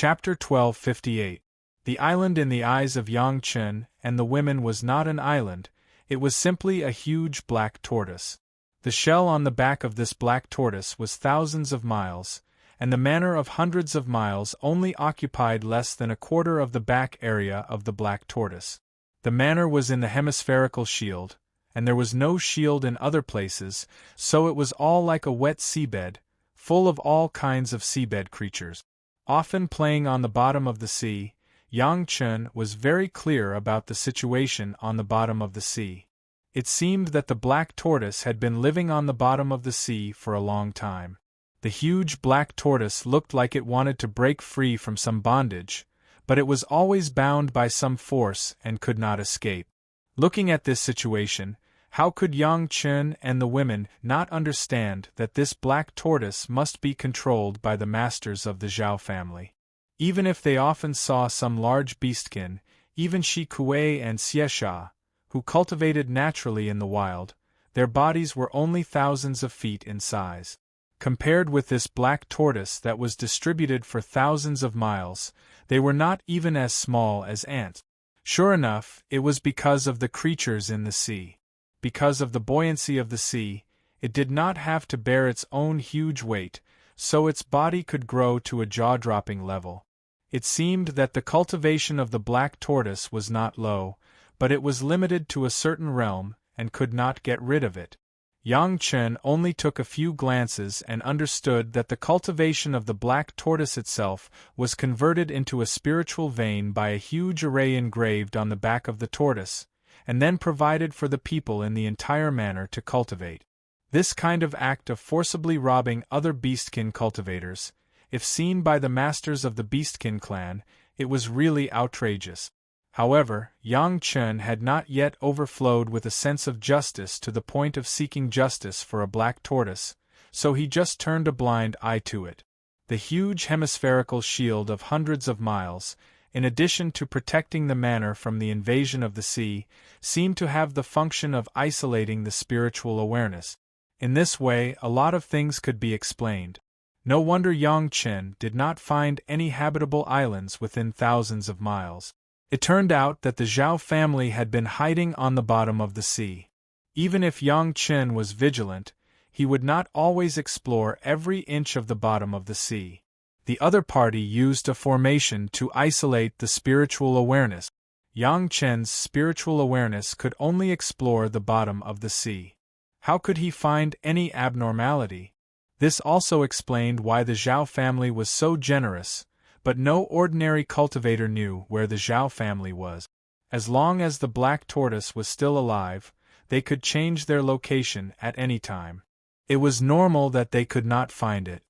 Chapter 1258. The island in the eyes of Yang Chen and the women was not an island, it was simply a huge black tortoise. The shell on the back of this black tortoise was thousands of miles, and the manor of hundreds of miles only occupied less than a quarter of the back area of the black tortoise. The manor was in the hemispherical shield, and there was no shield in other places, so it was all like a wet seabed, full of all kinds of seabed creatures. Often playing on the bottom of the sea, Yang Chen was very clear about the situation on the bottom of the sea. It seemed that the black tortoise had been living on the bottom of the sea for a long time. The huge black tortoise looked like it wanted to break free from some bondage, but it was always bound by some force and could not escape. Looking at this situation, how could Yang Chen and the women not understand that this black tortoise must be controlled by the masters of the Zhao family? Even if they often saw some large beastkin, even Shi Kuei and Xiesha, who cultivated naturally in the wild, their bodies were only thousands of feet in size. Compared with this black tortoise that was distributed for thousands of miles, they were not even as small as ants. Sure enough, it was because of the creatures in the sea. Because of the buoyancy of the sea, it did not have to bear its own huge weight, so its body could grow to a jaw-dropping level. It seemed that the cultivation of the black tortoise was not low, but it was limited to a certain realm, and could not get rid of it. Yang Chen only took a few glances and understood that the cultivation of the black tortoise itself was converted into a spiritual vein by a huge array engraved on the back of the tortoise, and then provided for the people in the entire manor to cultivate. This kind of act of forcibly robbing other beastkin cultivators, if seen by the masters of the beastkin clan, it was really outrageous. However, Yang Chen had not yet overflowed with a sense of justice to the point of seeking justice for a black tortoise, so he just turned a blind eye to it. The huge hemispherical shield of hundreds of miles, in addition to protecting the manor from the invasion of the sea, seemed to have the function of isolating the spiritual awareness. In this way, a lot of things could be explained. No wonder Yang Chen did not find any habitable islands within thousands of miles. It turned out that the Zhao family had been hiding on the bottom of the sea. Even if Yang Chen was vigilant, he would not always explore every inch of the bottom of the sea. The other party used a formation to isolate the spiritual awareness. Yang Chen's spiritual awareness could only explore the bottom of the sea. How could he find any abnormality? This also explained why the Zhao family was so generous, but no ordinary cultivator knew where the Zhao family was. As long as the black tortoise was still alive, they could change their location at any time. It was normal that they could not find it.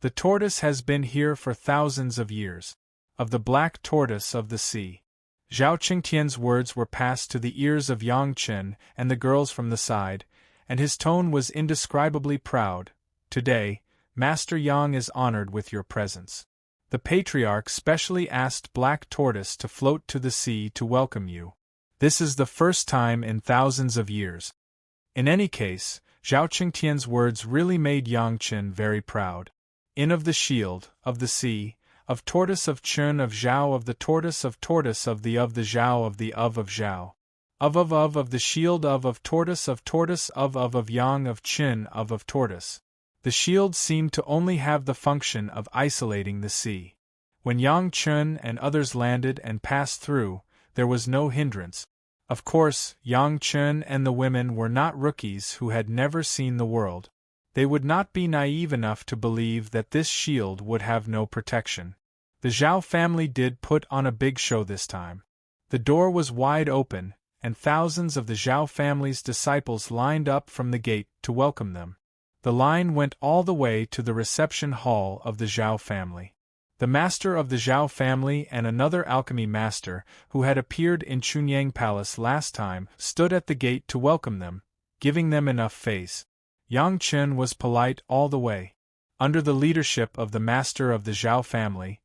The tortoise has been here for thousands of years. Of the black tortoise of the sea. Zhao Qingtian's words were passed to the ears of Yang Chen and the girls from the side, and his tone was indescribably proud. Today, Master Yang is honored with your presence. The patriarch specially asked Black Tortoise to float to the sea to welcome you. This is the first time in thousands of years. In any case, Zhao Qingtian's words really made Yang Chen very proud. In of the shield, of the sea, of tortoise of Chen of Zhao of the tortoise of the Zhao of the of Zhao. Of the shield of tortoise of Yang of Chen of tortoise. The shield seemed to only have the function of isolating the sea. When Yang Chen and others landed and passed through, there was no hindrance. Of course, Yang Chen and the women were not rookies who had never seen the world. They would not be naive enough to believe that this shield would have no protection. The Zhao family did put on a big show this time. The door was wide open, and thousands of the Zhao family's disciples lined up from the gate to welcome them. The line went all the way to the reception hall of the Zhao family. The master of the Zhao family and another alchemy master, who had appeared in Chunyang Palace last time, stood at the gate to welcome them, giving them enough face. Yang Chen was polite all the way. Under the leadership of the master of the Zhao family,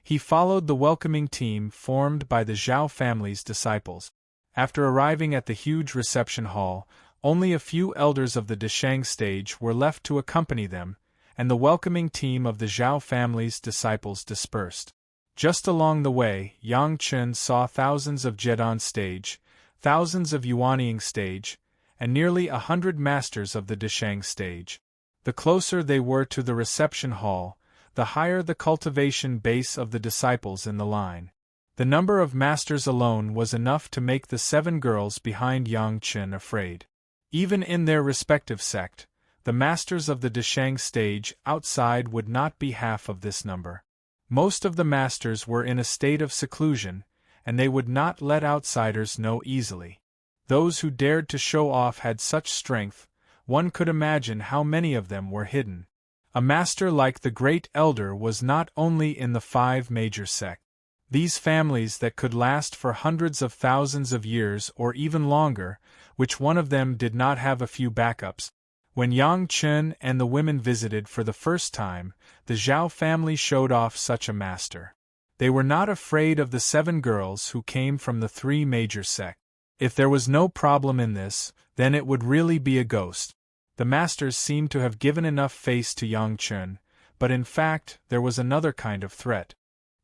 he followed the welcoming team formed by the Zhao family's disciples. After arriving at the huge reception hall, only a few elders of the Deshang stage were left to accompany them, and the welcoming team of the Zhao family's disciples dispersed. Just along the way, Yang Chen saw thousands of Jedon stage, thousands of Yuanying stage, and nearly 100 masters of the Deshang stage. The closer they were to the reception hall, the higher the cultivation base of the disciples in the line. The number of masters alone was enough to make the 7 girls behind Yang Chen afraid. Even in their respective sect, the masters of the Deshang stage outside would not be half of this number. Most of the masters were in a state of seclusion, and they would not let outsiders know easily. Those who dared to show off had such strength, one could imagine how many of them were hidden. A master like the Great Elder was not only in the 5 major sects. These families that could last for hundreds of thousands of years or even longer, which one of them did not have a few backups. When Yang Chen and the women visited for the first time, the Zhao family showed off such a master. They were not afraid of the 7 girls who came from the 3 major sects. If there was no problem in this, then it would really be a ghost. The masters seemed to have given enough face to Yang Chen, but in fact there was another kind of threat.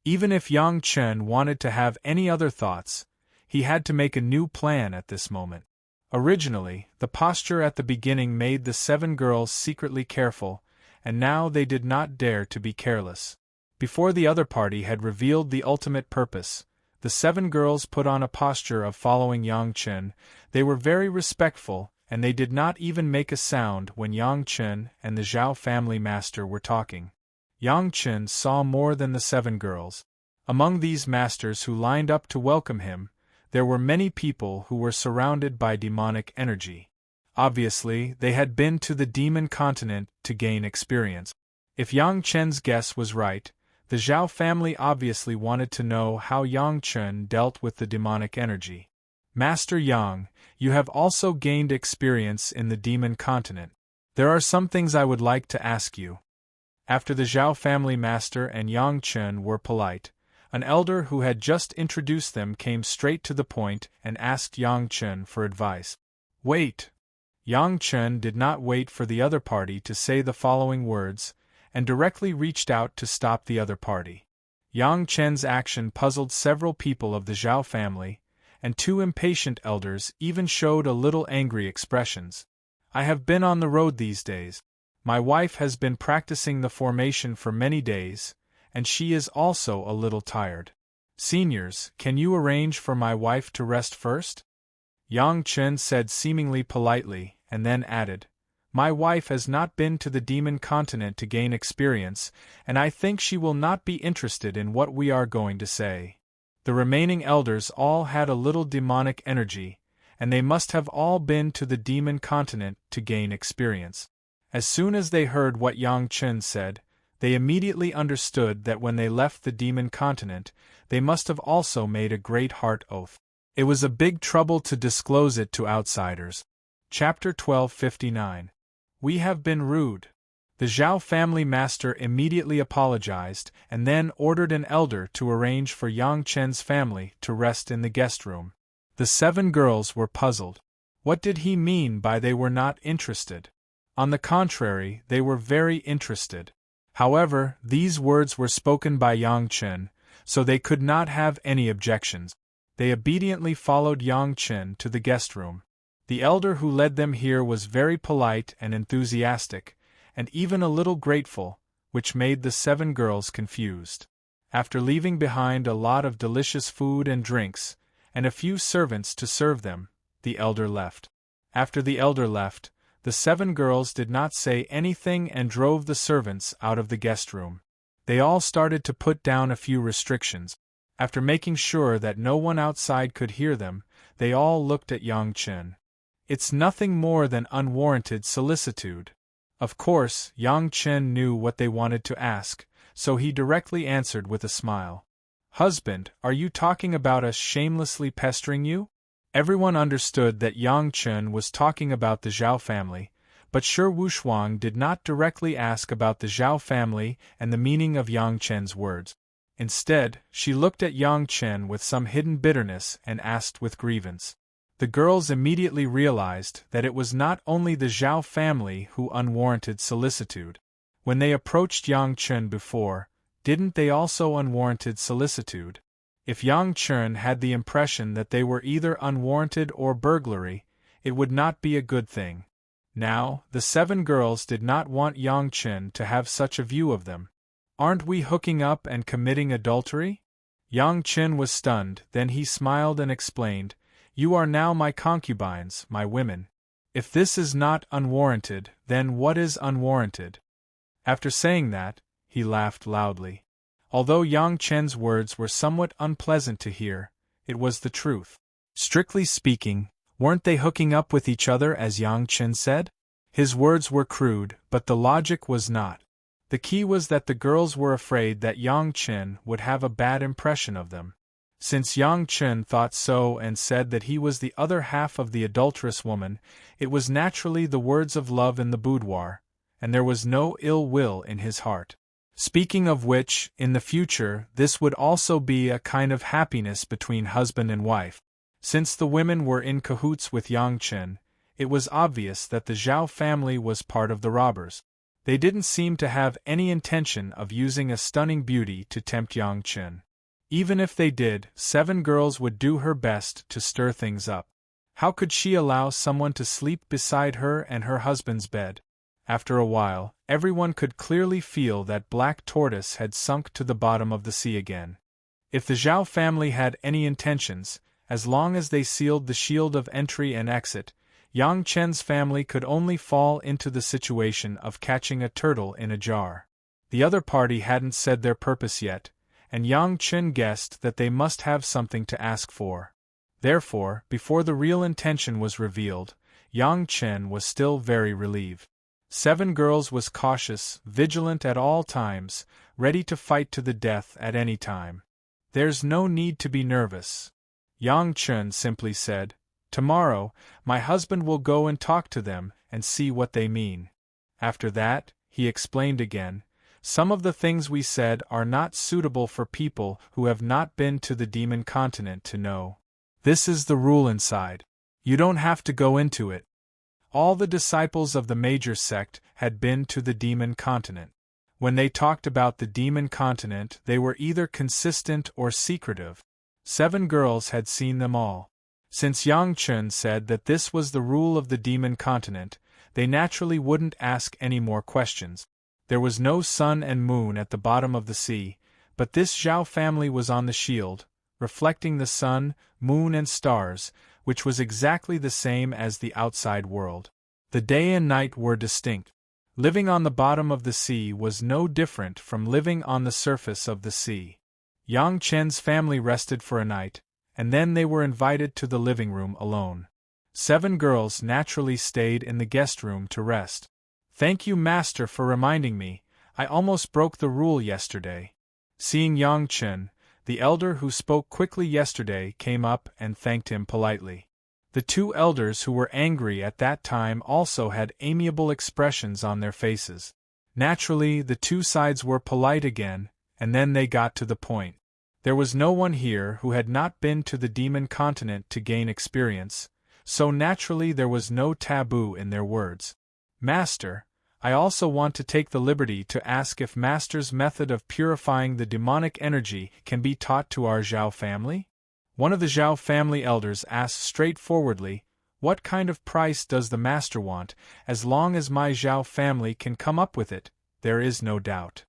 Even if Yang Chen wanted to have any other thoughts, he had to make a new plan at this moment. Originally, the posture at the beginning made the 7 girls secretly careful, and now they did not dare to be careless. Before the other party had revealed the ultimate purpose, the 7 girls put on a posture of following Yang Chen. They were very respectful, and they did not even make a sound when Yang Chen and the Zhao family master were talking. Yang Chen saw more than the 7 girls. Among these masters who lined up to welcome him, there were many people who were surrounded by demonic energy. Obviously, they had been to the demon continent to gain experience. If Yang Chen's guess was right, the Zhao family obviously wanted to know how Yang Chen dealt with the demonic energy. Master Yang, you have also gained experience in the demon continent. There are some things I would like to ask you. After the Zhao family master and Yang Chen were polite, an elder who had just introduced them came straight to the point and asked Yang Chen for advice. Wait! Yang Chen did not wait for the other party to say the following words, and directly reached out to stop the other party. Yang Chen's action puzzled several people of the Zhao family, and 2 impatient elders even showed a little angry expressions. I have been on the road these days. My wife has been practicing the formation for many days, and she is also a little tired. Seniors, can you arrange for my wife to rest first? Yang Chen said seemingly politely, and then added, My wife has not been to the demon continent to gain experience, and I think she will not be interested in what we are going to say. The remaining elders all had a little demonic energy, and they must have all been to the demon continent to gain experience. As soon as they heard what Yang Chen said, they immediately understood that when they left the demon continent, they must have also made a great heart oath. It was a big trouble to disclose it to outsiders. Chapter 1259. We have been rude. The Zhao family master immediately apologized and then ordered an elder to arrange for Yang Chen's family to rest in the guest room. The 7 girls were puzzled. What did he mean by they were not interested? On the contrary, they were very interested. However, these words were spoken by Yang Chen, so they could not have any objections. They obediently followed Yang Chen to the guest room. The elder who led them here was very polite and enthusiastic, and even a little grateful, which made the 7 girls confused. After leaving behind a lot of delicious food and drinks, and a few servants to serve them, the elder left. After the elder left, the 7 girls did not say anything and drove the servants out of the guest room. They all started to put down a few restrictions. After making sure that no one outside could hear them, they all looked at Yang Chen. It's nothing more than unwarranted solicitude. Of course, Yang Chen knew what they wanted to ask, so he directly answered with a smile. Husband, are you talking about us shamelessly pestering you? Everyone understood that Yang Chen was talking about the Zhao family, but Shi Wushuang did not directly ask about the Zhao family and the meaning of Yang Chen's words. Instead, she looked at Yang Chen with some hidden bitterness and asked with grievance. The girls immediately realized that it was not only the Zhao family who unwarranted solicitude. When they approached Yang Chen before, Didn't they also unwarranted solicitude? If Yang Chen had the impression that they were either unwarranted or burglary, it would not be a good thing. Now, the 7 girls did not want Yang Chen to have such a view of them. Aren't we hooking up and committing adultery? Yang Chen was stunned, then he smiled and explained, "You are now my concubines, my women. If this is not unwarranted, then what is unwarranted?" After saying that, he laughed loudly. Although Yang Chen's words were somewhat unpleasant to hear, it was the truth. Strictly speaking, weren't they hooking up with each other as Yang Chen said? His words were crude, but the logic was not. The key was that the girls were afraid that Yang Chen would have a bad impression of them. Since Yang Chen thought so and said that he was the other half of the adulterous woman, it was naturally the words of love in the boudoir, and there was no ill will in his heart. Speaking of which, in the future, this would also be a kind of happiness between husband and wife. Since the women were in cahoots with Yang Chen, it was obvious that the Zhao family was part of the robbers. They didn't seem to have any intention of using a stunning beauty to tempt Yang Chen. Even if they did, 7 girls would do her best to stir things up. How could she allow someone to sleep beside her and her husband's bed? After a while, everyone could clearly feel that Black Tortoise had sunk to the bottom of the sea again. If the Zhao family had any intentions, as long as they sealed the shield of entry and exit, Yang Chen's family could only fall into the situation of catching a turtle in a jar. The other party hadn't said their purpose yet, and Yang Chen guessed that they must have something to ask for. Therefore, before the real intention was revealed, Yang Chen was still very relieved. 7 girls was cautious, vigilant at all times, ready to fight to the death at any time. "There's no need to be nervous," Yang Chen simply said. "Tomorrow, my husband will go and talk to them and see what they mean. After that," he explained again, "some of the things we said are not suitable for people who have not been to the demon continent to know. This is the rule inside. You don't have to go into it." All the disciples of the major sect had been to the demon continent. When they talked about the demon continent, they were either consistent or secretive. 7 girls had seen them all. Since Yang Chen said that this was the rule of the demon continent, they naturally wouldn't ask any more questions. There was no sun and moon at the bottom of the sea, but this Zhao family was on the shield, reflecting the sun, moon and stars, which was exactly the same as the outside world. The day and night were distinct. Living on the bottom of the sea was no different from living on the surface of the sea. Yang Chen's family rested for a night, and then they were invited to the living room alone. 7 girls naturally stayed in the guest room to rest. "Thank you, Master, for reminding me. I almost broke the rule yesterday." Seeing Yang Chen, the elder who spoke quickly yesterday came up and thanked him politely. The 2 elders who were angry at that time also had amiable expressions on their faces. Naturally, the 2 sides were polite again, and then they got to the point. There was no one here who had not been to the demon continent to gain experience, so naturally there was no taboo in their words. "Master, I also want to take the liberty to ask if Master's method of purifying the demonic energy can be taught to our Zhao family?" One of the Zhao family elders asked straightforwardly, "What kind of price does the Master want? As long as my Zhao family can come up with it, there is no doubt."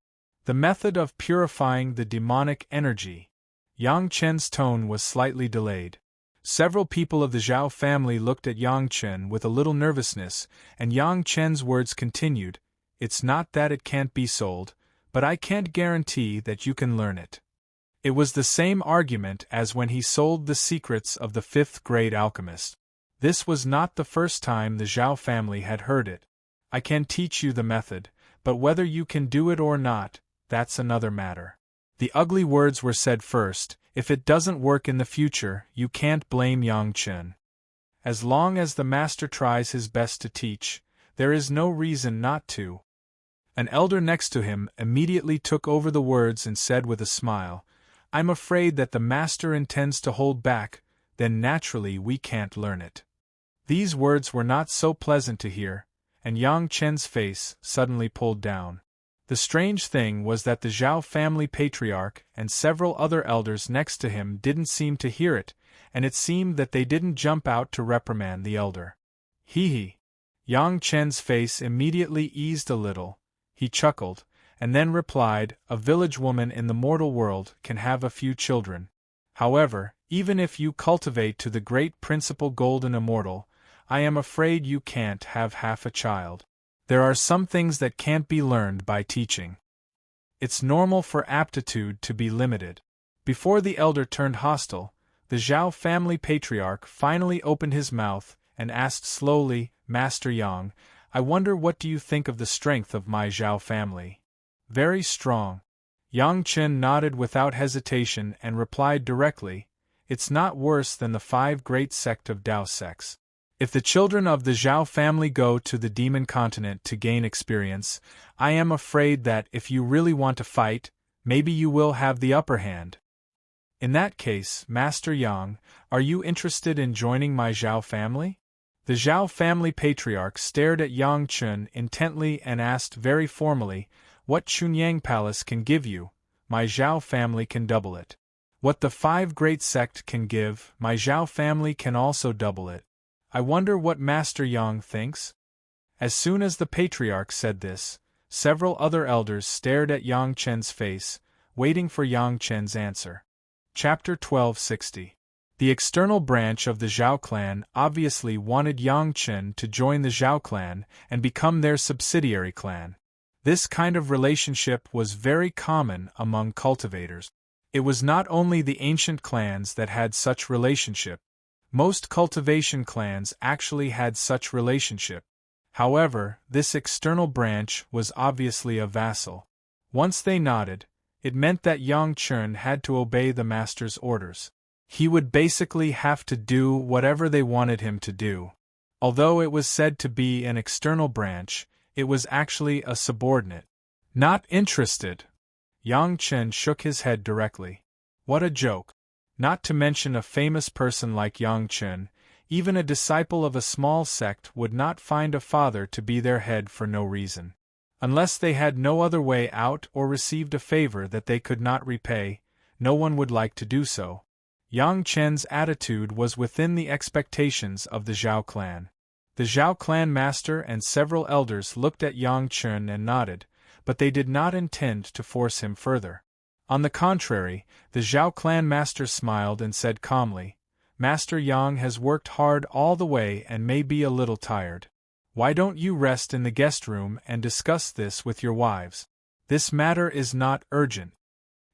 The method of purifying the demonic energy. Yang Chen's tone was slightly delayed. Several people of the Zhao family looked at Yang Chen with a little nervousness, and Yang Chen's words continued, "It's not that it can't be sold, but I can't guarantee that you can learn it." It was the same argument as when he sold the secrets of the 5th-grade alchemist. This was not the first time the Zhao family had heard it. "I can teach you the method, but whether you can do it or not, that's another matter." The ugly words were said first. If it doesn't work in the future, you can't blame Yang Chen. As long as the master tries his best to teach, there is no reason not to. An elder next to him immediately took over the words and said with a smile, "I'm afraid that the master intends to hold back, then naturally we can't learn it." These words were not so pleasant to hear, and Yang Chen's face suddenly pulled down. The strange thing was that the Zhao family patriarch and several other elders next to him didn't seem to hear it, and it seemed that they didn't jump out to reprimand the elder. Hee. Yang Chen's face immediately eased a little. He chuckled, and then replied, "A village woman in the mortal world can have a few children. However, even if you cultivate to the great principal golden immortal, I am afraid you can't have half a child. There are some things that can't be learned by teaching. It's normal for aptitude to be limited." Before the elder turned hostile, the Zhao family patriarch finally opened his mouth and asked slowly, "Master Yang, I wonder what do you think of the strength of my Zhao family?" "Very strong." Yang Chen nodded without hesitation and replied directly, "It's not worse than the 5 great sect of Dao sects. If the children of the Zhao family go to the demon continent to gain experience, I am afraid that if you really want to fight, maybe you will have the upper hand. In that case, Master Yang, are you interested in joining my Zhao family?" The Zhao family patriarch stared at Yang Chen intently and asked very formally, "What Chunyang Palace can give you, my Zhao family can double it. What the 5 great sect can give, my Zhao family can also double it. I wonder what Master Yang thinks?" As soon as the patriarch said this, several other elders stared at Yang Chen's face, waiting for Yang Chen's answer. Chapter 1260. The external branch of the Zhao clan obviously wanted Yang Chen to join the Zhao clan and become their subsidiary clan. This kind of relationship was very common among cultivators. It was not only the ancient clans that had such relationship. Most cultivation clans actually had such relationship. However, this external branch was obviously a vassal. Once they nodded, it meant that Yang Chen had to obey the master's orders. He would basically have to do whatever they wanted him to do. Although it was said to be an external branch, it was actually a subordinate. Not interested. Yang Chen shook his head directly. What a joke. Not to mention a famous person like Yang Chen, even a disciple of a small sect would not find a father to be their head for no reason. Unless they had no other way out or received a favor that they could not repay, no one would like to do so. Yang Chen's attitude was within the expectations of the Zhao clan. The Zhao clan master and several elders looked at Yang Chen and nodded, but they did not intend to force him further. On the contrary, the Zhao clan master smiled and said calmly, "Master Yang has worked hard all the way and may be a little tired. Why don't you rest in the guest room and discuss this with your wives? This matter is not urgent."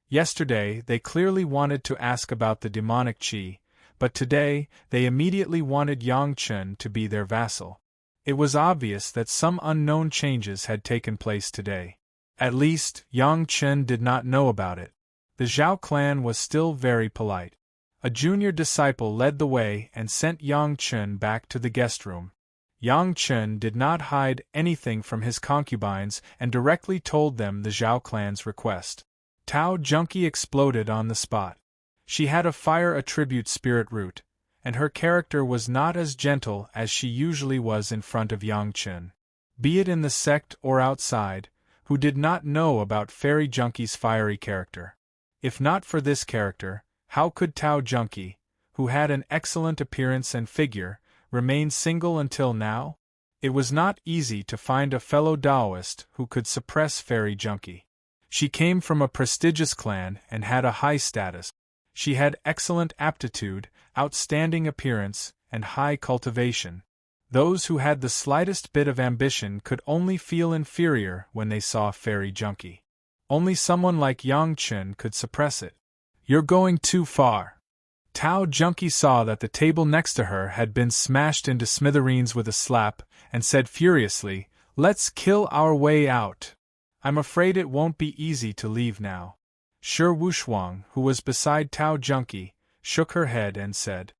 Yesterday, they clearly wanted to ask about the demonic qi, but today, they immediately wanted Yang Chen to be their vassal. It was obvious that some unknown changes had taken place today. At least, Yang Chen did not know about it. The Zhao clan was still very polite. A junior disciple led the way and sent Yang Chen back to the guest room. Yang Chen did not hide anything from his concubines and directly told them the Zhao clan's request. Tao Junkie exploded on the spot. She had a fire attribute spirit root, and her character was not as gentle as she usually was in front of Yang Chen. Be it in the sect or outside, who did not know about Fairy Junkie's fiery character. If not for this character, how could Tao Junkie, who had an excellent appearance and figure, remain single until now? It was not easy to find a fellow Taoist who could suppress Fairy Junkie. She came from a prestigious clan and had a high status. She had excellent aptitude, outstanding appearance, and high cultivation. Those who had the slightest bit of ambition could only feel inferior when they saw Fairy Junkie. Only someone like Yang Chen could suppress it. "You're going too far." Tao Junkie saw that the table next to her had been smashed into smithereens with a slap, and said furiously, "Let's kill our way out. I'm afraid it won't be easy to leave now." Shi Wushuang, who was beside Tao Junkie, shook her head and said,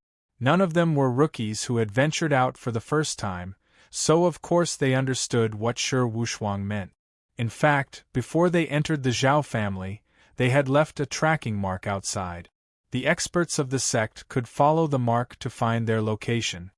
None of them were rookies who had ventured out for the first time, so of course they understood what Shi Wushuang meant. In fact, before they entered the Zhao family, they had left a tracking mark outside. The experts of the sect could follow the mark to find their location.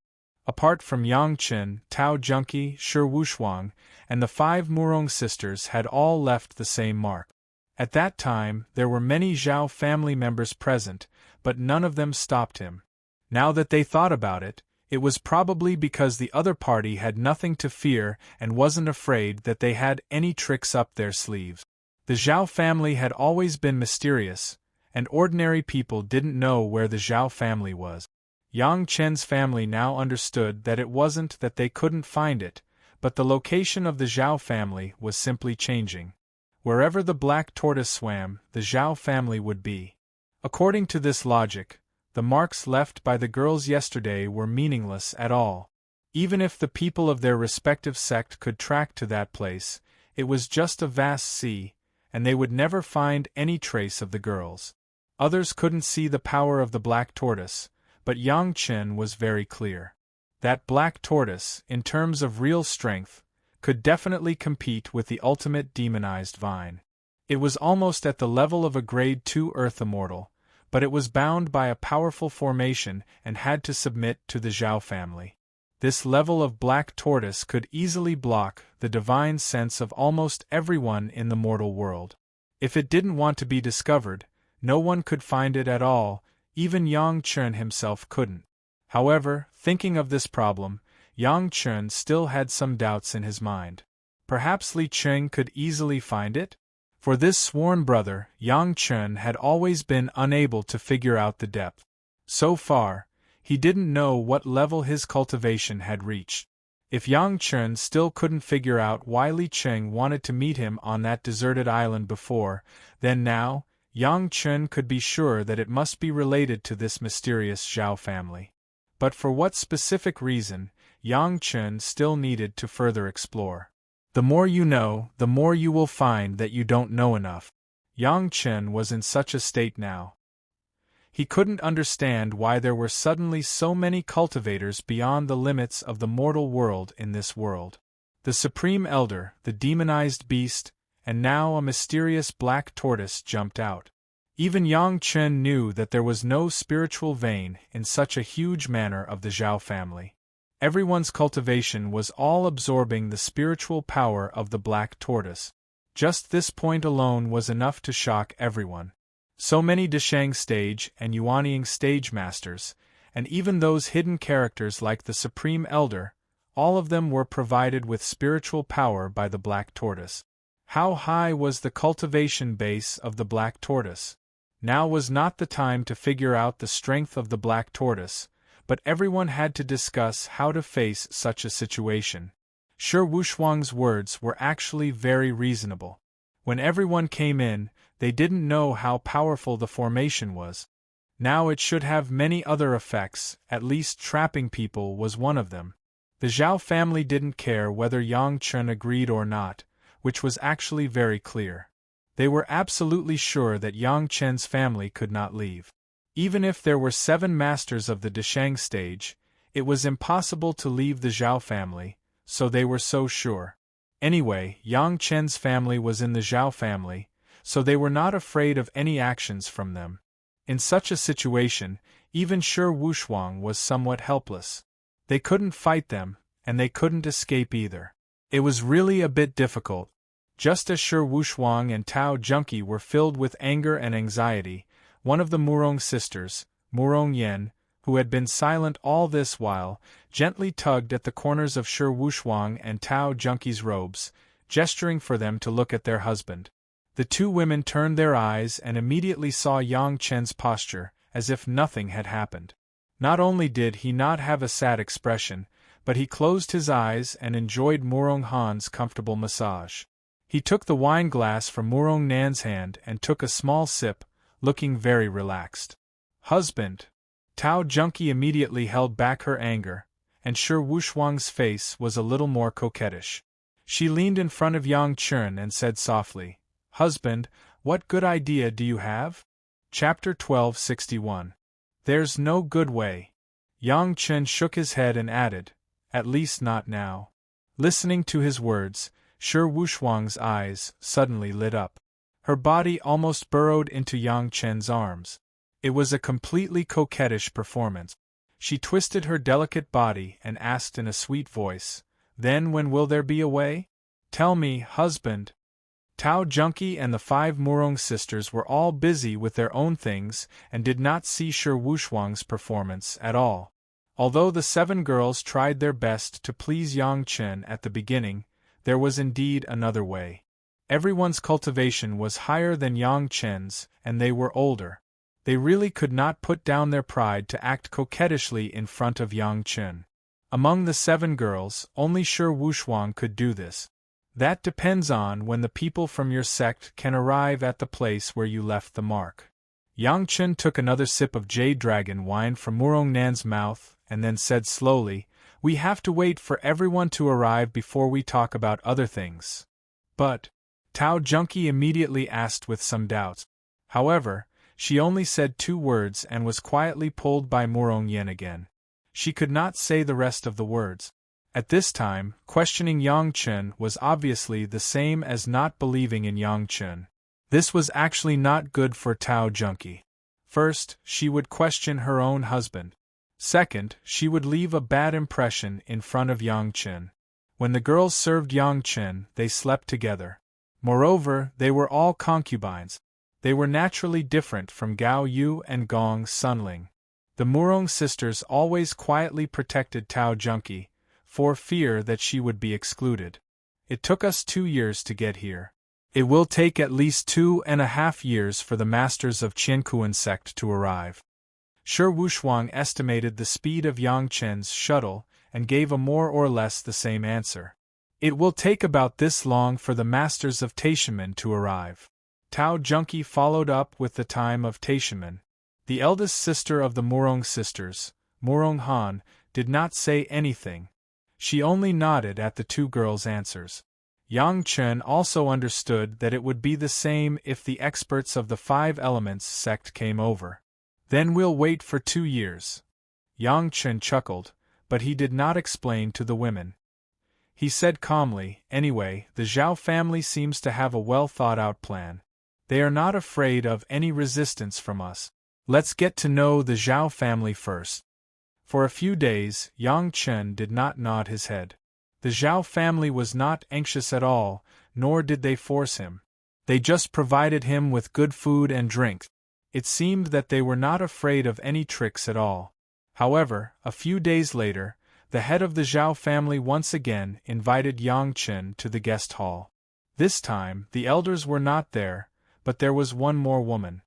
Apart from Yang Chen, Tao Junqi, Shi Wuxuang, and the 5 Murong sisters had all left the same mark. At that time, there were many Zhao family members present, but none of them stopped him. Now that they thought about it, it was probably because the other party had nothing to fear and wasn't afraid that they had any tricks up their sleeves. The Zhao family had always been mysterious, and ordinary people didn't know where the Zhao family was. Yang Chen's family now understood that it wasn't that they couldn't find it, but the location of the Zhao family was simply changing. Wherever the black tortoise swam, the Zhao family would be. According to this logic, the marks left by the girls yesterday were meaningless at all. Even if the people of their respective sect could track to that place, it was just a vast sea, and they would never find any trace of the girls. Others couldn't see the power of the black tortoise, but Yang Chen was very clear. That black tortoise, in terms of real strength, could definitely compete with the ultimate demonized vine. It was almost at the level of a Grade 2 Earth Immortal, but it was bound by a powerful formation and had to submit to the Zhao family. This level of black tortoise could easily block the divine sense of almost everyone in the mortal world. If it didn't want to be discovered, no one could find it at all, even Yang Chen himself couldn't. However, thinking of this problem, Yang Chen still had some doubts in his mind. Perhaps Li Cheng could easily find it? For this sworn brother, Yang Chen had always been unable to figure out the depth. So far, he didn't know what level his cultivation had reached. If Yang Chen still couldn't figure out why Li Cheng wanted to meet him on that deserted island before, then now, Yang Chen could be sure that it must be related to this mysterious Zhao family. But for what specific reason, Yang Chen still needed to further explore. The more you know, the more you will find that you don't know enough. Yang Chen was in such a state now. He couldn't understand why there were suddenly so many cultivators beyond the limits of the mortal world in this world. The Supreme Elder, the demonized beast, and now a mysterious black tortoise jumped out. Even Yang Chen knew that there was no spiritual vein in such a huge manner of the Zhao family. Everyone's cultivation was all absorbing the spiritual power of the black tortoise. Just this point alone was enough to shock everyone. So many Deshang stage and Yuanying stage masters, and even those hidden characters like the Supreme Elder, all of them were provided with spiritual power by the black tortoise. How high was the cultivation base of the black tortoise? Now was not the time to figure out the strength of the black tortoise, but everyone had to discuss how to face such a situation. Shi Wuxuang's words were actually very reasonable. When everyone came in, they didn't know how powerful the formation was. Now it should have many other effects, at least trapping people was one of them. The Zhao family didn't care whether Yang Chen agreed or not, which was actually very clear. They were absolutely sure that Yang Chen's family could not leave. Even if there were 7 masters of the Deshang stage, it was impossible to leave the Zhao family, so they were so sure. Anyway, Yang Chen's family was in the Zhao family, so they were not afraid of any actions from them. In such a situation, even Shi Wuxuang was somewhat helpless. They couldn't fight them, and they couldn't escape either. It was really a bit difficult. Just as Shi Wuxuang and Tao Junqi were filled with anger and anxiety, one of the Murong sisters, Murong Yen, who had been silent all this while, gently tugged at the corners of Shi Wuxuang and Tao Junqi's robes, gesturing for them to look at their husband. The 2 women turned their eyes and immediately saw Yang Chen's posture, as if nothing had happened. Not only did he not have a sad expression, but he closed his eyes and enjoyed Murong Han's comfortable massage. He took the wine glass from Murong Nan's hand and took a small sip, looking very relaxed. Husband! Tao Junqi immediately held back her anger, and Shi Wuxuang's face was a little more coquettish. She leaned in front of Yang Chen and said softly, "Husband, what good idea do you have?" Chapter 1261. There's no good way. Yang Chen shook his head and added, "At least not now." Listening to his words, Shi Wuxuang's eyes suddenly lit up. Her body almost burrowed into Yang Chen's arms. It was a completely coquettish performance. She twisted her delicate body and asked in a sweet voice, "Then when will there be a way? Tell me, husband." Tao Junki and the 5 Murong sisters were all busy with their own things and did not see Shi Wuxuang's performance at all. Although the 7 girls tried their best to please Yang Chen at the beginning, there was indeed another way. Everyone's cultivation was higher than Yang Chen's, and they were older. They really could not put down their pride to act coquettishly in front of Yang Chen. Among the 7 girls, only Shi Wuxuang could do this. That depends on when the people from your sect can arrive at the place where you left the mark. Yang Chen took another sip of jade dragon wine from Murong Nan's mouth and then said slowly, "We have to wait for everyone to arrive before we talk about other things." But Tao Junki immediately asked with some doubts. However, she only said 2 words and was quietly pulled by Murong Yen again. She could not say the rest of the words. At this time, questioning Yang Chen was obviously the same as not believing in Yang Chen. This was actually not good for Tao Junki. First, she would question her own husband. Second, she would leave a bad impression in front of Yang Chen. When the girls served Yang Chen, they slept together. Moreover, they were all concubines. They were naturally different from Gao Yu and Gong Sunling. The Murong sisters always quietly protected Tao Junki, for fear that she would be excluded. "It took us 2 years to get here. It will take at least 2.5 years for the masters of Qiankuan sect to arrive." Shi Wuxuang estimated the speed of Yang Chen's shuttle and gave a more or less the same answer. "It will take about this long for the masters of Taishimen to arrive." Tao Junki followed up with the time of Taishimen. The eldest sister of the Murong sisters, Murong Han, did not say anything. She only nodded at the 2 girls' answers. Yang Chen also understood that it would be the same if the experts of the 5 Elements sect came over. "Then we'll wait for 2 years. Yang Chen chuckled, but he did not explain to the women. He said calmly, "Anyway, the Zhao family seems to have a well-thought-out plan. They are not afraid of any resistance from us. Let's get to know the Zhao family first." For a few days, Yang Chen did not nod his head. The Zhao family was not anxious at all, nor did they force him. They just provided him with good food and drink. It seemed that they were not afraid of any tricks at all. However, a few days later, the head of the Zhao family once again invited Yang Chen to the guest hall. This time, the elders were not there, but there was one more woman.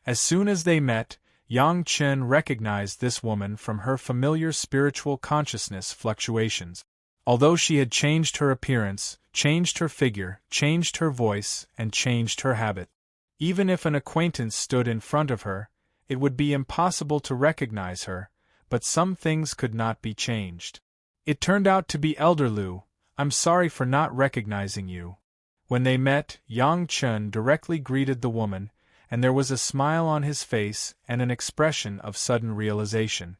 As soon as they met, Yang Chen recognized this woman from her familiar spiritual consciousness fluctuations. Although she had changed her appearance, changed her figure, changed her voice, and changed her habit. Even if an acquaintance stood in front of her, it would be impossible to recognize her, but some things could not be changed. It turned out to be Elder Lu. "I'm sorry for not recognizing you." When they met, Yang Chen directly greeted the woman, and there was a smile on his face and an expression of sudden realization.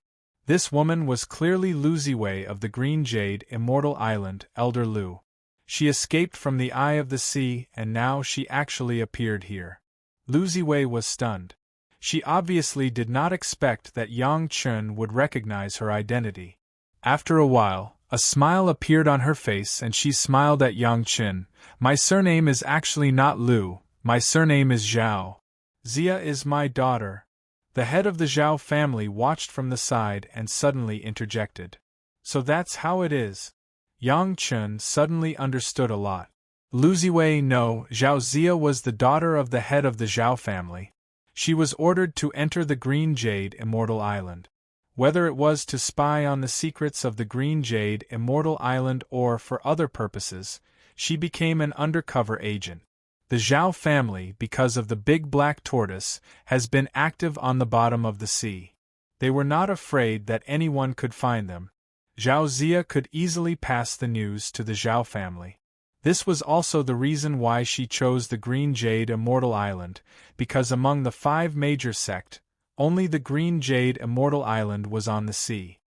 This woman was clearly Lu Ziwei of the Green Jade Immortal Island, Elder Lu. She escaped from the eye of the sea and now she actually appeared here. Lu Ziwei was stunned. She obviously did not expect that Yang Chen would recognize her identity. After a while, a smile appeared on her face and she smiled at Yang Chen. "My surname is actually not Lu, my surname is Zhao. Zia is my daughter." The head of the Zhao family watched from the side and suddenly interjected. "So that's how it is." Yang Chen suddenly understood a lot. Lu Ziwei, no, Zhao Zia was the daughter of the head of the Zhao family. She was ordered to enter the Green Jade Immortal Island. Whether it was to spy on the secrets of the Green Jade Immortal Island or for other purposes, she became an undercover agent. The Zhao family, because of the big black tortoise, has been active on the bottom of the sea. They were not afraid that anyone could find them. Zhao Zia could easily pass the news to the Zhao family. This was also the reason why she chose the Green Jade Immortal Island, because among the 5 major sects, only the Green Jade Immortal Island was on the sea.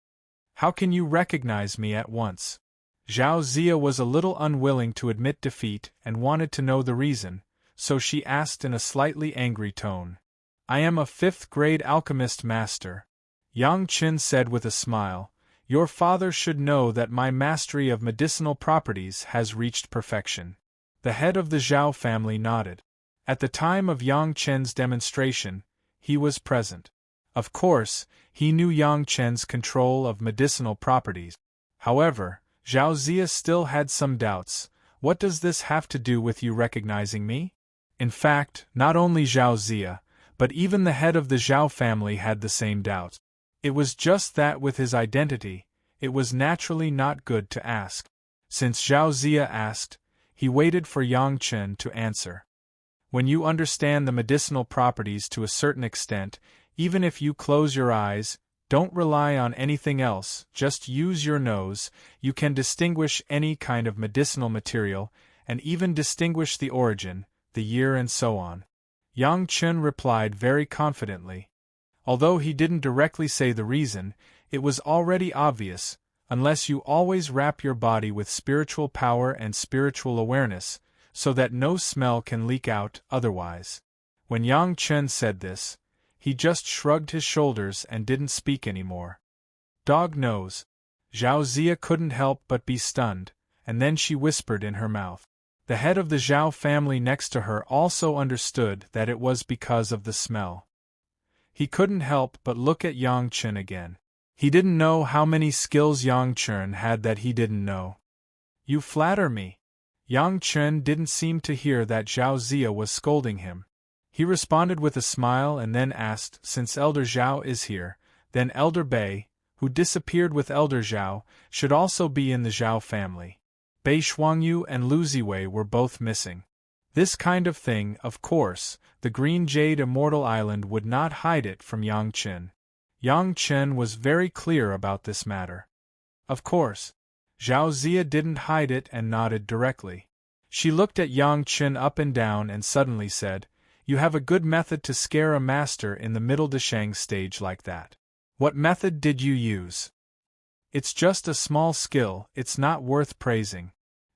"How can you recognize me at once?" Zhao Zia was a little unwilling to admit defeat and wanted to know the reason, so she asked in a slightly angry tone. "I am a 5th-grade alchemist master." Yang Qin said with a smile, "Your father should know that my mastery of medicinal properties has reached perfection." The head of the Zhao family nodded. At the time of Yang Chen's demonstration, he was present. Of course, he knew Yang Chen's control of medicinal properties. However, Zhao Zia still had some doubts. What does this have to do with you recognizing me? In fact, not only Zhao Zia, but even the head of the Zhao family had the same doubts. It was just that with his identity, it was naturally not good to ask. Since Zhao Zia asked, he waited for Yang Chen to answer. When you understand the medicinal properties to a certain extent, even if you close your eyes, don't rely on anything else, just use your nose, you can distinguish any kind of medicinal material, and even distinguish the origin, the year and so on. Yang Chen replied very confidently. Although he didn't directly say the reason, it was already obvious, unless you always wrap your body with spiritual power and spiritual awareness, so that no smell can leak out otherwise. When Yang Chen said this, he just shrugged his shoulders and didn't speak anymore. Dog nose. Zhao Zia couldn't help but be stunned, and then she whispered in her mouth. The head of the Zhao family next to her also understood that it was because of the smell. He couldn't help but look at Yang Chen again. He didn't know how many skills Yang Chen had that he didn't know. You flatter me. Yang Chen didn't seem to hear that Zhao Zia was scolding him. He responded with a smile and then asked, since Elder Zhao is here, then Elder Bei, who disappeared with Elder Zhao, should also be in the Zhao family. Bei Shuangyu and Lu Ziwei were both missing. This kind of thing, of course, the Green Jade Immortal Island would not hide it from Yang Chen. Yang Chen was very clear about this matter. Of course. Zhao Zia didn't hide it and nodded directly. She looked at Yang Chen up and down and suddenly said, "You have a good method to scare a master in the middle Deshang stage like that. What method did you use?" "It's just a small skill, it's not worth praising."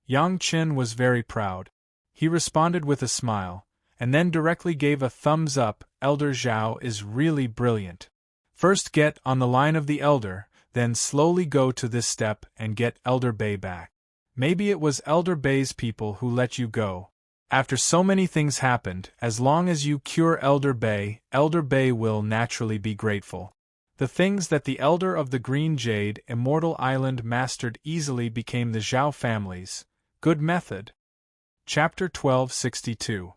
Yang Chen was very proud. He responded with a smile, and then directly gave a thumbs up. Elder Zhao is really brilliant. First get on the line of the elder, then slowly go to this step and get Elder Bei back. Maybe it was Elder Bei's people who let you go. After so many things happened, as long as you cure Elder Bei will naturally be grateful. The things that the Elder of the Green Jade Immortal Island mastered easily became the Zhao family's. Good method. Chapter 1262.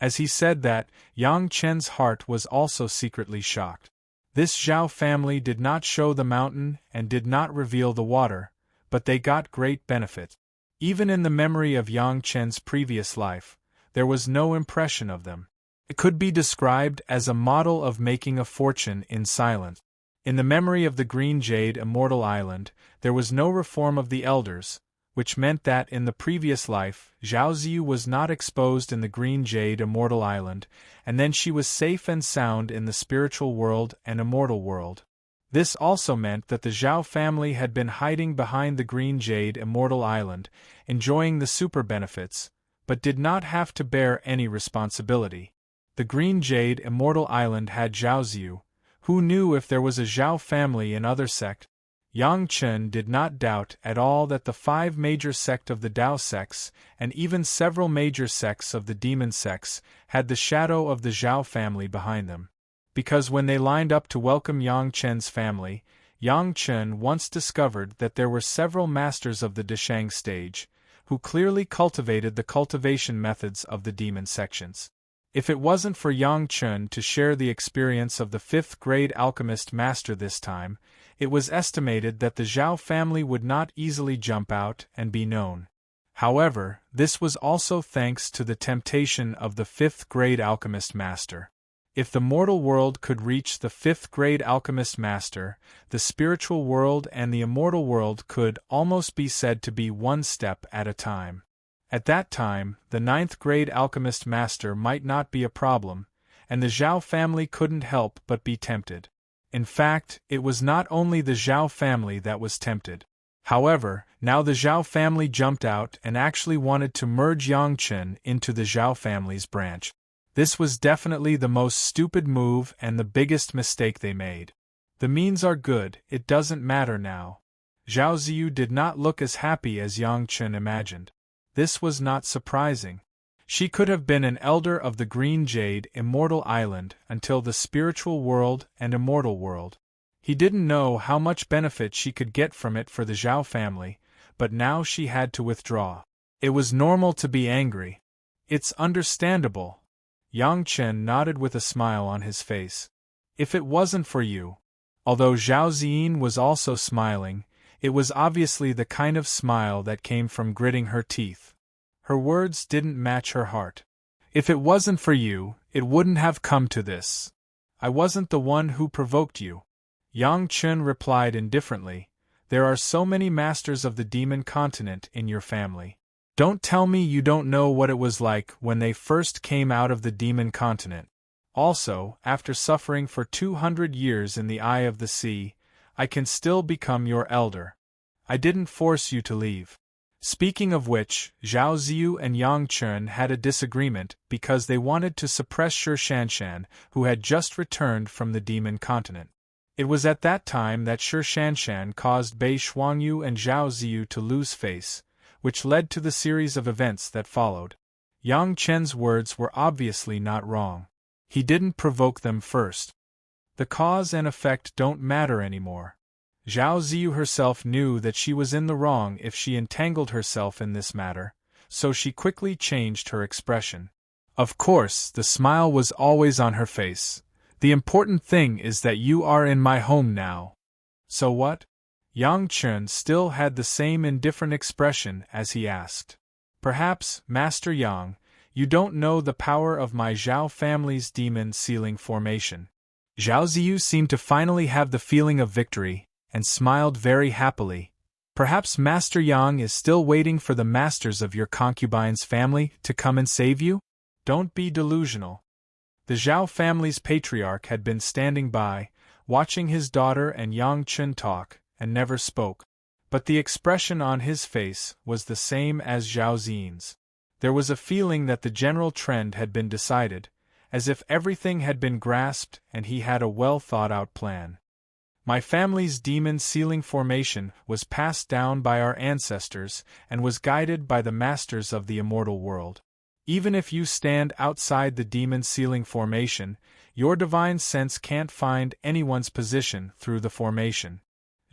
As he said that, Yang Chen's heart was also secretly shocked. This Zhao family did not show the mountain and did not reveal the water, but they got great benefit. Even in the memory of Yang Chen's previous life, there was no impression of them. It could be described as a model of making a fortune in silence. In the memory of the Green Jade Immortal Island, there was no reform of the elders, which meant that in the previous life, Zhao Ziyu was not exposed in the Green Jade Immortal Island, and then she was safe and sound in the spiritual world and immortal world. This also meant that the Zhao family had been hiding behind the Green Jade Immortal Island, enjoying the super benefits, but did not have to bear any responsibility. The Green Jade Immortal Island had Zhao Ziyu. Who knew if there was a Zhao family in other sect? Yang Chen did not doubt at all that the 5 major sects of the Dao sects, and even several major sects of the demon sects, had the shadow of the Zhao family behind them. Because when they lined up to welcome Yang Chen's family, Yang Chen once discovered that there were several masters of the Deshang stage, who clearly cultivated the cultivation methods of the demon sections. If it wasn't for Yang Chen to share the experience of the 5th grade alchemist master this time, it was estimated that the Zhao family would not easily jump out and be known. However, this was also thanks to the temptation of the 5th grade alchemist master. If the mortal world could reach the 5th grade alchemist master, the spiritual world and the immortal world could almost be said to be one step at a time. At that time, the 9th grade alchemist master might not be a problem, and the Zhao family couldn't help but be tempted. In fact, it was not only the Zhao family that was tempted. However, now the Zhao family jumped out and actually wanted to merge Yang Chen into the Zhao family's branch. This was definitely the most stupid move and the biggest mistake they made. The means are good, it doesn't matter now. Zhao Ziyu did not look as happy as Yang Chen imagined. This was not surprising. She could have been an elder of the Green Jade Immortal Island until the spiritual world and immortal world. He didn't know how much benefit she could get from it for the Zhao family, but now she had to withdraw. It was normal to be angry. It's understandable. Yang Chen nodded with a smile on his face. If it wasn't for you. Although Zhao Ziyin was also smiling, it was obviously the kind of smile that came from gritting her teeth. Her words didn't match her heart. If it wasn't for you, it wouldn't have come to this. I wasn't the one who provoked you. Yang Chen replied indifferently. There are so many masters of the demon continent in your family. Don't tell me you don't know what it was like when they first came out of the demon continent. Also, after suffering for 200 years in the eye of the sea, I can still become your elder. I didn't force you to leave. Speaking of which, Zhao Ziyu and Yang Chen had a disagreement because they wanted to suppress Shi Shanshan, who had just returned from the demon continent. It was at that time that Shi Shanshan caused Bei Shuangyu and Zhao Ziyu to lose face, which led to the series of events that followed. Yang Chen's words were obviously not wrong. He didn't provoke them first. The cause and effect don't matter anymore. Zhao Ziyu herself knew that she was in the wrong if she entangled herself in this matter, so she quickly changed her expression. Of course, the smile was always on her face. The important thing is that you are in my home now. So what? Yang Chen still had the same indifferent expression as he asked. Perhaps, Master Yang, you don't know the power of my Zhao family's demon sealing formation. Zhao Ziyu seemed to finally have the feeling of victory, and smiled very happily. Perhaps Master Yang is still waiting for the masters of your concubine's family to come and save you? Don't be delusional. The Zhao family's patriarch had been standing by, watching his daughter and Yang Chen talk, and never spoke. But the expression on his face was the same as Zhao Ziyin's. There was a feeling that the general trend had been decided, as if everything had been grasped and he had a well-thought-out plan. My family's demon sealing formation was passed down by our ancestors and was guided by the masters of the immortal world. Even if you stand outside the demon sealing formation, your divine sense can't find anyone's position through the formation.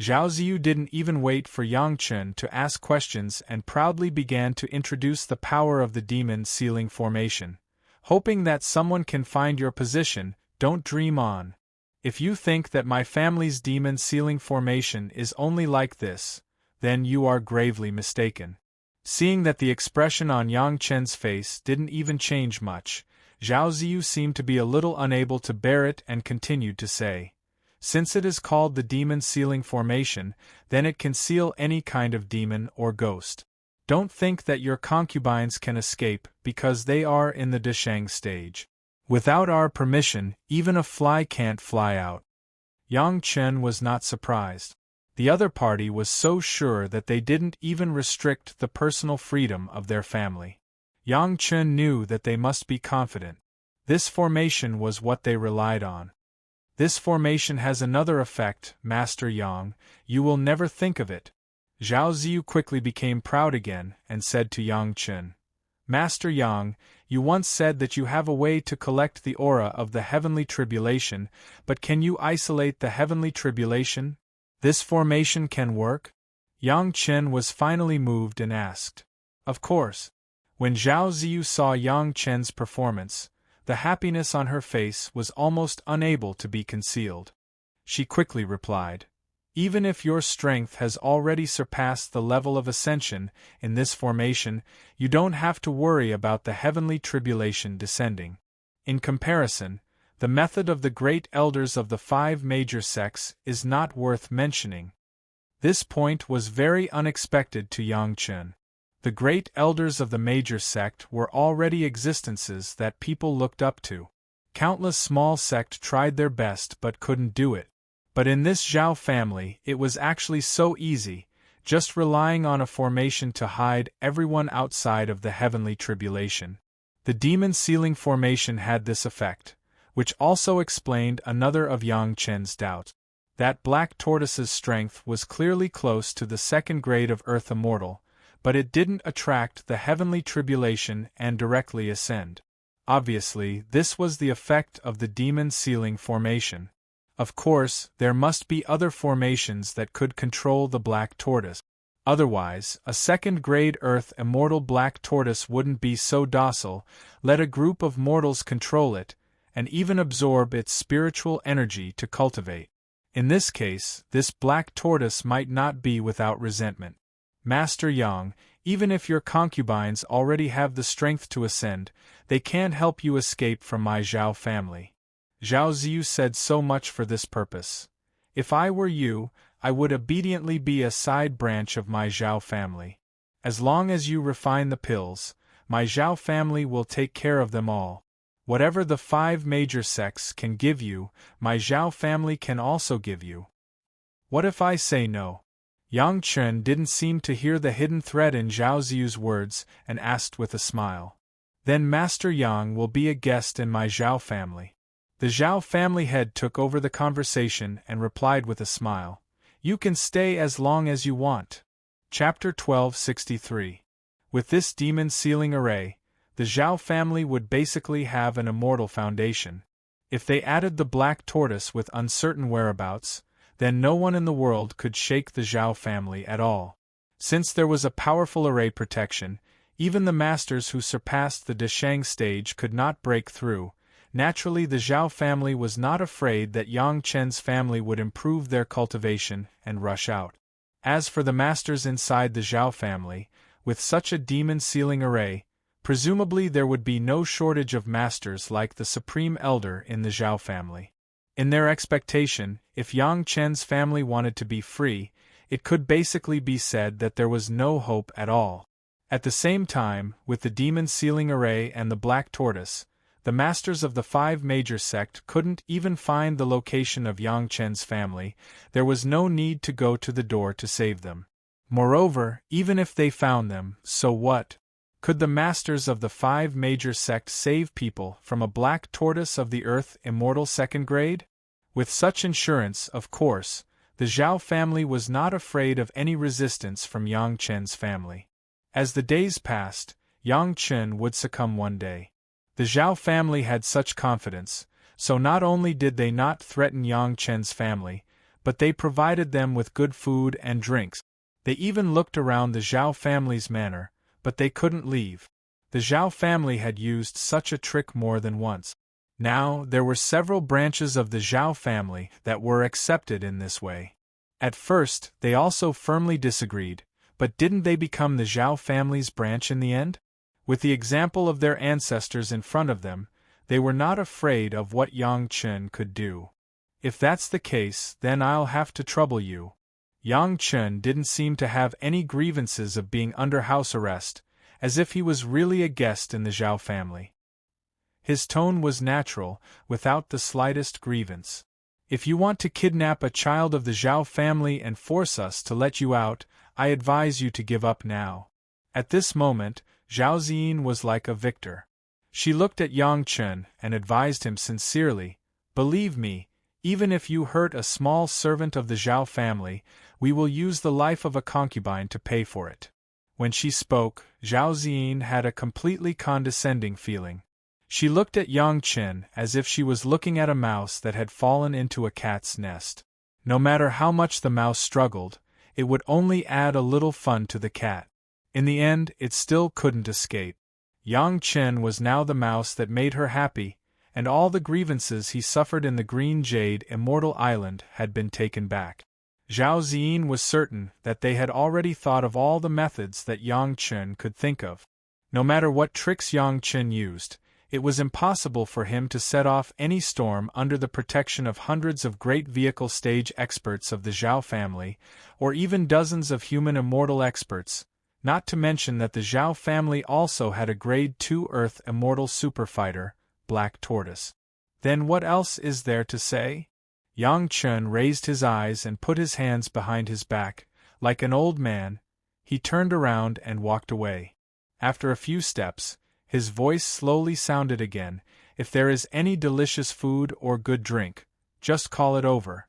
Zhao Ziyu didn't even wait for Yang Chen to ask questions and proudly began to introduce the power of the demon sealing formation. Hoping that someone can find your position, don't dream on. If you think that my family's demon sealing formation is only like this, then you are gravely mistaken. Seeing that the expression on Yang Chen's face didn't even change much, Zhao Ziyu seemed to be a little unable to bear it and continued to say, since it is called the demon sealing formation, then it can seal any kind of demon or ghost. Don't think that your concubines can escape because they are in the Deshang stage. Without our permission, even a fly can't fly out. Yang Chen was not surprised. The other party was so sure that they didn't even restrict the personal freedom of their family. Yang Chen knew that they must be confident. This formation was what they relied on. This formation has another effect, Master Yang, you will never think of it. Zhao Ziyu quickly became proud again and said to Yang Chen, Master Yang, you once said that you have a way to collect the aura of the heavenly tribulation, but can you isolate the heavenly tribulation? This formation can work? Yang Chen was finally moved and asked. Of course. When Zhao Ziyu saw Yang Chen's performance, the happiness on her face was almost unable to be concealed. She quickly replied, even if your strength has already surpassed the level of ascension in this formation, you don't have to worry about the heavenly tribulation descending. In comparison, the method of the great elders of the 5 major sects is not worth mentioning. This point was very unexpected to Yang Chen. The great elders of the major sect were already existences that people looked up to. Countless small sects tried their best but couldn't do it. But in this Zhao family, it was actually so easy, just relying on a formation to hide everyone outside of the heavenly tribulation. The demon sealing formation had this effect, which also explained another of Yang Chen's doubts. That black tortoise's strength was clearly close to the second grade of Earth Immortal, but it didn't attract the heavenly tribulation and directly ascend. Obviously, this was the effect of the demon sealing formation. Of course, there must be other formations that could control the black tortoise. Otherwise, a second-grade Earth Immortal black tortoise wouldn't be so docile. Let a group of mortals control it, and even absorb its spiritual energy to cultivate. In this case, this black tortoise might not be without resentment. Master Yang, even if your concubines already have the strength to ascend, they can't help you escape from my Zhao family. Zhao Ziyu said so much for this purpose. If I were you, I would obediently be a side branch of my Zhao family. As long as you refine the pills, my Zhao family will take care of them all. Whatever the 5 major sects can give you, my Zhao family can also give you. What if I say no? Yang Chen didn't seem to hear the hidden threat in Zhao Ziyu's words and asked with a smile. Then Master Yang will be a guest in my Zhao family. The Zhao family head took over the conversation and replied with a smile. You can stay as long as you want. Chapter 1263. With this demon sealing array, the Zhao family would basically have an immortal foundation. If they added the black tortoise with uncertain whereabouts, then no one in the world could shake the Zhao family at all. Since there was a powerful array protection, even the masters who surpassed the Deshang stage could not break through. Naturally, the Zhao family was not afraid that Yang Chen's family would improve their cultivation and rush out. As for the masters inside the Zhao family, with such a demon sealing array, presumably there would be no shortage of masters like the Supreme Elder in the Zhao family. In their expectation, if Yang Chen's family wanted to be free, it could basically be said that there was no hope at all. At the same time, with the demon sealing array and the black tortoise, the masters of the 5 major sect couldn't even find the location of Yang Chen's family. There was no need to go to the door to save them. Moreover, even if they found them, so what? Could the masters of the 5 major sects save people from a black tortoise of the Earth Immortal second grade? With such insurance, of course, the Zhao family was not afraid of any resistance from Yang Chen's family. As the days passed, Yang Chen would succumb one day. The Zhao family had such confidence, so not only did they not threaten Yang Chen's family, but they provided them with good food and drinks. They even looked around the Zhao family's manor, but they couldn't leave. The Zhao family had used such a trick more than once. Now, there were several branches of the Zhao family that were accepted in this way. At first, they also firmly disagreed, but didn't they become the Zhao family's branch in the end? With the example of their ancestors in front of them, they were not afraid of what Yang Chen could do. If that's the case, then I'll have to trouble you. Yang Chen didn't seem to have any grievances of being under house arrest, as if he was really a guest in the Zhao family. His tone was natural, without the slightest grievance. If you want to kidnap a child of the Zhao family and force us to let you out, I advise you to give up now. At this moment, Zhao Ziyin was like a victor. She looked at Yang Chen and advised him sincerely, "Believe me, even if you hurt a small servant of the Zhao family, we will use the life of a concubine to pay for it." When she spoke, Zhao Ziyin had a completely condescending feeling. She looked at Yang Chen as if she was looking at a mouse that had fallen into a cat's nest. No matter how much the mouse struggled, it would only add a little fun to the cat. In the end, it still couldn't escape. Yang Chen was now the mouse that made her happy, and all the grievances he suffered in the Green Jade Immortal Island had been taken back. Zhao Ziyin was certain that they had already thought of all the methods that Yang Chen could think of. No matter what tricks Yang Chen used, it was impossible for him to set off any storm under the protection of hundreds of great vehicle stage experts of the Zhao family, or even dozens of human immortal experts, not to mention that the Zhao family also had a Grade 2 Earth Immortal Superfighter, Black Tortoise. Then what else is there to say? Yang Chen raised his eyes and put his hands behind his back. Like an old man, he turned around and walked away. After a few steps, his voice slowly sounded again, "If there is any delicious food or good drink, just call it over.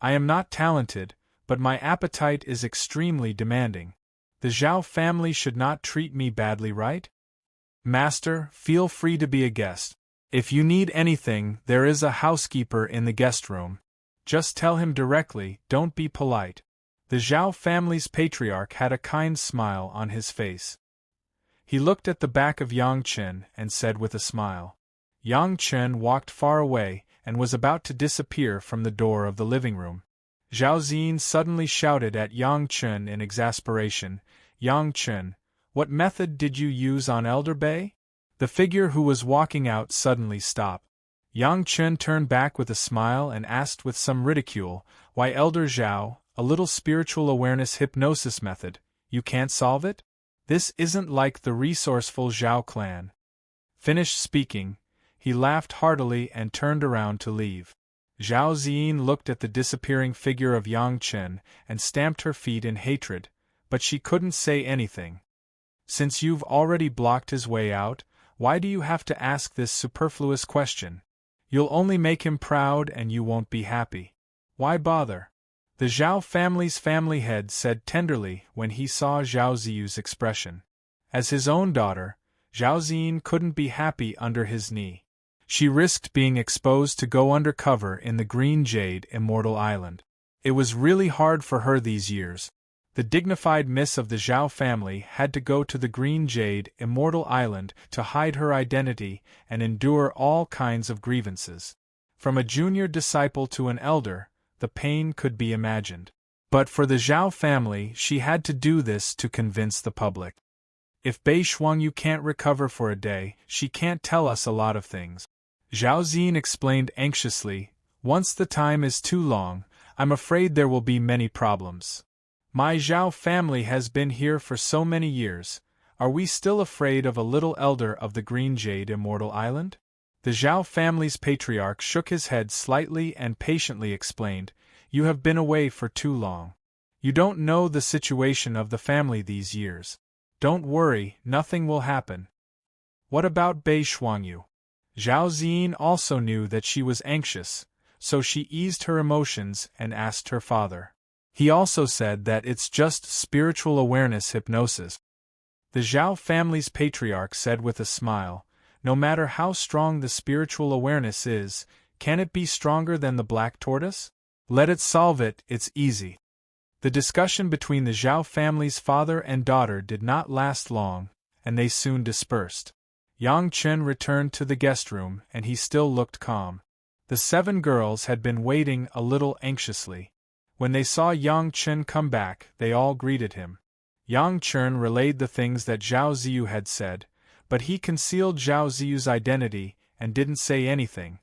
I am not talented, but my appetite is extremely demanding. The Zhao family should not treat me badly, right? Master, feel free to be a guest. If you need anything, there is a housekeeper in the guest room. Just tell him directly, don't be polite. The Zhao family's patriarch had a kind smile on his face. He looked at the back of Yang Chen and said with a smile. Yang Chen walked far away and was about to disappear from the door of the living room. Zhao Ziyin suddenly shouted at Yang Chen in exasperation, Yang Chen, what method did you use on Elder Bei? The figure who was walking out suddenly stopped. Yang Chen turned back with a smile and asked with some ridicule, why Elder Zhao, a little spiritual awareness hypnosis method, you can't solve it? This isn't like the resourceful Zhao clan. Finished speaking, he laughed heartily and turned around to leave. Zhao Ziyin looked at the disappearing figure of Yang Chen and stamped her feet in hatred, but she couldn't say anything. Since you've already blocked his way out, why do you have to ask this superfluous question? You'll only make him proud and you won't be happy. Why bother? The Zhao family's family head said tenderly when he saw Zhao Ziyu's expression. As his own daughter, Zhao Ziyin couldn't be happy under his knee. She risked being exposed to go undercover in the Green Jade Immortal Island. It was really hard for her these years. The dignified miss of the Zhao family had to go to the Green Jade Immortal Island to hide her identity and endure all kinds of grievances. From a junior disciple to an elder, the pain could be imagined. But for the Zhao family, she had to do this to convince the public. If Bei Shuangyu can't recover for a day, she can't tell us a lot of things. Zhao Ziyin explained anxiously, once the time is too long, I'm afraid there will be many problems. My Zhao family has been here for so many years, are we still afraid of a little elder of the Green Jade Immortal Island? The Zhao family's patriarch shook his head slightly and patiently explained, you have been away for too long. You don't know the situation of the family these years. Don't worry, nothing will happen. What about Bei Shuangyu? Zhao Ziyin also knew that she was anxious, so she eased her emotions and asked her father. He also said that it's just spiritual awareness hypnosis. The Zhao family's patriarch said with a smile, no matter how strong the spiritual awareness is, can it be stronger than the black tortoise? Let it solve it, it's easy. The discussion between the Zhao family's father and daughter did not last long, and they soon dispersed. Yang Chen returned to the guest room and he still looked calm. The 7 girls had been waiting a little anxiously. When they saw Yang Chen come back, they all greeted him. Yang Chen relayed the things that Zhao Ziyu had said, but he concealed Zhao Ziyu's identity and didn't say anything.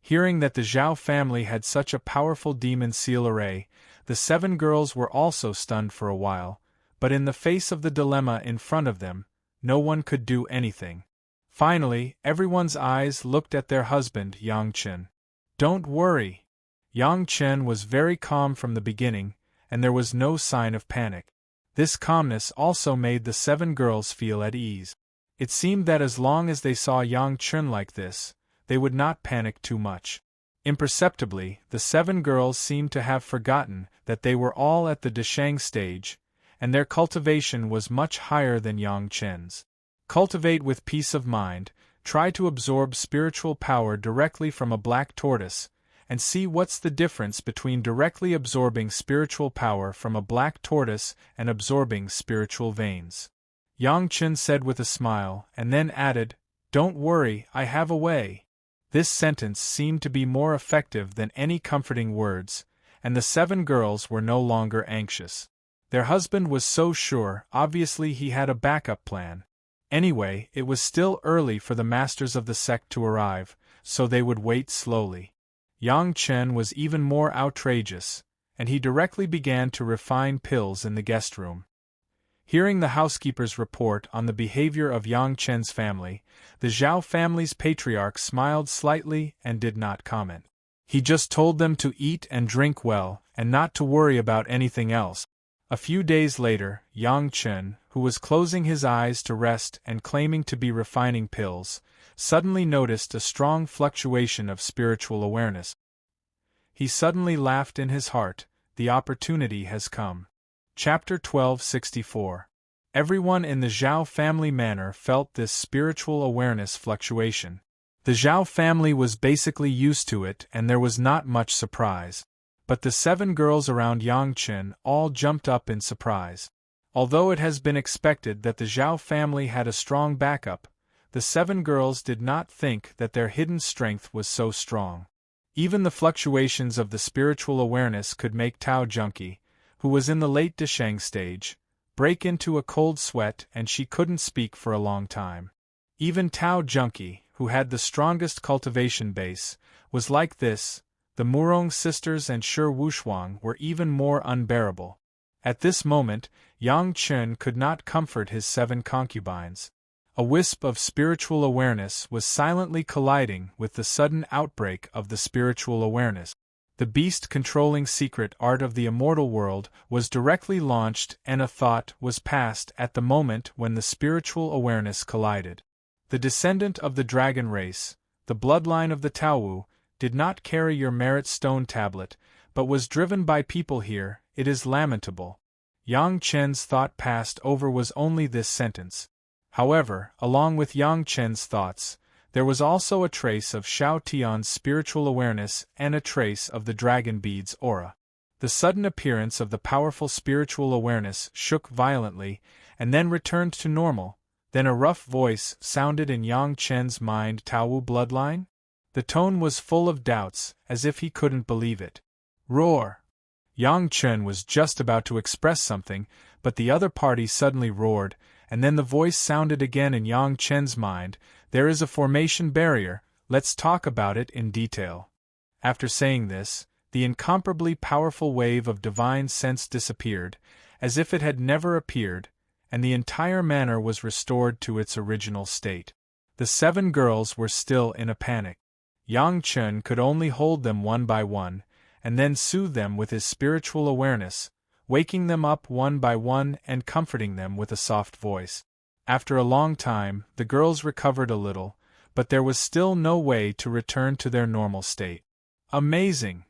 Hearing that the Zhao family had such a powerful demon seal array, the 7 girls were also stunned for a while, but in the face of the dilemma in front of them, no one could do anything. Finally, everyone's eyes looked at their husband, Yang Chen. Don't worry. Yang Chen was very calm from the beginning, and there was no sign of panic. This calmness also made the 7 girls feel at ease. It seemed that as long as they saw Yang Chen like this, they would not panic too much. Imperceptibly, the 7 girls seemed to have forgotten that they were all at the Deshang stage, and their cultivation was much higher than Yang Chen's. Cultivate with peace of mind, try to absorb spiritual power directly from a black tortoise, and see what's the difference between directly absorbing spiritual power from a black tortoise and absorbing spiritual veins. Yang Chen said with a smile, and then added, don't worry, I have a way. This sentence seemed to be more effective than any comforting words, and the 7 girls were no longer anxious. Their husband was so sure, obviously he had a backup plan. Anyway, it was still early for the masters of the sect to arrive, so they would wait slowly. Yang Chen was even more outrageous, and he directly began to refine pills in the guest room. Hearing the housekeeper's report on the behavior of Yang Chen's family, the Zhao family's patriarch smiled slightly and did not comment. He just told them to eat and drink well, and not to worry about anything else. A few days later, Yang Chen, who was closing his eyes to rest and claiming to be refining pills, suddenly noticed a strong fluctuation of spiritual awareness. He suddenly laughed in his heart. The opportunity has come. Chapter 1264. Everyone in the Zhao family manor felt this spiritual awareness fluctuation. The Zhao family was basically used to it and there was not much surprise. But the 7 girls around Yangchen all jumped up in surprise. Although it has been expected that the Zhao family had a strong backup, the 7 girls did not think that their hidden strength was so strong. Even the fluctuations of the spiritual awareness could make Tao Junkie, who was in the late Desheng stage, break into a cold sweat and she couldn't speak for a long time. Even Tao Junkie, who had the strongest cultivation base, was like this. The Murong sisters and Shi Wushuang were even more unbearable. At this moment, Yang Chen could not comfort his 7 concubines. A wisp of spiritual awareness was silently colliding with the sudden outbreak of the spiritual awareness. The beast-controlling secret art of the immortal world was directly launched and a thought was passed at the moment when the spiritual awareness collided. The descendant of the dragon race, the bloodline of the Taowu, did not carry your merit stone tablet, but was driven by people here. It is lamentable. Yang Chen's thought passed over was only this sentence. However, along with Yang Chen's thoughts, there was also a trace of Xiao Tian's spiritual awareness and a trace of the dragon bead's aura. The sudden appearance of the powerful spiritual awareness shook violently, and then returned to normal. Then a rough voice sounded in Yang Chen's mind. Taowu bloodline? The tone was full of doubts, as if he couldn't believe it. Roar! Yang Chen was just about to express something, but the other party suddenly roared, and then the voice sounded again in Yang Chen's mind. There is a formation barrier, let's talk about it in detail. After saying this, the incomparably powerful wave of divine sense disappeared, as if it had never appeared, and the entire manor was restored to its original state. The 7 girls were still in a panic. Yang Chen could only hold them one by one, and then soothe them with his spiritual awareness, waking them up one by one and comforting them with a soft voice. After a long time, the girls recovered a little, but there was still no way to return to their normal state. Amazing!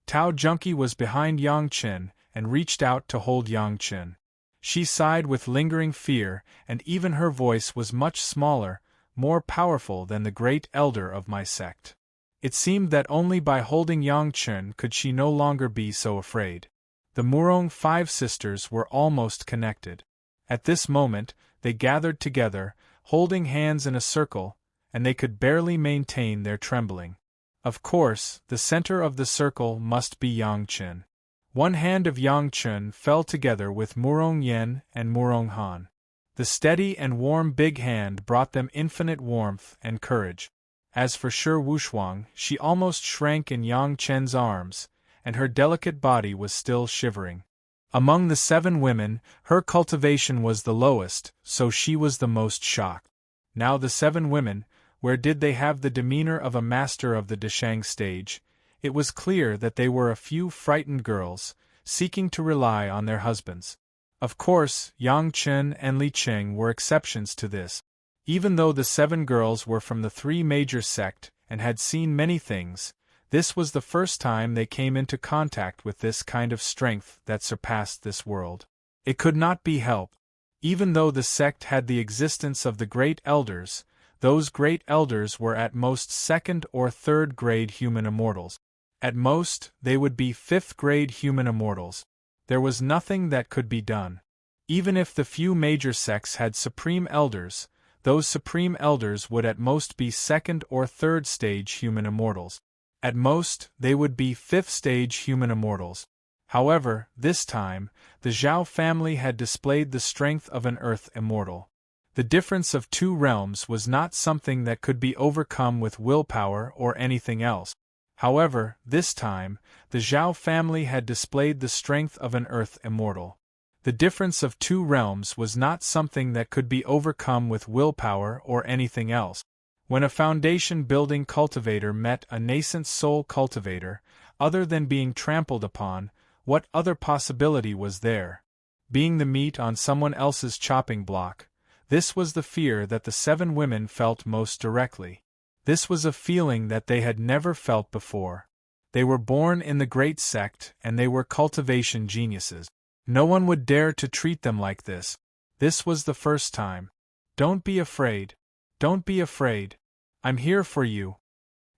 Tao Junkie was behind Yang Chen and reached out to hold Yang Chen. She sighed with lingering fear, and even her voice was much smaller, more powerful than the great elder of my sect. It seemed that only by holding Yang Chen could she no longer be so afraid. The Murong 5 sisters were almost connected. At this moment, they gathered together, holding hands in a circle, and they could barely maintain their trembling. Of course, the center of the circle must be Yang Chen. One hand of Yang Chen fell together with Murong Yen and Murong Han. The steady and warm big hand brought them infinite warmth and courage. As for Shi Wushuang, she almost shrank in Yang Chen's arms, and her delicate body was still shivering. Among the 7 women, her cultivation was the lowest, so she was the most shocked. Now the 7 women, where did they have the demeanor of a master of the Desheng stage? It was clear that they were a few frightened girls, seeking to rely on their husbands. Of course, Yang Chen and Li Cheng were exceptions to this. Even though the 7 girls were from the 3 major sect and had seen many things, this was the first time they came into contact with this kind of strength that surpassed this world. It could not be helped. Even though the sect had the existence of the great elders, those great elders were at most 2nd or 3rd grade human immortals. At most, they would be 5th grade human immortals. There was nothing that could be done. Even if the few major sects had supreme elders, those supreme elders would at most be 2nd or 3rd stage human immortals. At most, they would be 5th stage human immortals. However, this time, the Zhao family had displayed the strength of an earth immortal. The difference of 2 realms was not something that could be overcome with willpower or anything else. However, this time, the Zhao family had displayed the strength of an earth immortal. The difference of 2 realms was not something that could be overcome with willpower or anything else. When a foundation-building cultivator met a nascent soul cultivator, other than being trampled upon, what other possibility was there? Being the meat on someone else's chopping block. This was the fear that the 7 women felt most directly. This was a feeling that they had never felt before. They were born in the great sect and they were cultivation geniuses. No one would dare to treat them like this. This was the first time. Don't be afraid. Don't be afraid. I'm here for you.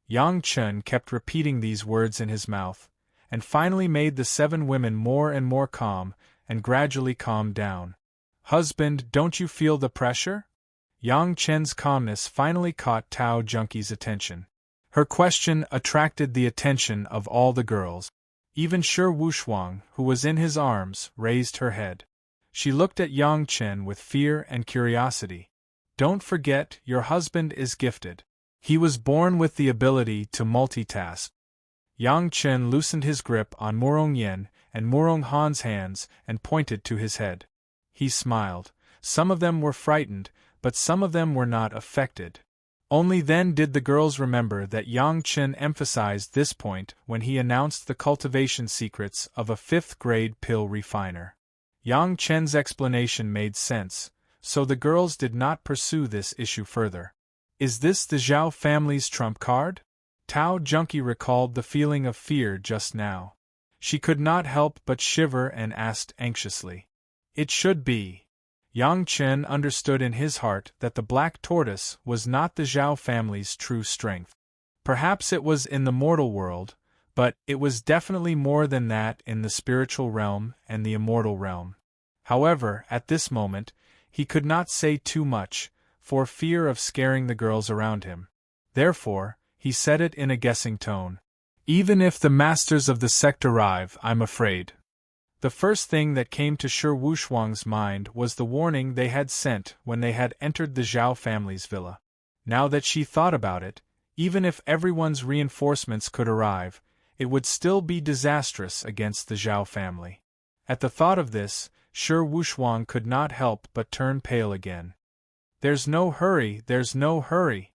Yang Chen kept repeating these words in his mouth, and finally made the 7 women more and more calm, and gradually calmed down. Husband, don't you feel the pressure? Yang Chen's calmness finally caught Tao Junkie's attention. Her question attracted the attention of all the girls. Even Shi Wushuang, who was in his arms, raised her head. She looked at Yang Chen with fear and curiosity. Don't forget, your husband is gifted. He was born with the ability to multitask. Yang Chen loosened his grip on Murong Yen and Murong Han's hands and pointed to his head. He smiled. Some of them were frightened, but some of them were not affected. Only then did the girls remember that Yang Chen emphasized this point when he announced the cultivation secrets of a 5th-grade pill refiner. Yang Chen's explanation made sense, so the girls did not pursue this issue further. Is this the Zhao family's trump card? Tao Junkie recalled the feeling of fear just now. She could not help but shiver and asked anxiously. It should be. Yang Chen understood in his heart that the black tortoise was not the Zhao family's true strength. Perhaps it was in the mortal world, but it was definitely more than that in the spiritual realm and the immortal realm. However, at this moment, he could not say too much, for fear of scaring the girls around him. Therefore, he said it in a guessing tone. Even if the masters of the sect arrive, I'm afraid. The first thing that came to Shi Wushuang's mind was the warning they had sent when they had entered the Zhao family's villa. Now that she thought about it, even if everyone's reinforcements could arrive, it would still be disastrous against the Zhao family. At the thought of this, Shi Wushuang could not help but turn pale again. There's no hurry, there's no hurry.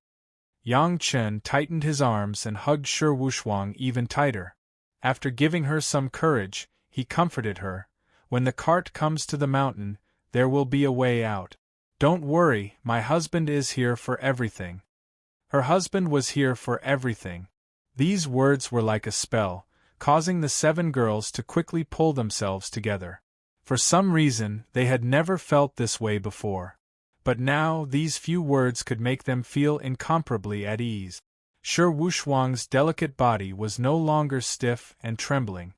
Yang Chen tightened his arms and hugged Shi Wushuang even tighter. After giving her some courage, he comforted her. When the cart comes to the mountain, there will be a way out. Don't worry, my husband is here for everything. Her husband was here for everything. These words were like a spell, causing the 7 girls to quickly pull themselves together. For some reason, they had never felt this way before. But now these few words could make them feel incomparably at ease. Shi Wushuang's delicate body was no longer stiff and trembling.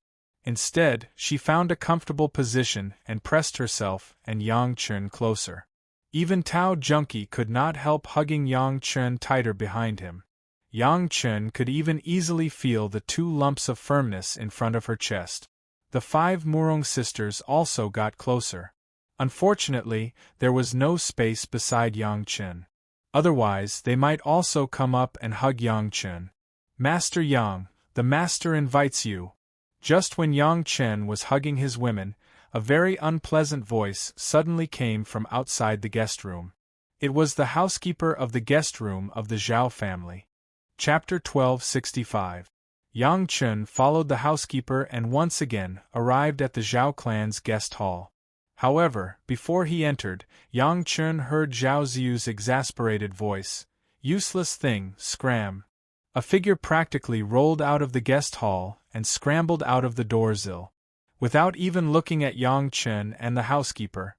Instead, she found a comfortable position and pressed herself and Yang Chen closer. Even Tao Junkie could not help hugging Yang Chen tighter behind him. Yang Chen could even easily feel the 2 lumps of firmness in front of her chest. The 5 Murong sisters also got closer. Unfortunately, there was no space beside Yang Chen. Otherwise, they might also come up and hug Yang Chen. Master Yang, the master invites you. Just when Yang Chen was hugging his women, a very unpleasant voice suddenly came from outside the guest room. It was the housekeeper of the guest room of the Zhao family. Chapter 1265. Yang Chen followed the housekeeper and once again arrived at the Zhao clan's guest hall. However, before he entered, Yang Chen heard Zhao Ziyu's exasperated voice. Useless thing, scram. A figure practically rolled out of the guest hall and scrambled out of the doorsill. Without even looking at Yang Chen and the housekeeper,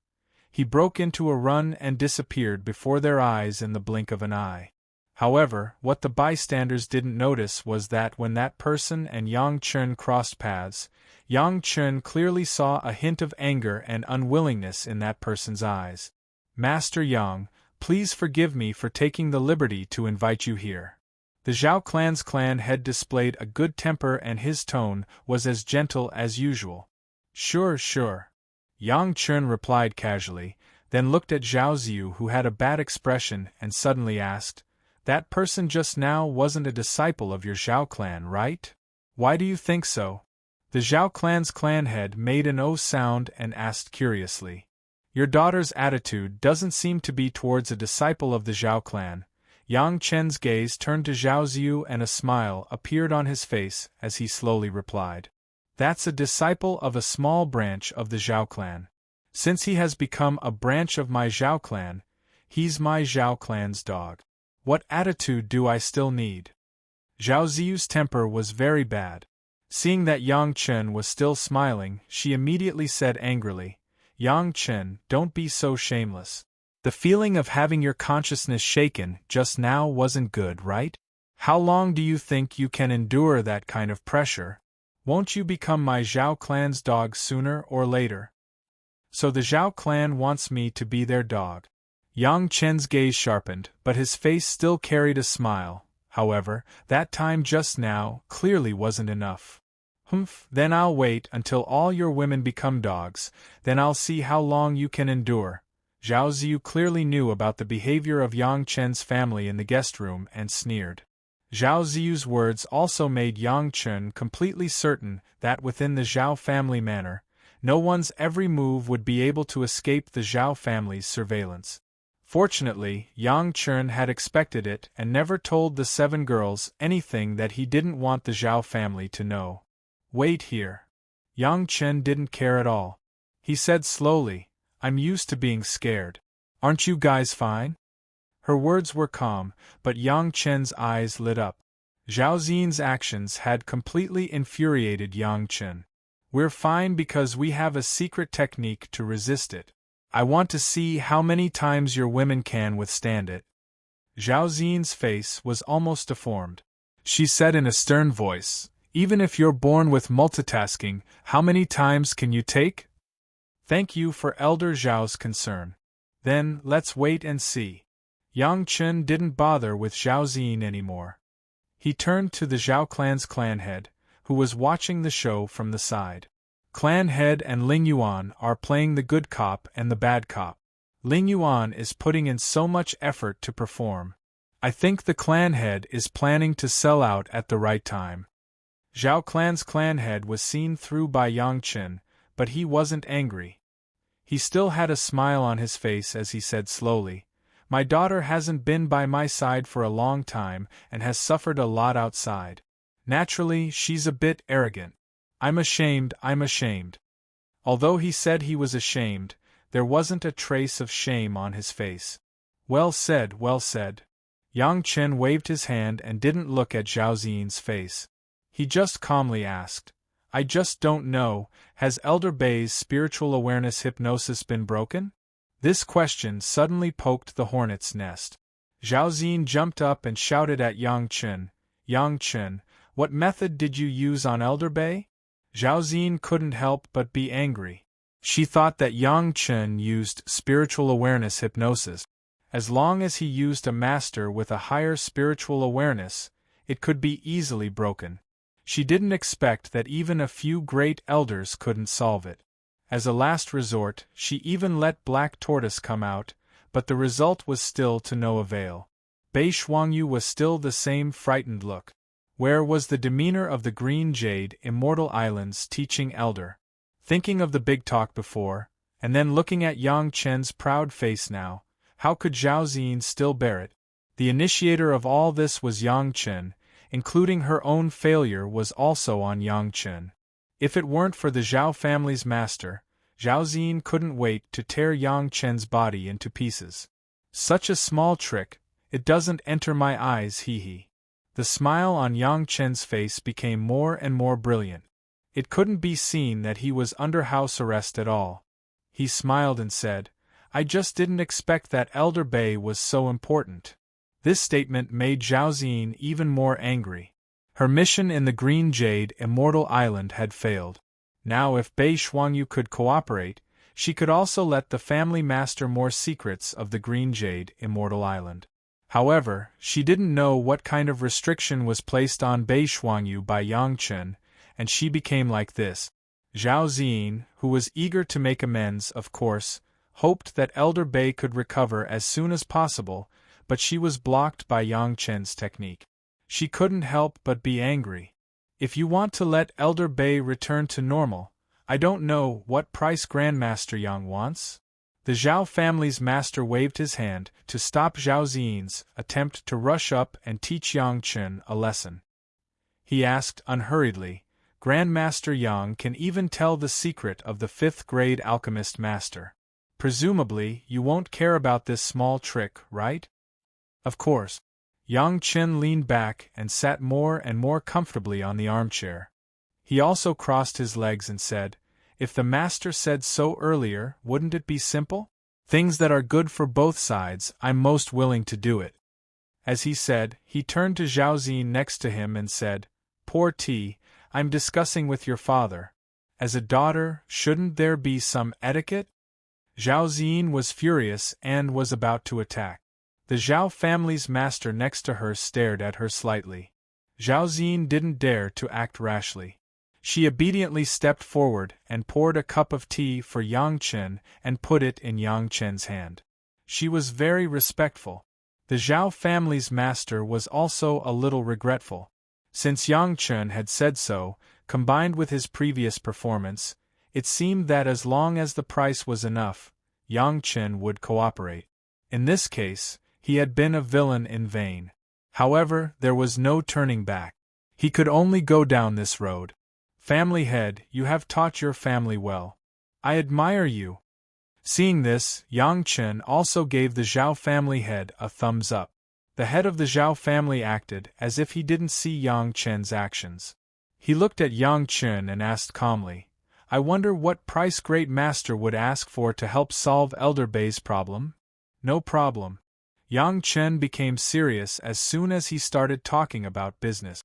he broke into a run and disappeared before their eyes in the blink of an eye. However, what the bystanders didn't notice was that when that person and Yang Chen crossed paths, Yang Chen clearly saw a hint of anger and unwillingness in that person's eyes. Master Yang, please forgive me for taking the liberty to invite you here. The Zhao clan's clan head displayed a good temper and his tone was as gentle as usual. Sure, sure. Yang Chen replied casually, then looked at Zhao Ziyu who had a bad expression and suddenly asked, that person just now wasn't a disciple of your Zhao clan, right? Why do you think so? The Zhao clan's clan head made an "oh" sound and asked curiously. Your daughter's attitude doesn't seem to be towards a disciple of the Zhao clan. Yang Chen's gaze turned to Zhao Ziyu and a smile appeared on his face as he slowly replied. That's a disciple of a small branch of the Zhao clan. Since he has become a branch of my Zhao clan, he's my Zhao clan's dog. What attitude do I still need? Zhao Ziyu's temper was very bad. Seeing that Yang Chen was still smiling, she immediately said angrily, Yang Chen, don't be so shameless. The feeling of having your consciousness shaken just now wasn't good, right? How long do you think you can endure that kind of pressure? Won't you become my Zhao clan's dog sooner or later? So the Zhao clan wants me to be their dog. Yang Chen's gaze sharpened, but his face still carried a smile. However, that time just now clearly wasn't enough. Humph, then I'll wait until all your women become dogs, then I'll see how long you can endure. Zhao Ziyu clearly knew about the behavior of Yang Chen's family in the guest room and sneered. Zhao Ziyu's words also made Yang Chen completely certain that within the Zhao family manor, no one's every move would be able to escape the Zhao family's surveillance. Fortunately, Yang Chen had expected it and never told the 7 girls anything that he didn't want the Zhao family to know. Wait here. Yang Chen didn't care at all. He said slowly, I'm used to being scared. Aren't you guys fine? Her words were calm, but Yang Chen's eyes lit up. Zhao Xian's actions had completely infuriated Yang Chen. We're fine because we have a secret technique to resist it. I want to see how many times your women can withstand it. Zhao Xian's face was almost deformed. She said in a stern voice, even if you're born with multitasking, how many times can you take? Thank you for Elder Zhao's concern. Then, let's wait and see. Yang Chen didn't bother with Zhao Xian anymore. He turned to the Zhao clan's clan head, who was watching the show from the side. Clan head and Ling Yuan are playing the good cop and the bad cop. Ling Yuan is putting in so much effort to perform. I think the clan head is planning to sell out at the right time. Zhao clan's clan head was seen through by Yang Chen, but he wasn't angry. He still had a smile on his face as he said slowly, my daughter hasn't been by my side for a long time and has suffered a lot outside. Naturally, she's a bit arrogant. I'm ashamed. Although he said he was ashamed, there wasn't a trace of shame on his face. Well said. Yang Chen waved his hand and didn't look at Zhao Xian's face. He just calmly asked, I just don't know, has Elder Bei's spiritual awareness hypnosis been broken? This question suddenly poked the hornet's nest. Zhao Xian jumped up and shouted at Yang Chen, Yang Chen, what method did you use on Elder Bei? Zhao Xian couldn't help but be angry. She thought that Yang Chen used spiritual awareness hypnosis. As long as he used a master with a higher spiritual awareness, it could be easily broken. She didn't expect that even a few great elders couldn't solve it. As a last resort, she even let Black Tortoise come out, but the result was still to no avail. Bei Shuangyu was still the same frightened look. Where was the demeanor of the Green Jade Immortal Island's teaching elder? Thinking of the big talk before, and then looking at Yang Chen's proud face now, how could Zhao Xian still bear it? The initiator of all this was Yang Chen, including her own failure was also on Yang Chen. If it weren't for the Zhao family's master, Zhao Xian couldn't wait to tear Yang Chen's body into pieces. Such a small trick, it doesn't enter my eyes, hee. The smile on Yang Chen's face became more and more brilliant. It couldn't be seen that he was under house arrest at all. He smiled and said, I just didn't expect that Elder Bei was so important. This statement made Zhao Xian even more angry. Her mission in the Green Jade Immortal Island had failed. Now if Bei Shuangyu could cooperate, she could also let the family master more secrets of the Green Jade Immortal Island. However, she didn't know what kind of restriction was placed on Bei Shuangyu by Yang Chen, and she became like this. Zhao Xian, who was eager to make amends, of course, hoped that Elder Bei could recover as soon as possible, but she was blocked by Yang Chen's technique. She couldn't help but be angry. If you want to let Elder Bei return to normal, I don't know what price Grandmaster Yang wants. The Zhao family's master waved his hand to stop Zhao Xian's attempt to rush up and teach Yang Chen a lesson. He asked unhurriedly, Grandmaster Yang can even tell the secret of the 5th grade alchemist master. Presumably, you won't care about this small trick, right? Of course. Yang Chen leaned back and sat more and more comfortably on the armchair. He also crossed his legs and said, "If the master said so earlier, wouldn't it be simple? Things that are good for both sides, I'm most willing to do it." As he said, he turned to Zhao Ziyin next to him and said, "Poor T, I'm discussing with your father. As a daughter, shouldn't there be some etiquette?" Zhao Ziyin was furious and was about to attack. The Zhao family's master next to her stared at her slightly. Zhao Ziyin didn't dare to act rashly. She obediently stepped forward and poured a cup of tea for Yang Chen and put it in Yang Chen's hand. She was very respectful. The Zhao family's master was also a little regretful. Since Yang Chen had said so, combined with his previous performance, it seemed that as long as the price was enough, Yang Chen would cooperate. In this case, he had been a villain in vain. However, there was no turning back. He could only go down this road. "Family head, you have taught your family well. I admire you." Seeing this, Yang Chen also gave the Zhao family head a thumbs up. The head of the Zhao family acted as if he didn't see Yang Chen's actions. He looked at Yang Chen and asked calmly, "I wonder what price Great Master would ask for to help solve Elder Bei's problem?" "No problem." Yang Chen became serious as soon as he started talking about business.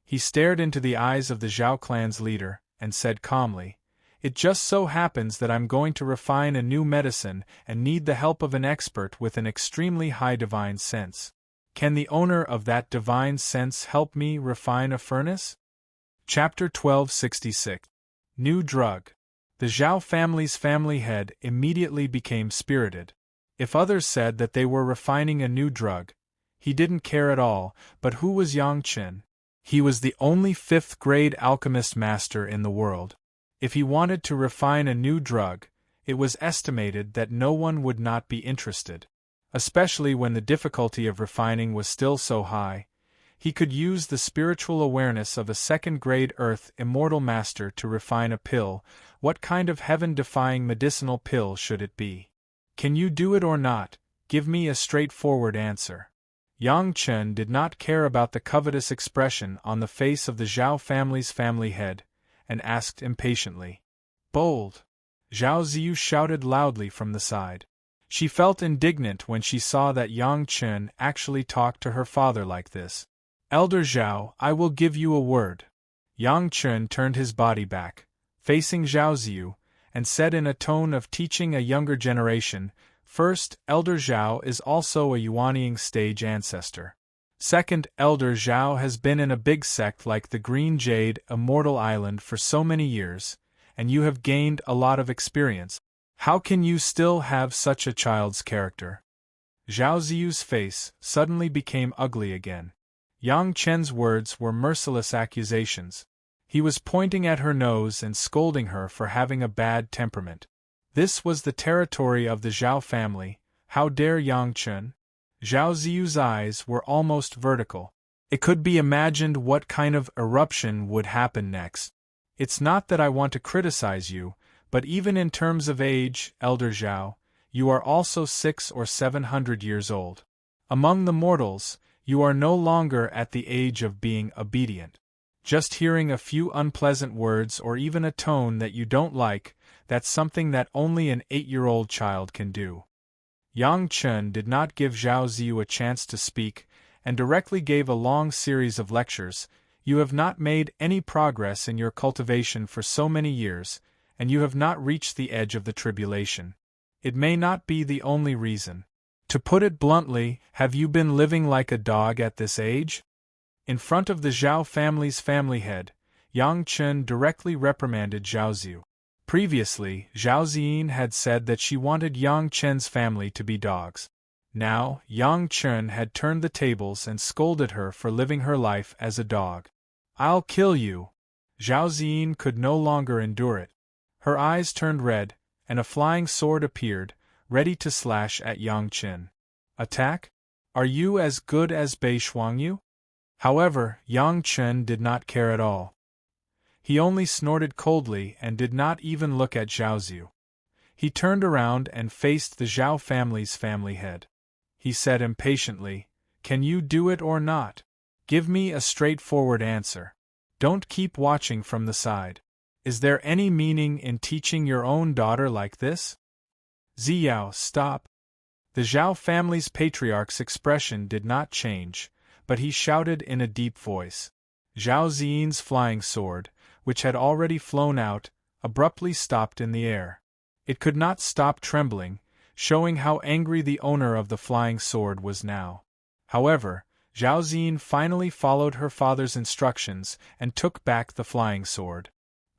He stared into the eyes of the Zhao clan's leader, and said calmly, "It just so happens that I'm going to refine a new medicine and need the help of an expert with an extremely high divine sense. Can the owner of that divine sense help me refine a furnace?" Chapter 1266. New Drug. The Zhao family's family head immediately became spirited. If others said that they were refining a new drug, he didn't care at all, but who was Yang Chen? He was the only fifth-grade alchemist master in the world. If he wanted to refine a new drug, it was estimated that no one would not be interested. Especially when the difficulty of refining was still so high, he could use the spiritual awareness of a second-grade Earth Immortal master to refine a pill. What kind of heaven-defying medicinal pill should it be? "Can you do it or not? Give me a straightforward answer." Yang Chen did not care about the covetous expression on the face of the Zhao family's family head, and asked impatiently. "Bold!" Zhao Ziyu shouted loudly from the side. She felt indignant when she saw that Yang Chen actually talked to her father like this. "Elder Zhao, I will give you a word." Yang Chen turned his body back, facing Zhao Ziyu, and said in a tone of teaching a younger generation, "First, Elder Zhao is also a Yuanying stage ancestor. Second, Elder Zhao has been in a big sect like the Green Jade Immortal Island for so many years, and you have gained a lot of experience. How can you still have such a child's character?" Zhao Ziyu's face suddenly became ugly again. Yang Chen's words were merciless accusations. He was pointing at her nose and scolding her for having a bad temperament. This was the territory of the Zhao family. How dare Yang Chen? Zhao Ziyu's eyes were almost vertical. It could be imagined what kind of eruption would happen next. "It's not that I want to criticize you, but even in terms of age, Elder Zhao, you are also 600 or 700 years old. Among the mortals, you are no longer at the age of being obedient. Just hearing a few unpleasant words or even a tone that you don't like, that's something that only an 8-year-old child can do." Yang Chen did not give Zhao Ziyu a chance to speak, and directly gave a long series of lectures. "You have not made any progress in your cultivation for so many years, and you have not reached the edge of the tribulation. It may not be the only reason. To put it bluntly, have you been living like a dog at this age?" In front of the Zhao family's family head, Yang Chen directly reprimanded Zhao Ziyu. Previously, Zhao Ziyin had said that she wanted Yang Chen's family to be dogs. Now, Yang Chen had turned the tables and scolded her for living her life as a dog. "I'll kill you!" Zhao Ziyin could no longer endure it. Her eyes turned red, and a flying sword appeared, ready to slash at Yang Chen. "Attack? Are you as good as Bei Shuangyu?" However, Yang Chen did not care at all. He only snorted coldly and did not even look at Zhao Ziyu. He turned around and faced the Zhao family's family head. He said impatiently, "Can you do it or not? Give me a straightforward answer." Don't keep watching from the side. Is there any meaning in teaching your own daughter like this? Ziyao, stop. The Zhao family's patriarch's expression did not change, but he shouted in a deep voice. Zhao Ziyin's flying sword, which had already flown out, abruptly stopped in the air. It could not stop trembling, showing how angry the owner of the flying sword was now. However, Zhao Ziyin finally followed her father's instructions and took back the flying sword.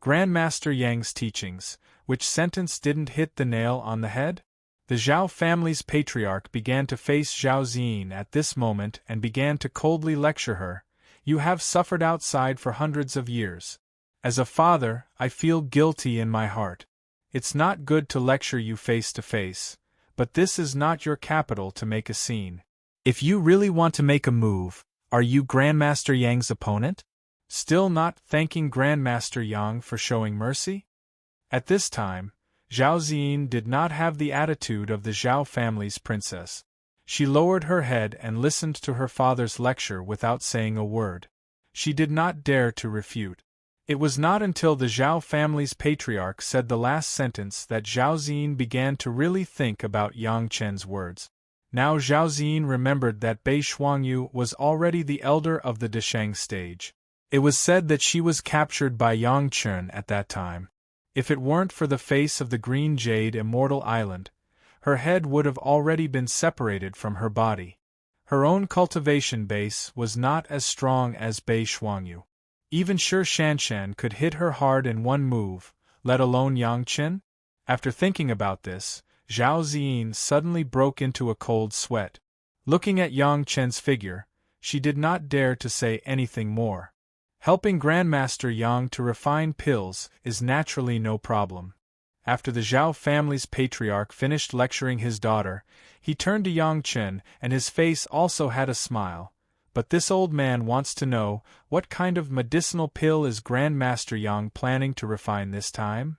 Grandmaster Yang's teachings, which sentence didn't hit the nail on the head? The Zhao family's patriarch began to face Zhao Ziyin at this moment and began to coldly lecture her. You have suffered outside for hundreds of years. As a father, I feel guilty in my heart. It's not good to lecture you face to face, but this is not your capital to make a scene. If you really want to make a move, are you Grandmaster Yang's opponent? Still not thanking Grandmaster Yang for showing mercy? At this time, Zhao Ziyin did not have the attitude of the Zhao family's princess. She lowered her head and listened to her father's lecture without saying a word. She did not dare to refute. It was not until the Zhao family's patriarch said the last sentence that Zhao Ziyin began to really think about Yang Chen's words. Now Zhao Ziyin remembered that Bei Shuangyu was already the elder of the Desheng stage. It was said that she was captured by Yang Chen at that time. If it weren't for the face of the green jade Immortal Island, her head would have already been separated from her body. Her own cultivation base was not as strong as Bei Shuangyu. Even Shi Shanshan could hit her hard in one move, let alone Yang Chen? After thinking about this, Zhao Ziyin suddenly broke into a cold sweat. Looking at Yang Chen's figure, she did not dare to say anything more. Helping Grandmaster Yang to refine pills is naturally no problem. After the Zhao family's patriarch finished lecturing his daughter, he turned to Yang Chen and his face also had a smile. But this old man wants to know, what kind of medicinal pill is Grandmaster Yang planning to refine this time?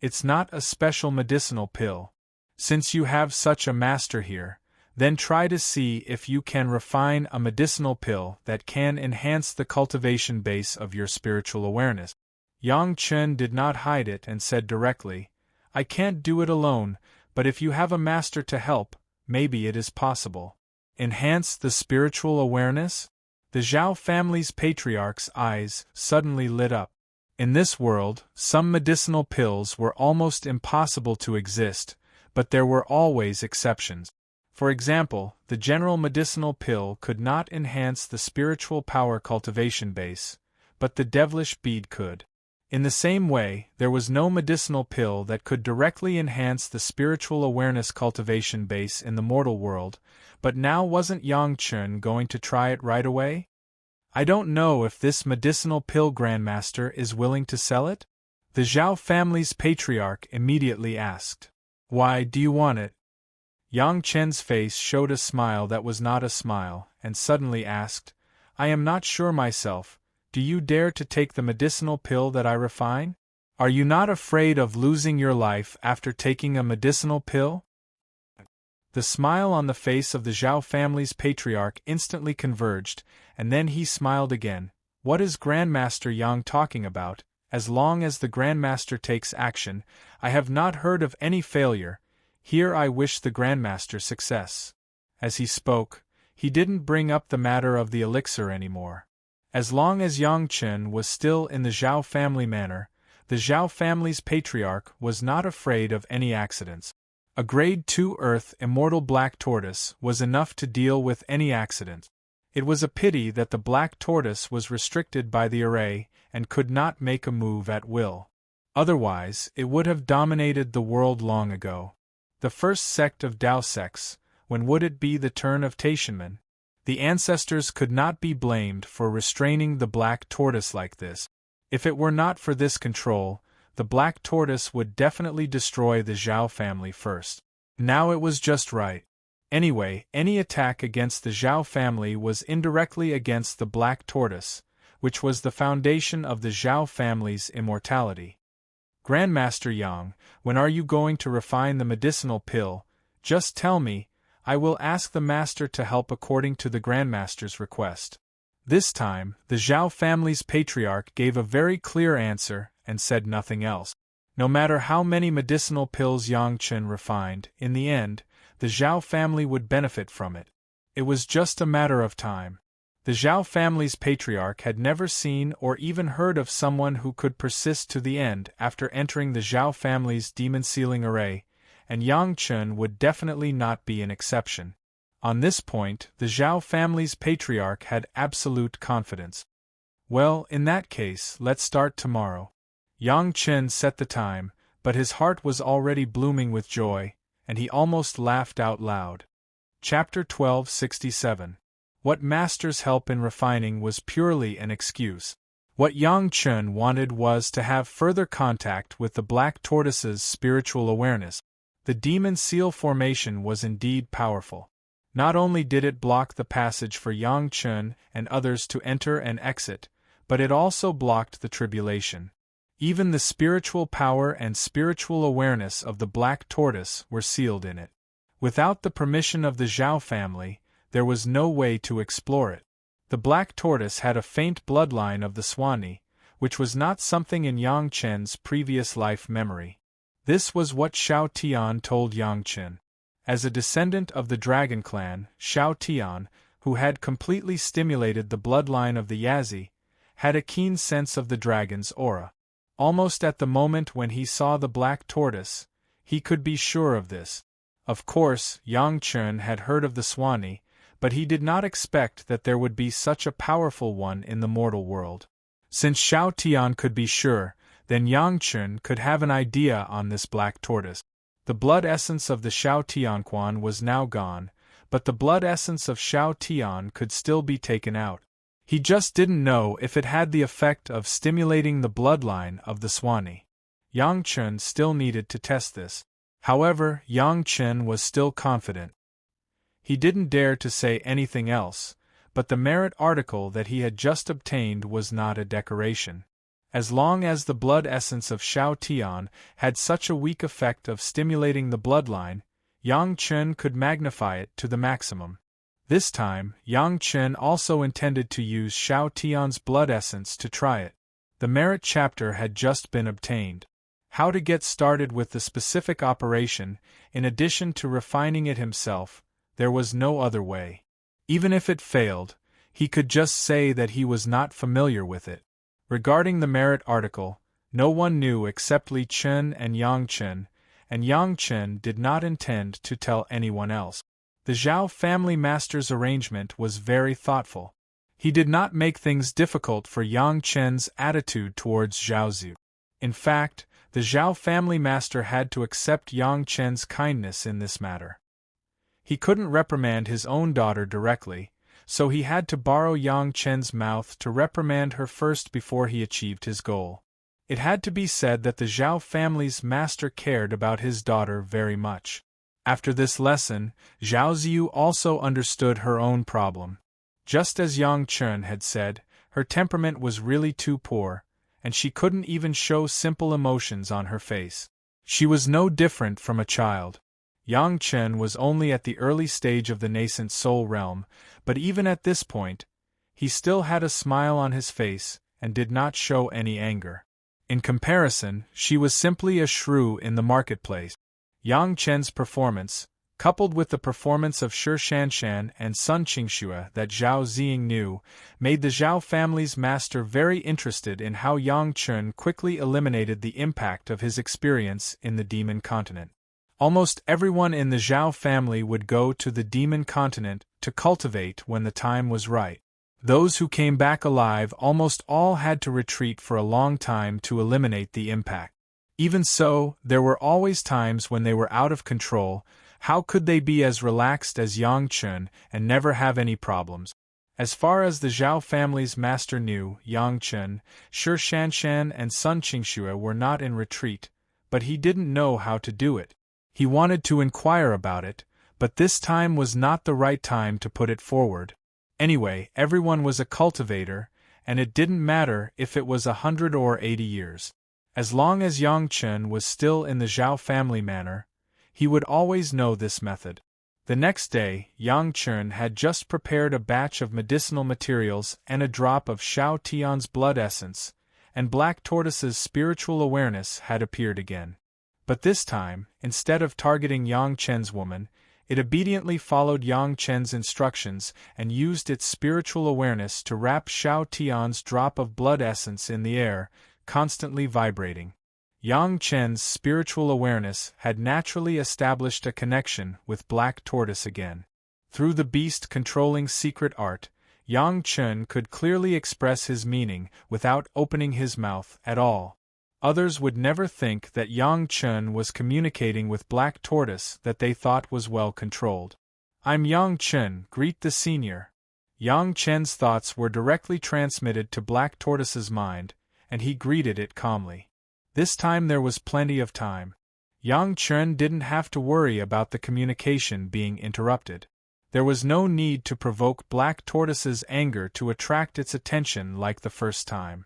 It's not a special medicinal pill. Since you have such a master here, then try to see if you can refine a medicinal pill that can enhance the cultivation base of your spiritual awareness. Yang Chen did not hide it and said directly, I can't do it alone, but if you have a master to help, maybe it is possible. Enhance the spiritual awareness? The Zhao family's patriarch's eyes suddenly lit up. In this world, some medicinal pills were almost impossible to exist, but there were always exceptions. For example, the general medicinal pill could not enhance the spiritual power cultivation base, but the devilish bead could. In the same way, there was no medicinal pill that could directly enhance the spiritual awareness cultivation base in the mortal world, but now wasn't Yang Chen going to try it right away? I don't know if this medicinal pill Grandmaster is willing to sell it? The Zhao family's patriarch immediately asked. Why do you want it? Yang Chen's face showed a smile that was not a smile, and suddenly asked, I am not sure myself, do you dare to take the medicinal pill that I refine? Are you not afraid of losing your life after taking a medicinal pill? The smile on the face of the Zhao family's patriarch instantly converged, and then he smiled again. What is Grandmaster Yang talking about? As long as the Grandmaster takes action, I have not heard of any failure. Here I wish the Grandmaster success. As he spoke, he didn't bring up the matter of the elixir anymore. As long as Yang Chen was still in the Zhao family manor, the Zhao family's patriarch was not afraid of any accidents. A grade 2 Earth Immortal Black Tortoise was enough to deal with any accident. It was a pity that the Black Tortoise was restricted by the array and could not make a move at will. Otherwise, it would have dominated the world long ago. The first sect of Dao sects, when would it be the turn of Taishanmen? The ancestors could not be blamed for restraining the Black Tortoise like this. If it were not for this control, the Black Tortoise would definitely destroy the Zhao family first. Now it was just right. Anyway, any attack against the Zhao family was indirectly against the Black Tortoise, which was the foundation of the Zhao family's immortality. Grandmaster Yang, when are you going to refine the medicinal pill? Just tell me, I will ask the master to help according to the Grandmaster's request. This time, the Zhao family's patriarch gave a very clear answer and said nothing else. No matter how many medicinal pills Yang Chen refined, in the end, the Zhao family would benefit from it. It was just a matter of time. The Zhao family's patriarch had never seen or even heard of someone who could persist to the end after entering the Zhao family's demon sealing array, and Yang Chen would definitely not be an exception. On this point, the Zhao family's patriarch had absolute confidence. Well, in that case, let's start tomorrow. Yang Chen set the time, but his heart was already blooming with joy, and he almost laughed out loud. Chapter 1267. What Master's help in refining was purely an excuse. What Yang Chen wanted was to have further contact with the Black Tortoise's spiritual awareness. The demon seal formation was indeed powerful. Not only did it block the passage for Yang Chen and others to enter and exit, but it also blocked the tribulation. Even the spiritual power and spiritual awareness of the Black Tortoise were sealed in it. Without the permission of the Zhao family, there was no way to explore it. The Black Tortoise had a faint bloodline of the Swanee, which was not something in Yang Chen's previous life memory. This was what Xiao Tian told Yang Chen. As a descendant of the Dragon Clan, Xiao Tian, who had completely stimulated the bloodline of the Yazi, had a keen sense of the dragon's aura. Almost at the moment when he saw the Black Tortoise, he could be sure of this. Of course, Yang Chen had heard of the Swanee, but he did not expect that there would be such a powerful one in the mortal world. Since Xiao Tian could be sure, then Yang Chen could have an idea on this Black Tortoise. The blood essence of the Xiao Tianquan was now gone, but the blood essence of Xiao Tian could still be taken out. He just didn't know if it had the effect of stimulating the bloodline of the Swanee. Yang Chen still needed to test this. However, Yang Chen was still confident. He didn't dare to say anything else, but the merit article that he had just obtained was not a decoration. As long as the blood essence of Xiao Tian had such a weak effect of stimulating the bloodline, Yang Chen could magnify it to the maximum. This time, Yang Chen also intended to use Xiao Tian's blood essence to try it. The merit chapter had just been obtained. How to get started with the specific operation, in addition to refining it himself, there was no other way. Even if it failed, he could just say that he was not familiar with it. Regarding the merit article, no one knew except Li Chen and Yang Chen did not intend to tell anyone else. The Zhao family master's arrangement was very thoughtful. He did not make things difficult for Yang Chen's attitude towards Zhaozu. In fact, the Zhao family master had to accept Yang Chen's kindness in this matter. He couldn't reprimand his own daughter directly, so he had to borrow Yang Chen's mouth to reprimand her first before he achieved his goal. It had to be said that the Zhao family's master cared about his daughter very much. After this lesson, Zhao Ziyu also understood her own problem. Just as Yang Chen had said, her temperament was really too poor, and she couldn't even show simple emotions on her face. She was no different from a child. Yang Chen was only at the early stage of the nascent soul realm, but even at this point, he still had a smile on his face and did not show any anger. In comparison, she was simply a shrew in the marketplace. Yang Chen's performance, coupled with the performance of Shi Shanshan and Sun Qingxue that Zhao Ziying knew, made the Zhao family's master very interested in how Yang Chen quickly eliminated the impact of his experience in the demon continent. Almost everyone in the Zhao family would go to the demon continent to cultivate when the time was right. Those who came back alive almost all had to retreat for a long time to eliminate the impact. Even so, there were always times when they were out of control. How could they be as relaxed as Yang Chen and never have any problems? As far as the Zhao family's master knew, Yang Chen, Shi Shanshan and Sun Qingxue were not in retreat, but he didn't know how to do it. He wanted to inquire about it, but this time was not the right time to put it forward. Anyway, everyone was a cultivator, and it didn't matter if it was 100 or 80 years. As long as Yang Chen was still in the Zhao family manor, he would always know this method. The next day, Yang Chun had just prepared a batch of medicinal materials and a drop of Shao Tian's blood essence, and Black Tortoise's spiritual awareness had appeared again. But this time, instead of targeting Yang Chen's woman, it obediently followed Yang Chen's instructions and used its spiritual awareness to wrap Shao Tian's drop of blood essence in the air, constantly vibrating. Yang Chen's spiritual awareness had naturally established a connection with Black Tortoise again. Through the beast-controlling secret art, Yang Chen could clearly express his meaning without opening his mouth at all. Others would never think that Yang Chen was communicating with Black Tortoise that they thought was well controlled. "I'm Yang Chen, greet the senior." Yang Chen's thoughts were directly transmitted to Black Tortoise's mind, and he greeted it calmly. This time there was plenty of time. Yang Chen didn't have to worry about the communication being interrupted. There was no need to provoke Black Tortoise's anger to attract its attention like the first time.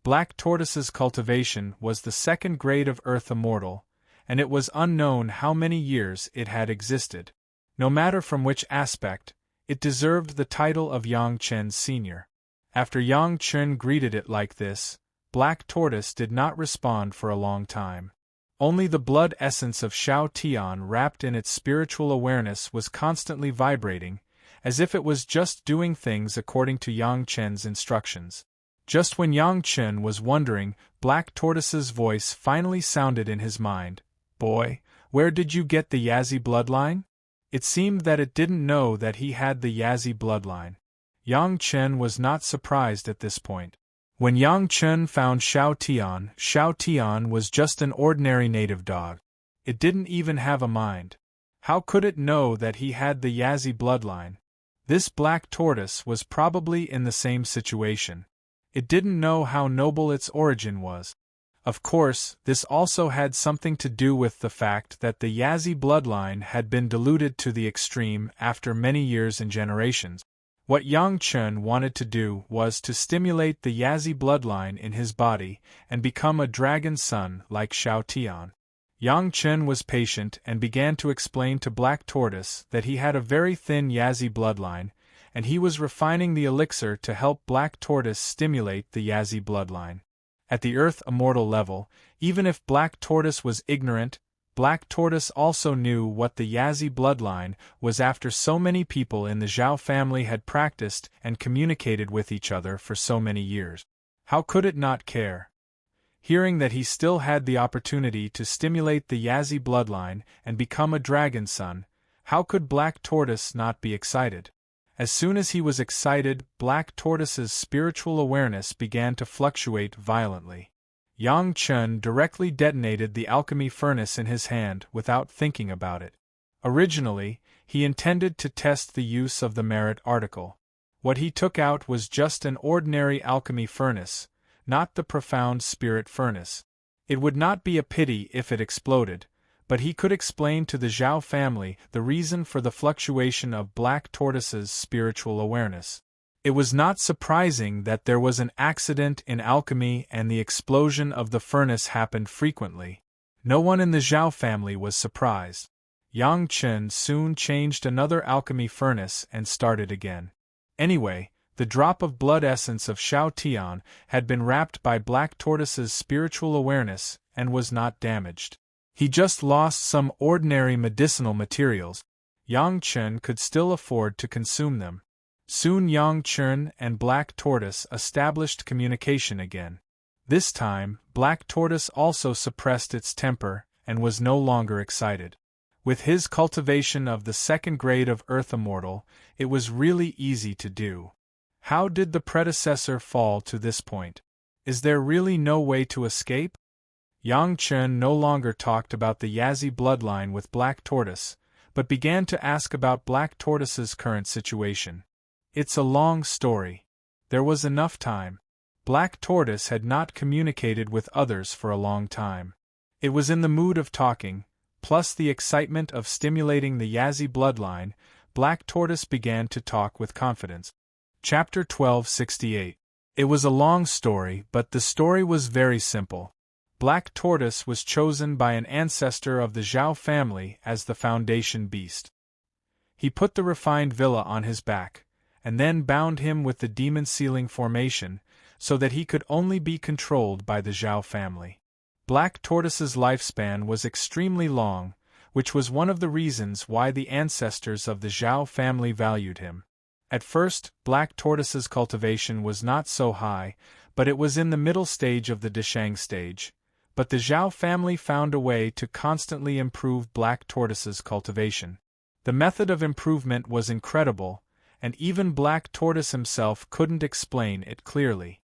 Black Tortoise's cultivation was the second grade of Earth Immortal, and it was unknown how many years it had existed. No matter from which aspect, it deserved the title of Yang Chen's senior. After Yang Chen greeted it like this, Black Tortoise did not respond for a long time. Only the blood essence of Shao Tian wrapped in its spiritual awareness was constantly vibrating, as if it was just doing things according to Yang Chen's instructions. Just when Yang Chen was wondering, Black Tortoise's voice finally sounded in his mind. "Boy, where did you get the Yazi bloodline?" It seemed that it didn't know that he had the Yazi bloodline. Yang Chen was not surprised at this point. When Yang Chen found Shao Tian was just an ordinary native dog. It didn't even have a mind. How could it know that he had the Yazi bloodline? This Black Tortoise was probably in the same situation. It didn't know how noble its origin was. Of course, this also had something to do with the fact that the Yazi bloodline had been diluted to the extreme after many years and generations. What Yang Chen wanted to do was to stimulate the Yazi bloodline in his body and become a dragon son like Shao Tian. Yang Chen was patient and began to explain to Black Tortoise that he had a very thin Yazi bloodline, and he was refining the elixir to help Black Tortoise stimulate the Yazi bloodline. At the Earth Immortal level, even if Black Tortoise was ignorant, Black Tortoise also knew what the Yazi bloodline was after so many people in the Zhao family had practiced and communicated with each other for so many years. How could it not care? Hearing that he still had the opportunity to stimulate the Yazi bloodline and become a dragon son, how could Black Tortoise not be excited? As soon as he was excited, Black Tortoise's spiritual awareness began to fluctuate violently. Yang Chen directly detonated the alchemy furnace in his hand without thinking about it. Originally, he intended to test the use of the merit article. What he took out was just an ordinary alchemy furnace, not the profound spirit furnace. It would not be a pity if it exploded, but he could explain to the Zhao family the reason for the fluctuation of Black Tortoise's spiritual awareness. It was not surprising that there was an accident in alchemy and the explosion of the furnace happened frequently. No one in the Zhao family was surprised. Yang Chen soon changed another alchemy furnace and started again. Anyway, the drop of blood essence of Shao Tian had been wrapped by Black Tortoise's spiritual awareness and was not damaged. He just lost some ordinary medicinal materials. Yang Chen could still afford to consume them. Soon Yang Chen and Black Tortoise established communication again. This time, Black Tortoise also suppressed its temper and was no longer excited. With his cultivation of the second grade of Earth Immortal, it was really easy to do. How did the predecessor fall to this point? Is there really no way to escape? Yang Chen no longer talked about the Yazi bloodline with Black Tortoise, but began to ask about Black Tortoise's current situation. It's a long story. There was enough time. Black Tortoise had not communicated with others for a long time. It was in the mood of talking, plus the excitement of stimulating the Yazi bloodline. Black Tortoise began to talk with confidence. Chapter 1268. It was a long story, but the story was very simple. Black Tortoise was chosen by an ancestor of the Zhao family as the foundation beast. He put the refined villa on his back, and then bound him with the demon sealing formation, so that he could only be controlled by the Zhao family. Black Tortoise's lifespan was extremely long, which was one of the reasons why the ancestors of the Zhao family valued him. At first, Black Tortoise's cultivation was not so high, but it was in the middle stage of the Deshang stage. But the Zhao family found a way to constantly improve Black Tortoise's cultivation. The method of improvement was incredible, and even Black Tortoise himself couldn't explain it clearly.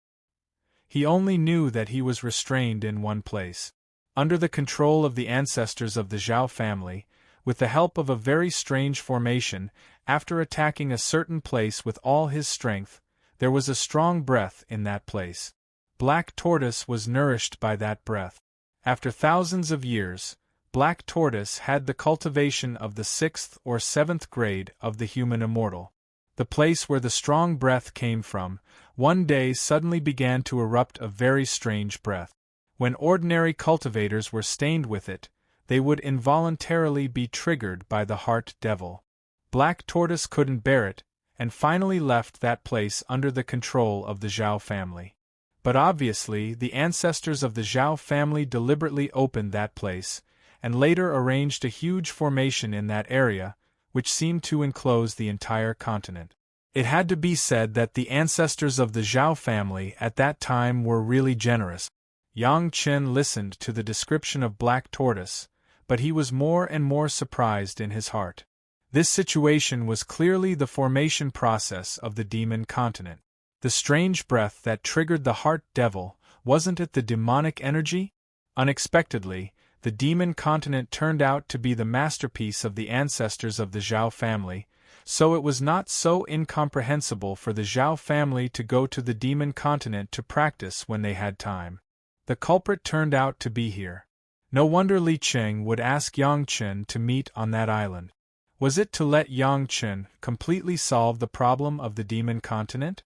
He only knew that he was restrained in one place. Under the control of the ancestors of the Zhao family, with the help of a very strange formation, after attacking a certain place with all his strength, there was a strong breath in that place. Black Tortoise was nourished by that breath. After thousands of years, Black Tortoise had the cultivation of the 6th or 7th grade of the human immortal. The place where the strong breath came from, one day suddenly began to erupt a very strange breath. When ordinary cultivators were stained with it, they would involuntarily be triggered by the heart devil. Black Tortoise couldn't bear it, and finally left that place under the control of the Zhao family. But obviously the ancestors of the Zhao family deliberately opened that place, and later arranged a huge formation in that area, which seemed to enclose the entire continent. It had to be said that the ancestors of the Zhao family at that time were really generous. Yang Chen listened to the description of Black Tortoise, but he was more and more surprised in his heart. This situation was clearly the formation process of the demon continent. The strange breath that triggered the heart devil, wasn't it the demonic energy? Unexpectedly, the demon continent turned out to be the masterpiece of the ancestors of the Zhao family, so it was not so incomprehensible for the Zhao family to go to the demon continent to practice when they had time. The culprit turned out to be here. No wonder Li Qing would ask Yang Chen to meet on that island. Was it to let Yang Chen completely solve the problem of the demon continent?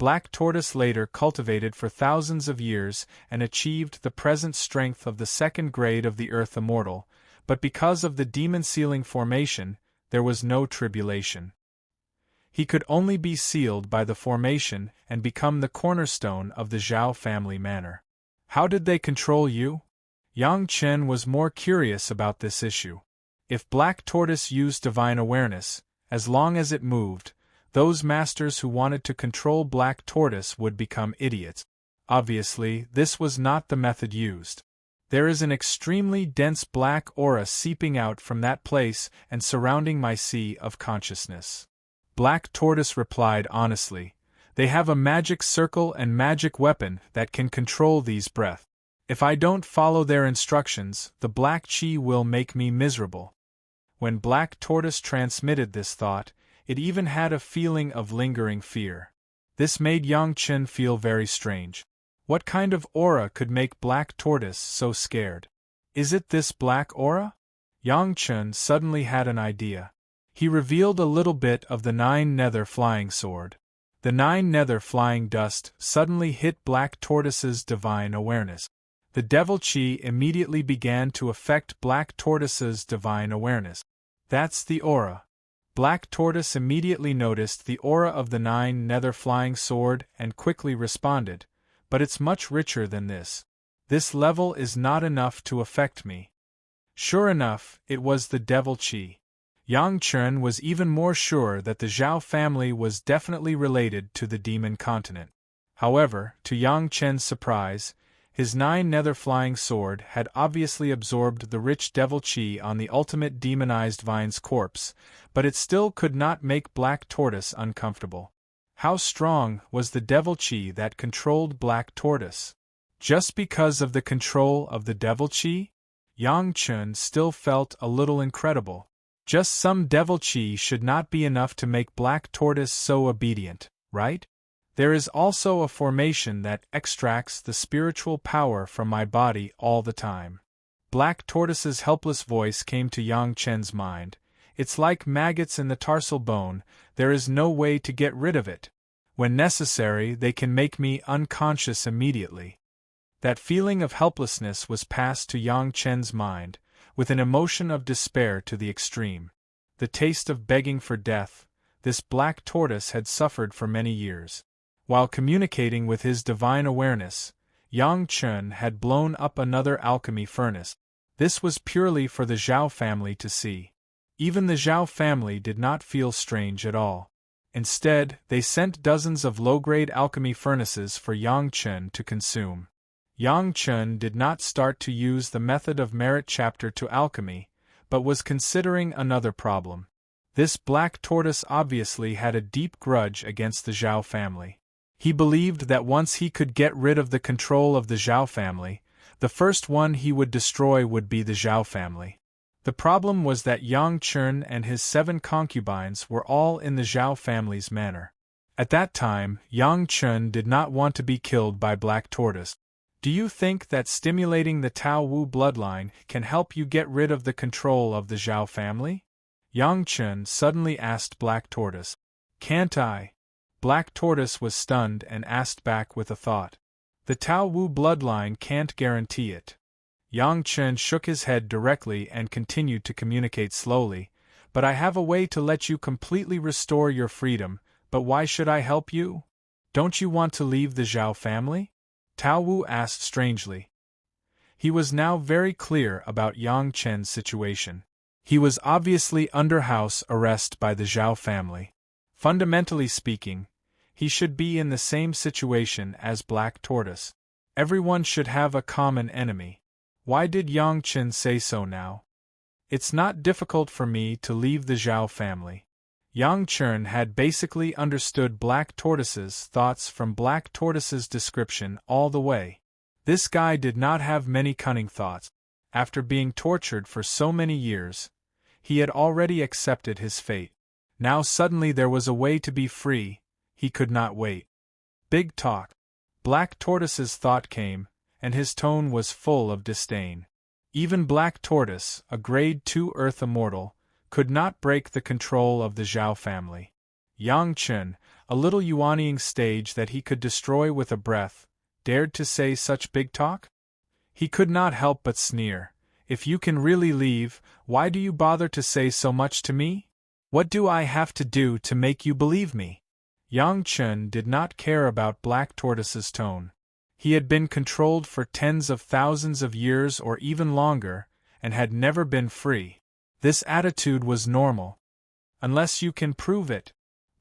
Black Tortoise later cultivated for thousands of years and achieved the present strength of the 2nd grade of the Earth Immortal, but because of the demon sealing formation, there was no tribulation. He could only be sealed by the formation and become the cornerstone of the Zhao family manor. How did they control you? Yang Chen was more curious about this issue. If Black Tortoise used divine awareness, as long as it moved, those masters who wanted to control Black Tortoise would become idiots. Obviously, this was not the method used. There is an extremely dense black aura seeping out from that place and surrounding my sea of consciousness. Black Tortoise replied honestly, they have a magic circle and magic weapon that can control these breath. If I don't follow their instructions, the black chi will make me miserable. When Black Tortoise transmitted this thought, it even had a feeling of lingering fear. This made Yang Chen feel very strange. What kind of aura could make Black Tortoise so scared? Is it this black aura? Yang Chen suddenly had an idea. He revealed a little bit of the 9 nether flying sword. The 9 nether flying dust suddenly hit Black Tortoise's divine awareness. The devil chi immediately began to affect Black Tortoise's divine awareness. That's the aura. Black Tortoise immediately noticed the aura of the 9 nether flying sword and quickly responded, but it's much richer than this. This level is not enough to affect me. Sure enough, it was the devil chi. Yang Chen was even more sure that the Zhao family was definitely related to the demon continent. However, to Yang Chen's surprise, his 9 nether flying sword had obviously absorbed the rich devil chi on the ultimate demonized Vine's corpse, but it still could not make Black Tortoise uncomfortable. How strong was the devil chi that controlled Black Tortoise? Just because of the control of the devil chi? Yang Chen still felt a little incredible. Just some devil chi should not be enough to make Black Tortoise so obedient, right? There is also a formation that extracts the spiritual power from my body all the time. Black Tortoise's helpless voice came to Yang Chen's mind. It's like maggots in the tarsal bone, there is no way to get rid of it. When necessary, they can make me unconscious immediately. That feeling of helplessness was passed to Yang Chen's mind, with an emotion of despair to the extreme. the taste of begging for death, this black tortoise had suffered for many years. While communicating with his divine awareness, Yang Chen had blown up another alchemy furnace. This was purely for the Zhao family to see. Even the Zhao family did not feel strange at all. Instead, they sent dozens of low-grade alchemy furnaces for Yang Chen to consume. Yang Chen did not start to use the method of merit chapter to alchemy, but was considering another problem. This black tortoise obviously had a deep grudge against the Zhao family. He believed that once he could get rid of the control of the Zhao family, the first one he would destroy would be the Zhao family. The problem was that Yang Chen and his 7 concubines were all in the Zhao family's manor. At that time, Yang Chen did not want to be killed by Black Tortoise. Do you think that stimulating the Tao Wu bloodline can help you get rid of the control of the Zhao family? Yang Chen suddenly asked Black Tortoise. Can't I? Black Tortoise was stunned and asked back with a thought. The Tao Wu bloodline can't guarantee it. Yang Chen shook his head directly and continued to communicate slowly. But I have a way to let you completely restore your freedom, but why should I help you? Don't you want to leave the Zhao family? Tao Wu asked strangely. He was now very clear about Yang Chen's situation. He was obviously under house arrest by the Zhao family. Fundamentally speaking, he should be in the same situation as Black Tortoise. Everyone should have a common enemy. Why did Yang Chen say so now? It's not difficult for me to leave the Zhao family. Yang Chen had basically understood Black Tortoise's thoughts from Black Tortoise's description all the way. This guy did not have many cunning thoughts. After being tortured for so many years, he had already accepted his fate. Now suddenly there was a way to be free. He could not wait. Big talk. Black Tortoise's thought came, and his tone was full of disdain. Even Black Tortoise, a grade 2 Earth Immortal, could not break the control of the Zhao family. Yang Chen, a little yuanying stage that he could destroy with a breath, dared to say such big talk? He could not help but sneer. If you can really leave, why do you bother to say so much to me? What do I have to do to make you believe me? Yang Chen did not care about Black Tortoise's tone. He had been controlled for tens of thousands of years or even longer, and had never been free. This attitude was normal. Unless you can prove it.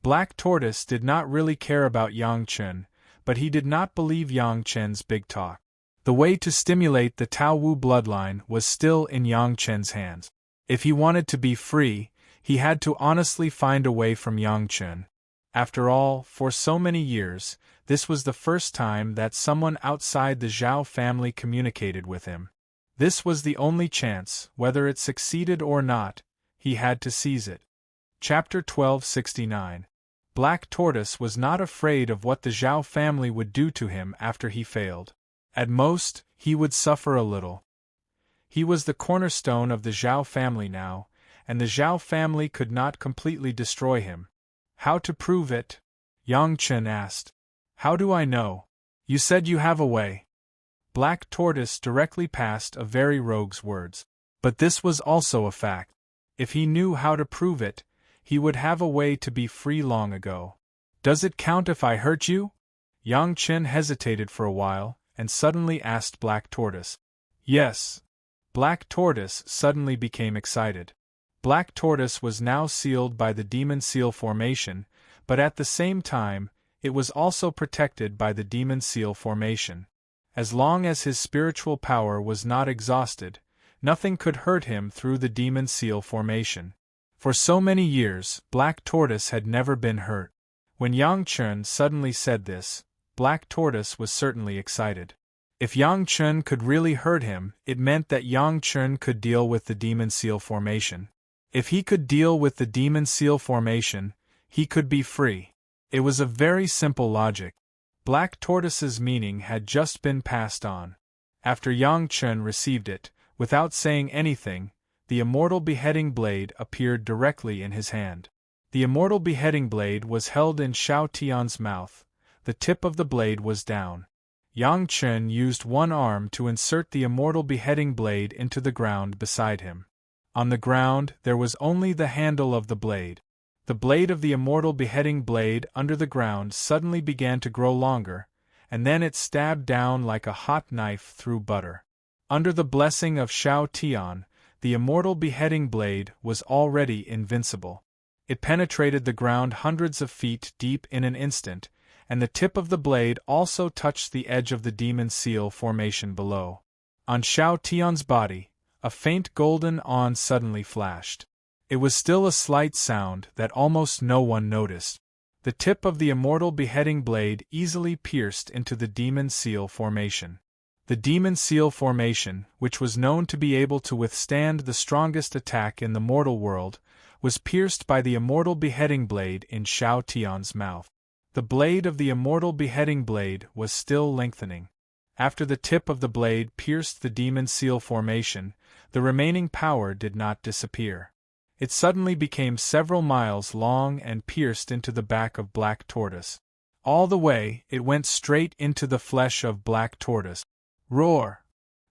Black Tortoise did not really care about Yang Chen, but he did not believe Yang Chen's big talk. The way to stimulate the Tao Wu bloodline was still in Yang Chen's hands. If he wanted to be free, he had to honestly find a way from Yang Chen. After all, for so many years, this was the first time that someone outside the Zhao family communicated with him. This was the only chance, whether it succeeded or not, he had to seize it. Chapter 1269. Black Tortoise was not afraid of what the Zhao family would do to him after he failed. At most, he would suffer a little. He was the cornerstone of the Zhao family now, and the Zhao family could not completely destroy him. How to prove it? Yang Chen asked. How do I know? You said you have a way. Black Tortoise directly passed a very rogue's words. But this was also a fact. If he knew how to prove it, he would have a way to be free long ago. Does it count if I hurt you? Yang Chen hesitated for a while, and suddenly asked Black Tortoise. Yes. Black Tortoise suddenly became excited. Black Tortoise was now sealed by the Demon Seal formation, but at the same time, it was also protected by the Demon Seal formation. As long as his spiritual power was not exhausted, nothing could hurt him through the Demon Seal formation. For so many years, Black Tortoise had never been hurt. When Yang Chen suddenly said this, Black Tortoise was certainly excited. If Yang Chen could really hurt him, it meant that Yang Chen could deal with the Demon Seal formation. If he could deal with the Demon Seal formation, he could be free. It was a very simple logic. Black Tortoise's meaning had just been passed on. After Yang Chen received it, without saying anything, the Immortal Beheading Blade appeared directly in his hand. The Immortal Beheading Blade was held in Shao Tian's mouth. The tip of the blade was down. Yang Chen used one arm to insert the Immortal Beheading Blade into the ground beside him. On the ground, there was only the handle of the blade. The blade of the immortal beheading blade under the ground suddenly began to grow longer, and then it stabbed down like a hot knife through butter. Under the blessing of Shao Tian, the immortal beheading blade was already invincible. It penetrated the ground hundreds of feet deep in an instant, and the tip of the blade also touched the edge of the demon seal formation below. On Shao Tian's body, a faint golden awn suddenly flashed. It was still a slight sound that almost no one noticed. The tip of the immortal beheading blade easily pierced into the demon seal formation. The demon seal formation, which was known to be able to withstand the strongest attack in the mortal world, was pierced by the immortal beheading blade in Shao Tian's mouth. The blade of the immortal beheading blade was still lengthening. After the tip of the blade pierced the demon seal formation, the remaining power did not disappear. It suddenly became several miles long and pierced into the back of Black Tortoise. All the way, it went straight into the flesh of Black Tortoise. Roar!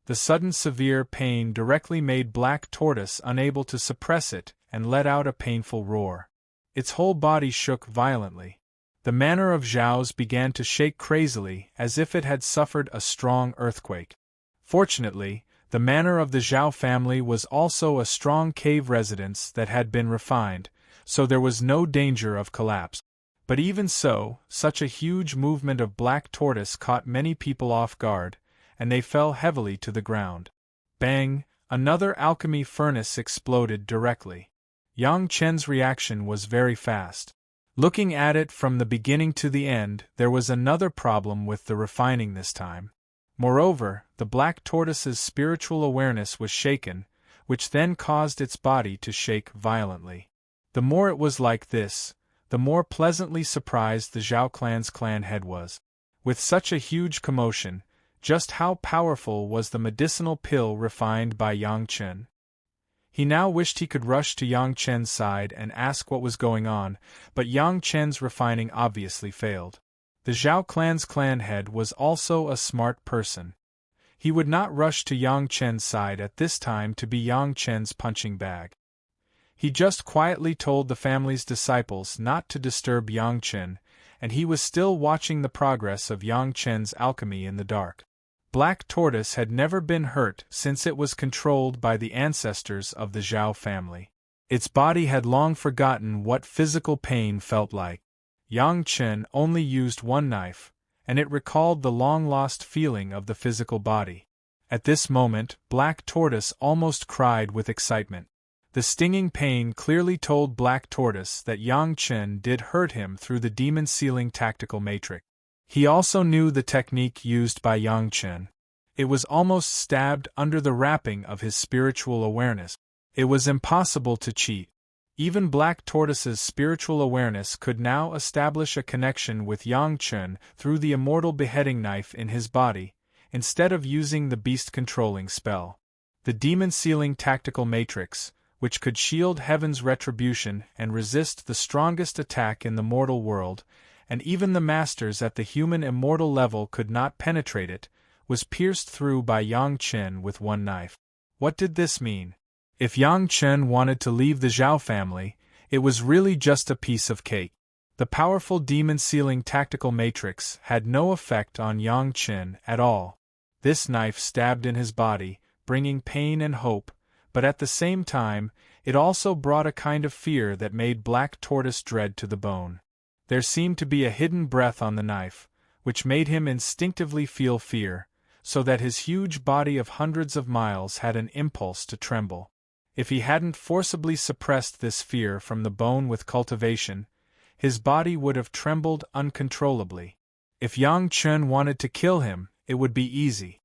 The sudden severe pain directly made Black Tortoise unable to suppress it and let out a painful roar. Its whole body shook violently. The manor of Zhao's began to shake crazily as if it had suffered a strong earthquake. Fortunately, the manor of the Zhao family was also a strong cave residence that had been refined, so there was no danger of collapse. But even so, such a huge movement of Black Tortoise caught many people off guard, and they fell heavily to the ground. Bang! Another alchemy furnace exploded directly. Yang Chen's reaction was very fast. Looking at it from the beginning to the end, there was another problem with the refining this time. Moreover, the Black Tortoise's spiritual awareness was shaken, which then caused its body to shake violently. The more it was like this, the more pleasantly surprised the Zhao clan's clan head was. With such a huge commotion, just how powerful was the medicinal pill refined by Yang Chen? He now wished he could rush to Yang Chen's side and ask what was going on, but Yang Chen's refining obviously failed. The Zhao clan's clan head was also a smart person. He would not rush to Yang Chen's side at this time to be Yang Chen's punching bag. He just quietly told the family's disciples not to disturb Yang Chen, and he was still watching the progress of Yang Chen's alchemy in the dark. Black Tortoise had never been hurt since it was controlled by the ancestors of the Zhao family. Its body had long forgotten what physical pain felt like. Yang Chen only used one knife, and it recalled the long-lost feeling of the physical body. At this moment, Black Tortoise almost cried with excitement. The stinging pain clearly told Black Tortoise that Yang Chen did hurt him through the demon sealing tactical matrix. He also knew the technique used by Yang Chen. It was almost stabbed under the wrapping of his spiritual awareness. It was impossible to cheat. Even Black Tortoise's spiritual awareness could now establish a connection with Yang Chen through the immortal beheading knife in his body, instead of using the beast-controlling spell. The demon-sealing tactical matrix, which could shield heaven's retribution and resist the strongest attack in the mortal world, and even the masters at the human immortal level could not penetrate it, was pierced through by Yang Chen with one knife. What did this mean? If Yang Chen wanted to leave the Zhao family, it was really just a piece of cake. The powerful demon-sealing tactical matrix had no effect on Yang Chen at all. This knife stabbed in his body, bringing pain and hope, but at the same time, it also brought a kind of fear that made Black Tortoise dread to the bone. There seemed to be a hidden breath on the knife, which made him instinctively feel fear, so that his huge body of hundreds of miles had an impulse to tremble. If he hadn't forcibly suppressed this fear from the bone with cultivation, his body would have trembled uncontrollably. If Yang Chen wanted to kill him, it would be easy.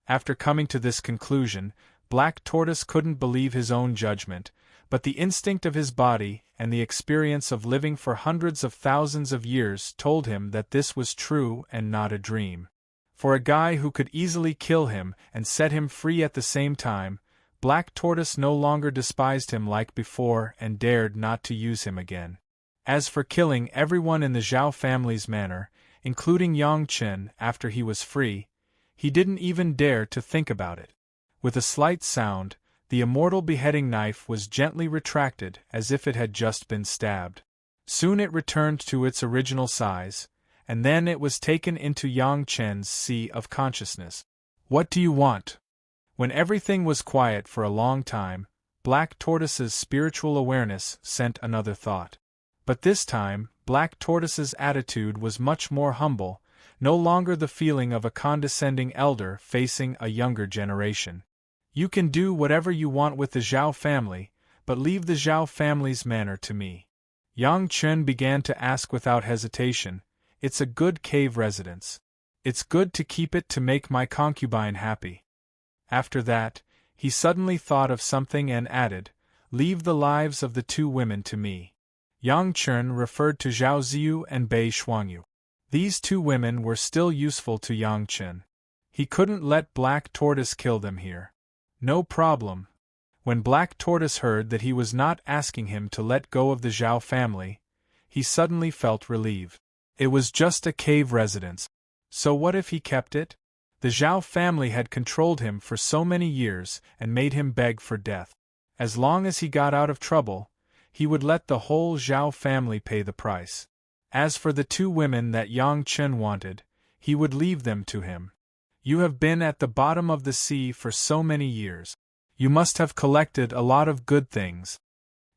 After coming to this conclusion, Black Tortoise couldn't believe his own judgment, but the instinct of his body and the experience of living for hundreds of thousands of years told him that this was true and not a dream. For a guy who could easily kill him and set him free at the same time, Black Tortoise no longer despised him like before and dared not to use him again. As for killing everyone in the Zhao family's manor, including Yang Chen after he was free, he didn't even dare to think about it. With a slight sound, The immortal beheading knife was gently retracted as if it had just been stabbed. Soon it returned to its original size, and then it was taken into Yang Chen's sea of consciousness. What do you want? When everything was quiet for a long time, Black Tortoise's spiritual awareness sent another thought. But this time, Black Tortoise's attitude was much more humble, no longer the feeling of a condescending elder facing a younger generation. You can do whatever you want with the Zhao family, but leave the Zhao family's manor to me. Yang Chen began to ask without hesitation, "It's a good cave residence. It's good to keep it to make my concubine happy." After that, he suddenly thought of something and added, "Leave the lives of the two women to me." Yang Chen referred to Zhao Ziyu and Bei Shuangyu. These two women were still useful to Yang Chen. He couldn't let Black Tortoise kill them here. No problem. When Black Tortoise heard that he was not asking him to let go of the Zhao family, he suddenly felt relieved. It was just a cave residence. So what if he kept it? The Zhao family had controlled him for so many years and made him beg for death. As long as he got out of trouble, he would let the whole Zhao family pay the price. As for the two women that Yang Chen wanted, he would leave them to him. You have been at the bottom of the sea for so many years. You must have collected a lot of good things.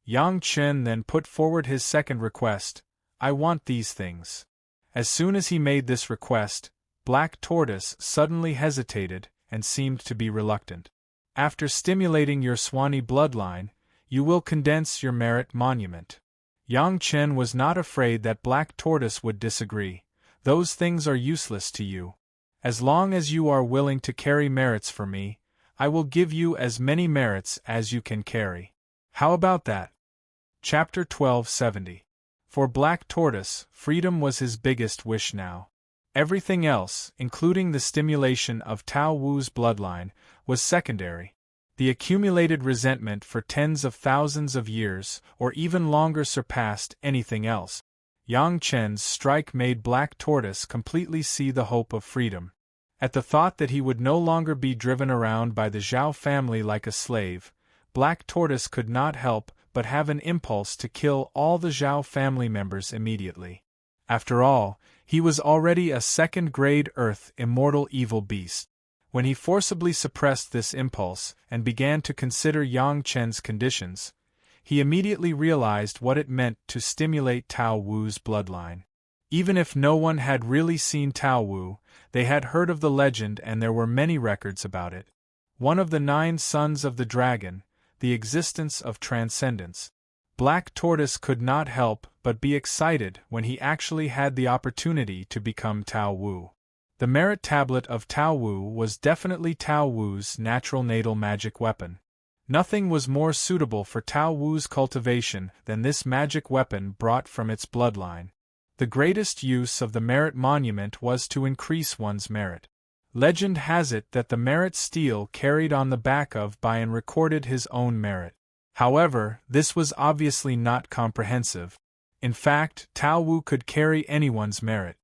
Yang Chen then put forward his second request, "I want these things." As soon as he made this request, Black Tortoise suddenly hesitated and seemed to be reluctant. After stimulating your Swanee bloodline, you will condense your merit monument. Yang Chen was not afraid that Black Tortoise would disagree. Those things are useless to you. As long as you are willing to carry merits for me, I will give you as many merits as you can carry. How about that? Chapter 1270. For Black Tortoise, freedom was his biggest wish now. Everything else, including the stimulation of Tao Wu's bloodline, was secondary. The accumulated resentment for tens of thousands of years, or even longer, surpassed anything else. Yang Chen's strike made Black Tortoise completely see the hope of freedom. At the thought that he would no longer be driven around by the Zhao family like a slave, Black Tortoise could not help but have an impulse to kill all the Zhao family members immediately. After all, he was already a second-grade Earth immortal evil beast. When he forcibly suppressed this impulse and began to consider Yang Chen's conditions, he immediately realized what it meant to stimulate Tao Wu's bloodline. Even if no one had really seen Tao Wu, they had heard of the legend and there were many records about it. One of the 9 sons of the dragon, the existence of transcendence. Black Tortoise could not help but be excited when he actually had the opportunity to become Tao Wu. The merit tablet of Tao Wu was definitely Tao Wu's natural natal magic weapon. Nothing was more suitable for Tao Wu's cultivation than this magic weapon brought from its bloodline. The greatest use of the merit monument was to increase one's merit. Legend has it that the merit stele carried on the back of Bian recorded his own merit. However, this was obviously not comprehensive. In fact, Tao Wu could carry anyone's merit.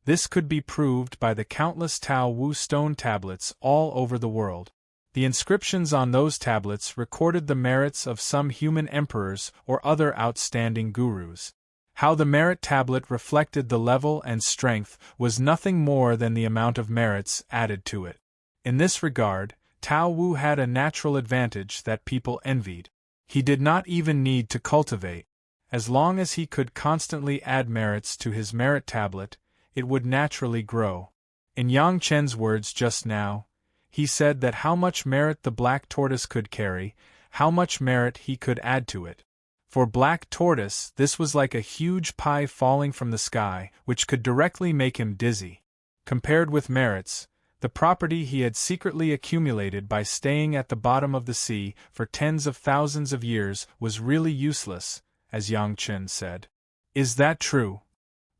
This could be proved by the countless Tao Wu stone tablets all over the world. The inscriptions on those tablets recorded the merits of some human emperors or other outstanding gurus. How the merit tablet reflected the level and strength was nothing more than the amount of merits added to it. In this regard, Tao Wu had a natural advantage that people envied. He did not even need to cultivate. As long as he could constantly add merits to his merit tablet, it would naturally grow. In Yang Chen's words just now, he said that how much merit the Black Tortoise could carry, how much merit he could add to it. For Black Tortoise, this was like a huge pie falling from the sky, which could directly make him dizzy. Compared with merits, the property he had secretly accumulated by staying at the bottom of the sea for tens of thousands of years was really useless, as Yang Chen said. Is that true?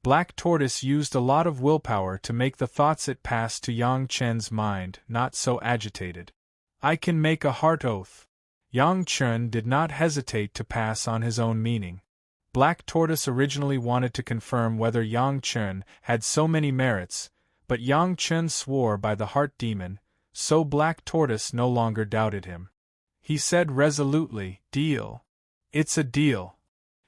Black Tortoise used a lot of willpower to make the thoughts it passed to Yang Chen's mind not so agitated. I can make a heart oath. Yang Chen did not hesitate to pass on his own meaning. Black Tortoise originally wanted to confirm whether Yang Chen had so many merits, but Yang Chen swore by the heart demon, so Black Tortoise no longer doubted him. he said resolutely. Deal. It's a deal.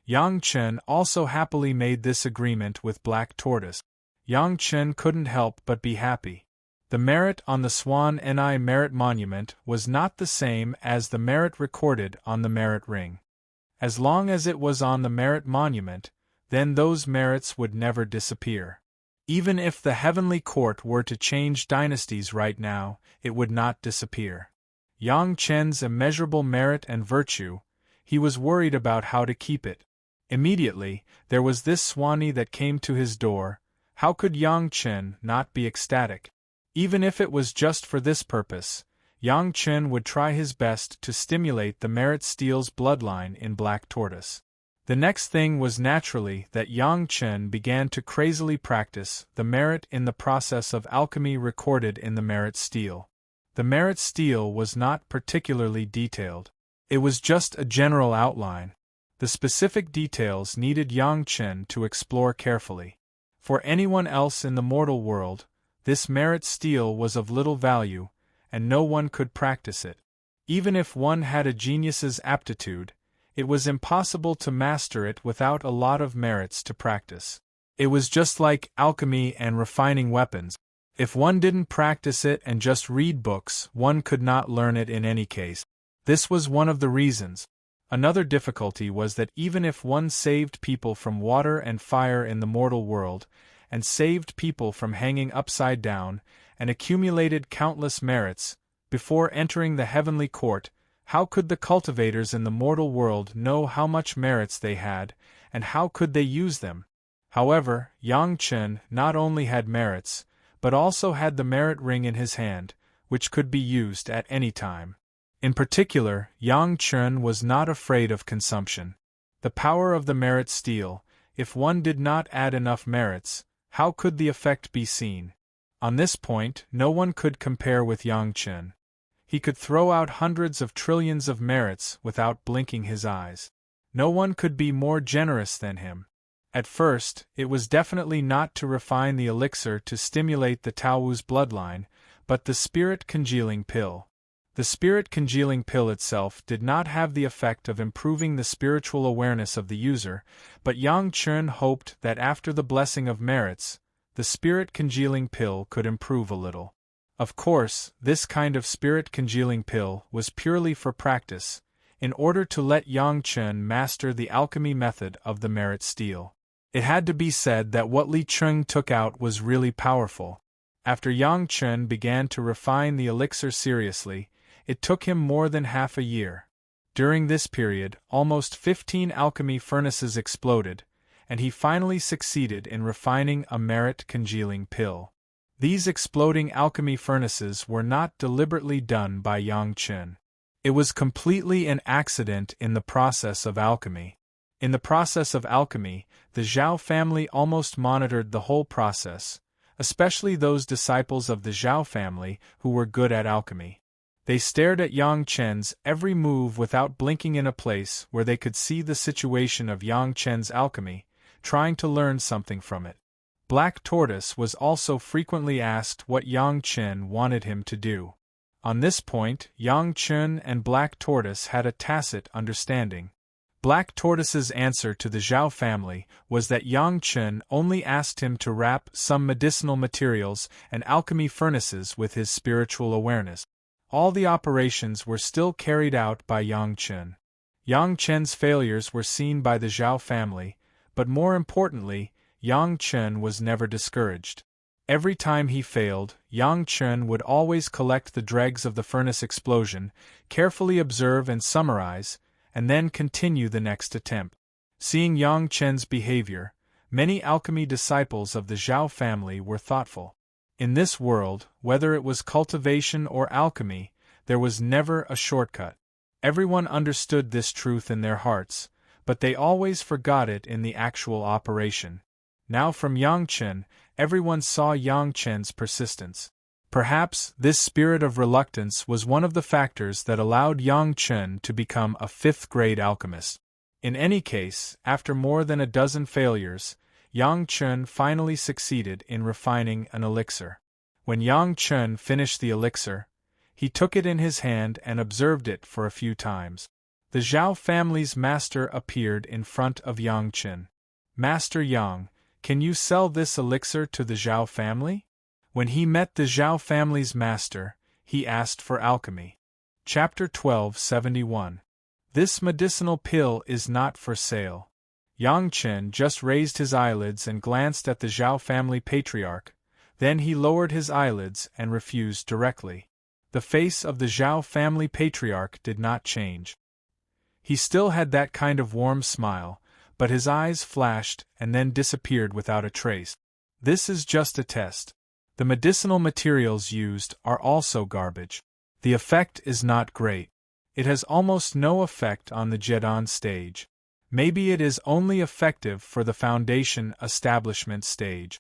Yang Chen also happily made this agreement with Black Tortoise. Yang Chen couldn't help but be happy. The merit on the Swan Ni merit monument was not the same as the merit recorded on the merit ring. As long as it was on the merit monument, then those merits would never disappear. Even if the heavenly court were to change dynasties right now, it would not disappear. Yang Chen's immeasurable merit and virtue, he was worried about how to keep it. Immediately, there was this Swanee that came to his door. How could Yang Chen not be ecstatic? Even if it was just for this purpose, Yang Chen would try his best to stimulate the merit steel's bloodline in Black Tortoise. The next thing was naturally that Yang Chen began to crazily practice the merit in the process of alchemy recorded in the merit steel. The merit steel was not particularly detailed. It was just a general outline. The specific details needed Yang Chen to explore carefully. For anyone else in the mortal world, this merit steel was of little value, and no one could practice it. Even if one had a genius's aptitude, it was impossible to master it without a lot of merits to practice. It was just like alchemy and refining weapons. If one didn't practice it and just read books, one could not learn it in any case. This was one of the reasons. Another difficulty was that even if one saved people from water and fire in the mortal world, and saved people from hanging upside down, and accumulated countless merits, before entering the heavenly court, how could the cultivators in the mortal world know how much merits they had, and how could they use them? However, Yang Chen not only had merits, but also had the merit ring in his hand, which could be used at any time. In particular, Yang Chen was not afraid of consumption. The power of the merit steel, if one did not add enough merits, how could the effect be seen? On this point, no one could compare with Yang Chen. He could throw out hundreds of trillions of merits without blinking his eyes. No one could be more generous than him. At first, it was definitely not to refine the elixir to stimulate the Tao's bloodline, but the spirit congealing pill. The spirit congealing pill itself did not have the effect of improving the spiritual awareness of the user, but Yang Chen hoped that after the blessing of merits, the spirit congealing pill could improve a little. Of course, this kind of spirit congealing pill was purely for practice, in order to let Yang Chen master the alchemy method of the merit steel. It had to be said that what Li Cheng took out was really powerful. After Yang Chen began to refine the elixir seriously, it took him more than half a year. During this period, almost 15 alchemy furnaces exploded, and he finally succeeded in refining a merit congealing pill. These exploding alchemy furnaces were not deliberately done by Yang Chen. It was completely an accident in the process of alchemy. In the process of alchemy, the Zhao family almost monitored the whole process, especially those disciples of the Zhao family who were good at alchemy. They stared at Yang Chen's every move without blinking in a place where they could see the situation of Yang Chen's alchemy, trying to learn something from it. Black Tortoise was also frequently asked what Yang Chen wanted him to do. On this point, Yang Chen and Black Tortoise had a tacit understanding. Black Tortoise's answer to the Zhao family was that Yang Chen only asked him to wrap some medicinal materials and alchemy furnaces with his spiritual awareness. All the operations were still carried out by Yang Chen. Yang Chen's failures were seen by the Zhao family, but more importantly, Yang Chen was never discouraged. Every time he failed, Yang Chen would always collect the dregs of the furnace explosion, carefully observe and summarize, and then continue the next attempt. Seeing Yang Chen's behavior, many alchemy disciples of the Zhao family were thoughtful. In this world, whether it was cultivation or alchemy, there was never a shortcut. Everyone understood this truth in their hearts, but they always forgot it in the actual operation. Now from Yang Chen, everyone saw Yang Chen's persistence. Perhaps this spirit of reluctance was one of the factors that allowed Yang Chen to become a fifth-grade alchemist. In any case, after more than a dozen failures, Yang Chen finally succeeded in refining an elixir. When Yang Chen finished the elixir, He took it in his hand and observed it for a few times. The Zhao family's master appeared in front of Yang Chen. "Master Yang, can you sell this elixir to the Zhao family?" When he met the Zhao family's master, he asked for alchemy. Chapter 1271. This medicinal pill is not for sale. Yang Chen just raised his eyelids and glanced at the Zhao family patriarch, then he lowered his eyelids and refused directly. The face of the Zhao family patriarch did not change. He still had that kind of warm smile, but his eyes flashed and then disappeared without a trace. "This is just a test. The medicinal materials used are also garbage. The effect is not great. It has almost no effect on the Zhedan stage. Maybe it is only effective for the foundation establishment stage."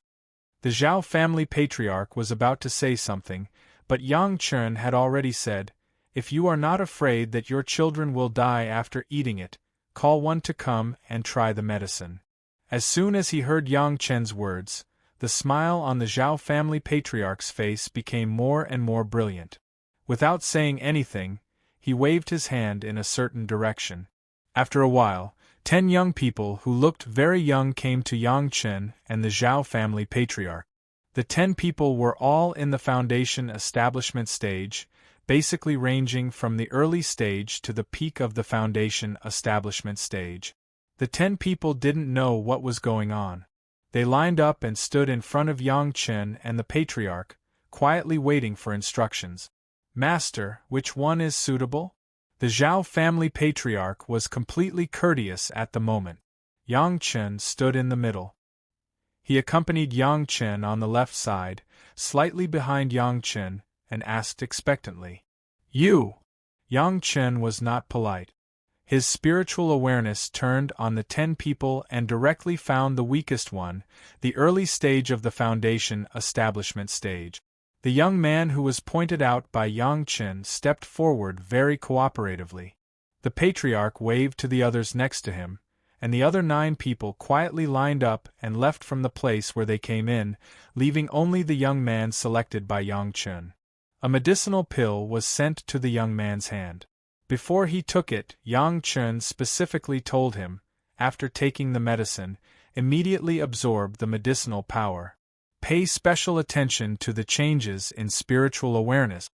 The Zhao family patriarch was about to say something, but Yang Chen had already said, "If you are not afraid that your children will die after eating it, call one to come and try the medicine." As soon as he heard Yang Chen's words, the smile on the Zhao family patriarch's face became more and more brilliant. Without saying anything, he waved his hand in a certain direction. After a while, 10 young people who looked very young came to Yang Chen and the Zhao family patriarch. The 10 people were all in the foundation establishment stage, basically ranging from the early stage to the peak of the foundation establishment stage. The 10 people didn't know what was going on. They lined up and stood in front of Yang Chen and the patriarch, quietly waiting for instructions. "Master, which one is suitable?" The Zhao family patriarch was completely courteous at the moment. Yang Chen stood in the middle. He accompanied Yang Chen on the left side, slightly behind Yang Chen, and asked expectantly, "You?" Yang Chen was not polite. His spiritual awareness turned on the 10 people and directly found the weakest one, the early stage of the foundation establishment stage. The young man who was pointed out by Yang Chen stepped forward very cooperatively. The patriarch waved to the others next to him, and the other 9 people quietly lined up and left from the place where they came in, leaving only the young man selected by Yang Chen. A medicinal pill was sent to the young man's hand. Before he took it, Yang Chen specifically told him, after taking the medicine, immediately absorb the medicinal power. Pay special attention to the changes in spiritual awareness.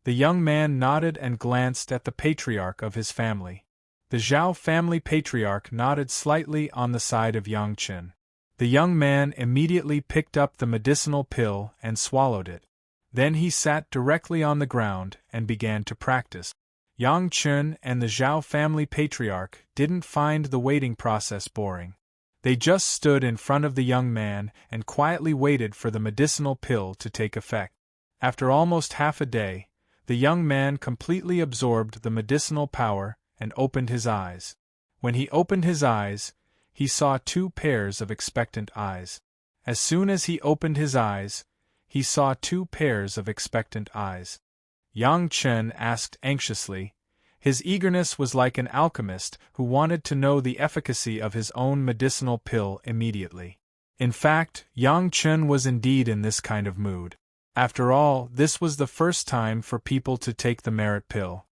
The young man nodded and glanced at the patriarch of his family. The Zhao family patriarch nodded slightly on the side of Yang Chen. The young man immediately picked up the medicinal pill and swallowed it. Then he sat directly on the ground and began to practice. Yang Chen and the Zhao family patriarch didn't find the waiting process boring. They just stood in front of the young man and quietly waited for the medicinal pill to take effect. After almost half a day, the young man completely absorbed the medicinal power and opened his eyes. When he opened his eyes, he saw 2 pairs of expectant eyes. As soon as he opened his eyes, he saw 2 pairs of expectant eyes. Yang Chen asked anxiously. His eagerness was like an alchemist who wanted to know the efficacy of his own medicinal pill immediately. In fact, Yang Chen was indeed in this kind of mood. After all, this was the first time for people to take the merit pill.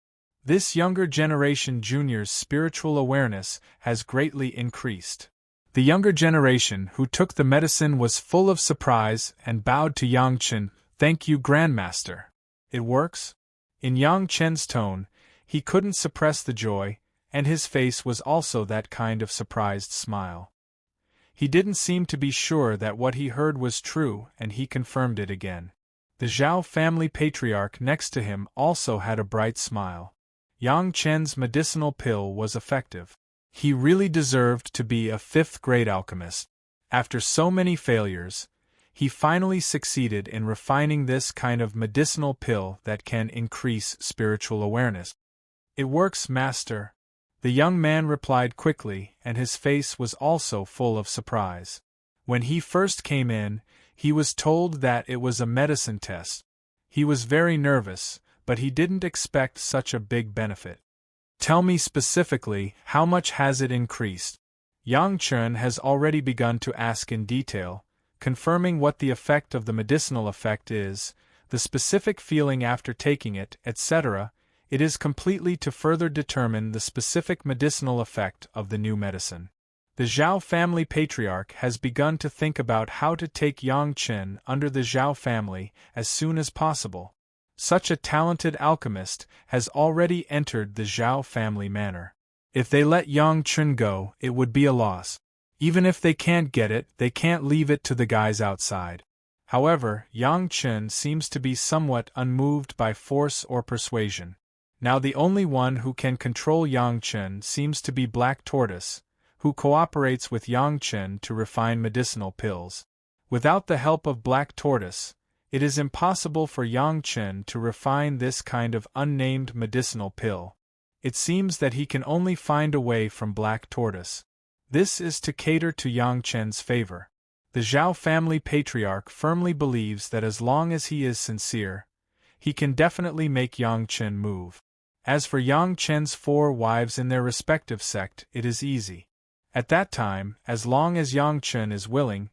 This younger generation junior's spiritual awareness has greatly increased. The younger generation who took the medicine was full of surprise and bowed to Yang Chen. "Thank you, Grandmaster. It works?" In Yang Chen's tone, he couldn't suppress the joy, and his face was also that kind of surprised smile. He didn't seem to be sure that what he heard was true, and he confirmed it again. The Zhao family patriarch next to him also had a bright smile. Yang Chen's medicinal pill was effective. He really deserved to be a 5th-grade alchemist. After so many failures, he finally succeeded in refining this kind of medicinal pill that can increase spiritual awareness. "It works, Master," the young man replied quickly, and his face was also full of surprise. When he first came in, he was told that it was a medicine test. He was very nervous, but he didn't expect such a big benefit. "Tell me specifically, how much has it increased?" Yang Chen has already begun to ask in detail, confirming what the effect of the medicinal effect is, the specific feeling after taking it, etc., it is completely to further determine the specific medicinal effect of the new medicine. The Zhao family patriarch has begun to think about how to take Yang Chen under the Zhao family as soon as possible. Such a talented alchemist has already entered the Zhao family manor. If they let Yang Chen go, it would be a loss. Even if they can't get it, they can't leave it to the guys outside. However, Yang Chen seems to be somewhat unmoved by force or persuasion. Now the only one who can control Yang Chen seems to be Black Tortoise, who cooperates with Yang Chen to refine medicinal pills. Without the help of Black Tortoise, it is impossible for Yang Chen to refine this kind of unnamed medicinal pill. It seems that he can only find a way from Black Tortoise. This is to cater to Yang Chen's favor. The Zhao family patriarch firmly believes that as long as he is sincere, he can definitely make Yang Chen move. As for Yang Chen's 4 wives in their respective sect, it is easy. At that time, as long as Yang Chen is willing,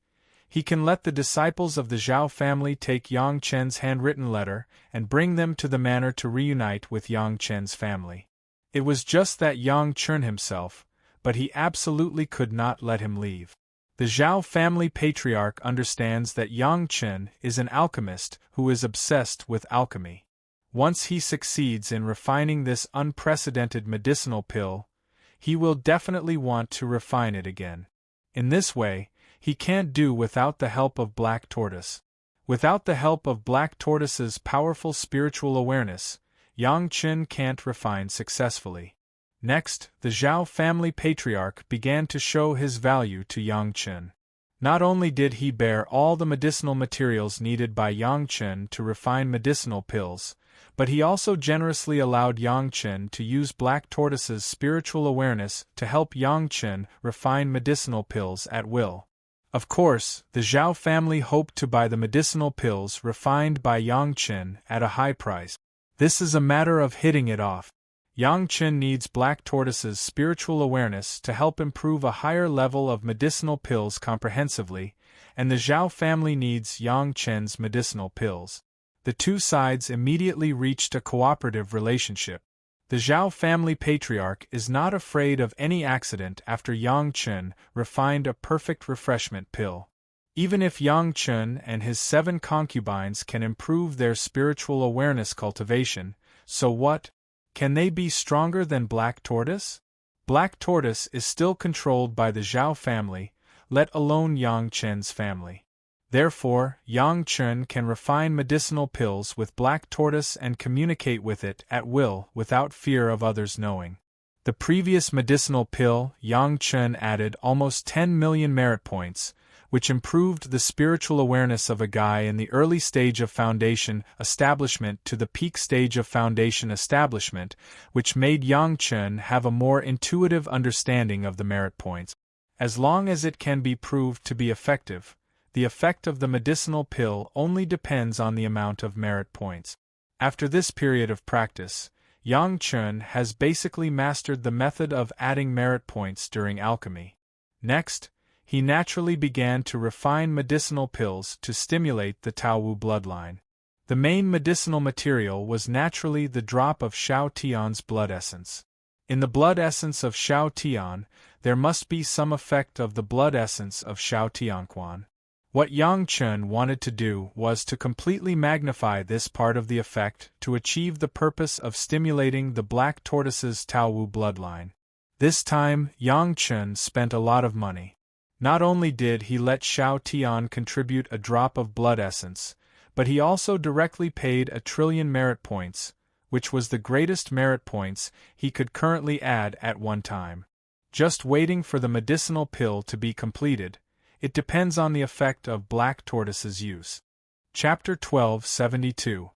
he can let the disciples of the Zhao family take Yang Chen's handwritten letter and bring them to the manor to reunite with Yang Chen's family. It was just that Yang Chen himself, but he absolutely could not let him leave. The Zhao family patriarch understands that Yang Chen is an alchemist who is obsessed with alchemy. Once he succeeds in refining this unprecedented medicinal pill, he will definitely want to refine it again. In this way, he can't do without the help of Black Tortoise. Without the help of Black Tortoise's powerful spiritual awareness, Yang Chen can't refine successfully. Next, the Zhao family patriarch began to show his value to Yang Chen. Not only did he bear all the medicinal materials needed by Yang Chen to refine medicinal pills, but he also generously allowed Yang Chen to use Black Tortoise's spiritual awareness to help Yang Chen refine medicinal pills at will. Of course, the Zhao family hoped to buy the medicinal pills refined by Yang Chen at a high price. This is a matter of hitting it off. Yang Chen needs Black Tortoise's spiritual awareness to help improve a higher level of medicinal pills comprehensively, and the Zhao family needs Yang Chen's medicinal pills. The two sides immediately reached a cooperative relationship. The Zhao family patriarch is not afraid of any accident after Yang Chen refined a perfect refreshment pill. Even if Yang Chen and his 7 concubines can improve their spiritual awareness cultivation, so what? Can they be stronger than Black Tortoise? Black Tortoise is still controlled by the Zhao family, let alone Yang Chen's family. Therefore, Yang Chen can refine medicinal pills with Black Tortoise and communicate with it at will without fear of others knowing. The previous medicinal pill, Yang Chen added almost 10 million merit points, which improved the spiritual awareness of a guy in the early stage of foundation establishment to the peak stage of foundation establishment, which made Yang Chen have a more intuitive understanding of the merit points. As long as it can be proved to be effective, the effect of the medicinal pill only depends on the amount of merit points. After this period of practice, Yang Chen has basically mastered the method of adding merit points during alchemy. Next, he naturally began to refine medicinal pills to stimulate the Taowu bloodline. The main medicinal material was naturally the drop of Shao Tian's blood essence. In the blood essence of Shao Tian, there must be some effect of the blood essence of Shao Tianquan. What Yang Chen wanted to do was to completely magnify this part of the effect to achieve the purpose of stimulating the Black Tortoise's Taowu bloodline. This time, Yang Chen spent a lot of money. Not only did he let Shao Tian contribute a drop of blood essence, but he also directly paid 1 trillion merit points, which was the greatest merit points he could currently add at one time. Just waiting for the medicinal pill to be completed, it depends on the effect of Black Tortoise's use. Chapter 1272.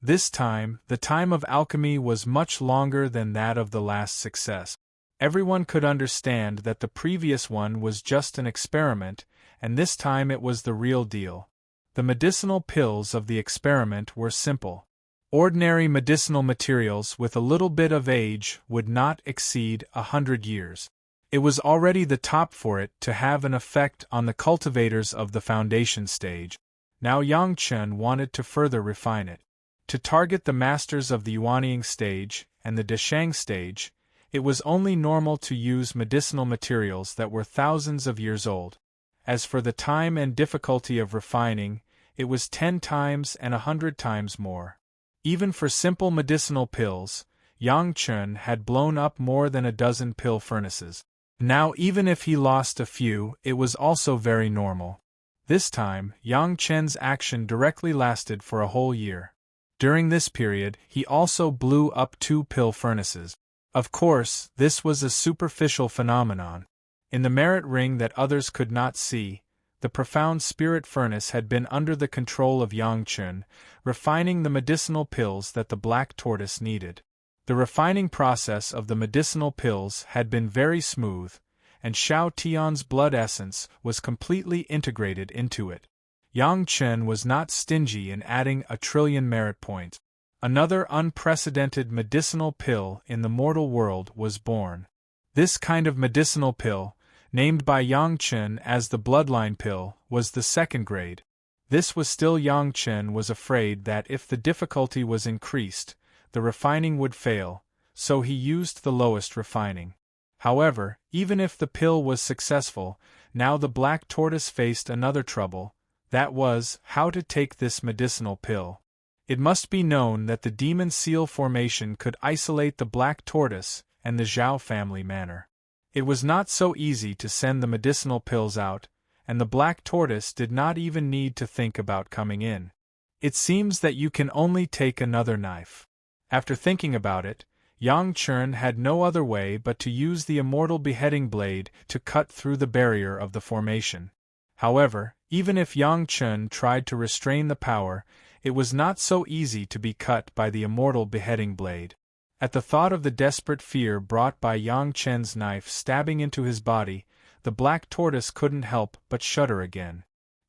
This time, the time of alchemy was much longer than that of the last success. Everyone could understand that the previous one was just an experiment, and this time it was the real deal. The medicinal pills of the experiment were simple. Ordinary medicinal materials with a little bit of age would not exceed 100 years. It was already the top for it to have an effect on the cultivators of the foundation stage. Now Yang Chen wanted to further refine it. To target the masters of the Yuanying stage and the Deshang stage, it was only normal to use medicinal materials that were thousands of years old. As for the time and difficulty of refining, it was 10 times and 100 times more. Even for simple medicinal pills, Yang Chen had blown up more than a dozen pill furnaces. Now even if he lost a few, it was also very normal. This time, Yang Chen's action directly lasted for a whole year. During this period, he also blew up 2 pill furnaces. Of course, this was a superficial phenomenon. In the merit ring that others could not see, the profound spirit furnace had been under the control of Yang Chen, refining the medicinal pills that the black tortoise needed. The refining process of the medicinal pills had been very smooth, and Xiao Tian's blood essence was completely integrated into it. Yang Chen was not stingy in adding 1 trillion merit points. Another unprecedented medicinal pill in the mortal world was born. This kind of medicinal pill, named by Yang Chen as the bloodline pill, was the 2nd grade. This was still Yang Chen was afraid that if the difficulty was increased, the refining would fail, so he used the lowest refining. However, even if the pill was successful, now the black tortoise faced another trouble, that was, how to take this medicinal pill. It must be known that the demon seal formation could isolate the black tortoise and the Zhao family manor. It was not so easy to send the medicinal pills out, and the black tortoise did not even need to think about coming in. It seems that you can only take another knife. After thinking about it, Yang Chen had no other way but to use the immortal beheading blade to cut through the barrier of the formation. However, even if Yang Chen tried to restrain the power, it was not so easy to be cut by the immortal beheading blade. At the thought of the desperate fear brought by Yang Chen's knife stabbing into his body, the black tortoise couldn't help but shudder again.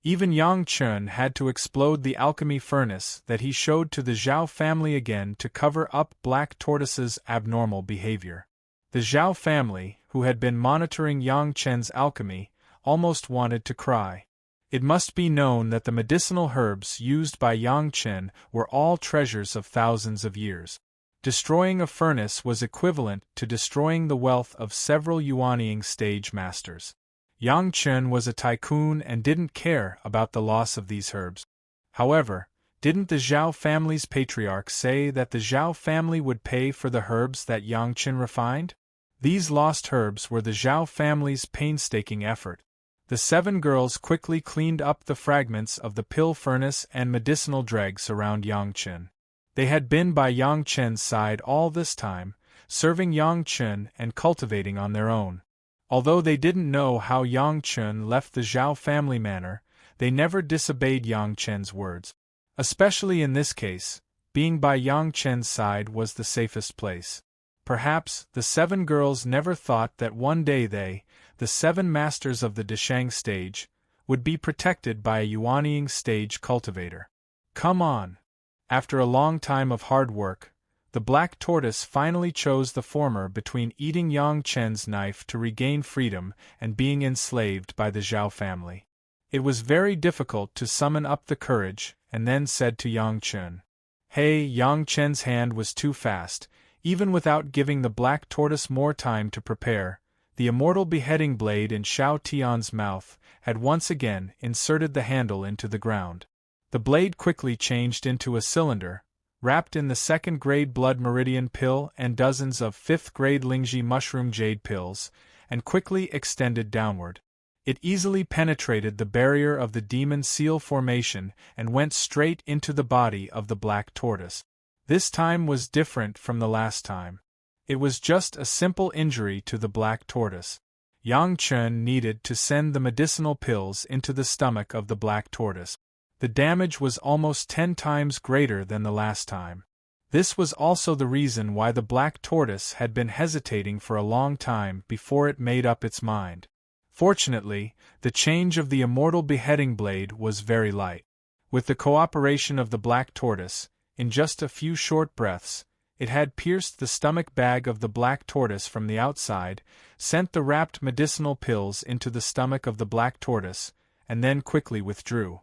Even Yang Chen had to explode the alchemy furnace that he showed to the Zhao family again to cover up black tortoise's abnormal behavior. The Zhao family, who had been monitoring Yang Chen's alchemy, almost wanted to cry. It must be known that the medicinal herbs used by Yang Chen were all treasures of thousands of years. Destroying a furnace was equivalent to destroying the wealth of several Yuanying stage masters. Yang Chen was a tycoon and didn't care about the loss of these herbs. However, didn't the Zhao family's patriarch say that the Zhao family would pay for the herbs that Yang Chen refined? These lost herbs were the Zhao family's painstaking effort. The 7 girls quickly cleaned up the fragments of the pill furnace and medicinal dregs around Yang Chen. They had been by Yang Chen's side all this time, serving Yang Chen and cultivating on their own. Although they didn't know how Yang Chen left the Zhao family manor, they never disobeyed Yang Chen's words. Especially in this case, being by Yang Chen's side was the safest place. Perhaps the 7 girls never thought that one day they, the 7 masters of the Deshang stage, would be protected by a Yuanying stage cultivator. Come on! After a long time of hard work, the black tortoise finally chose the former between eating Yang Chen's knife to regain freedom and being enslaved by the Zhao family. It was very difficult to summon up the courage, and then said to Yang Chen, "Hey!" Yang Chen's hand was too fast. Even without giving the black tortoise more time to prepare, the immortal beheading blade in Xiao Tian's mouth had once again inserted the handle into the ground. The blade quickly changed into a cylinder, wrapped in the 2nd grade blood meridian pill and dozens of 5th grade Lingji mushroom jade pills, and quickly extended downward. It easily penetrated the barrier of the demon seal formation and went straight into the body of the black tortoise. This time was different from the last time. It was just a simple injury to the black tortoise. Yang Chen needed to send the medicinal pills into the stomach of the black tortoise. The damage was almost 10 times greater than the last time. This was also the reason why the black tortoise had been hesitating for a long time before it made up its mind. Fortunately, the change of the immortal beheading blade was very light. With the cooperation of the black tortoise, in just a few short breaths, it had pierced the stomach bag of the black tortoise from the outside, sent the wrapped medicinal pills into the stomach of the black tortoise, and then quickly withdrew.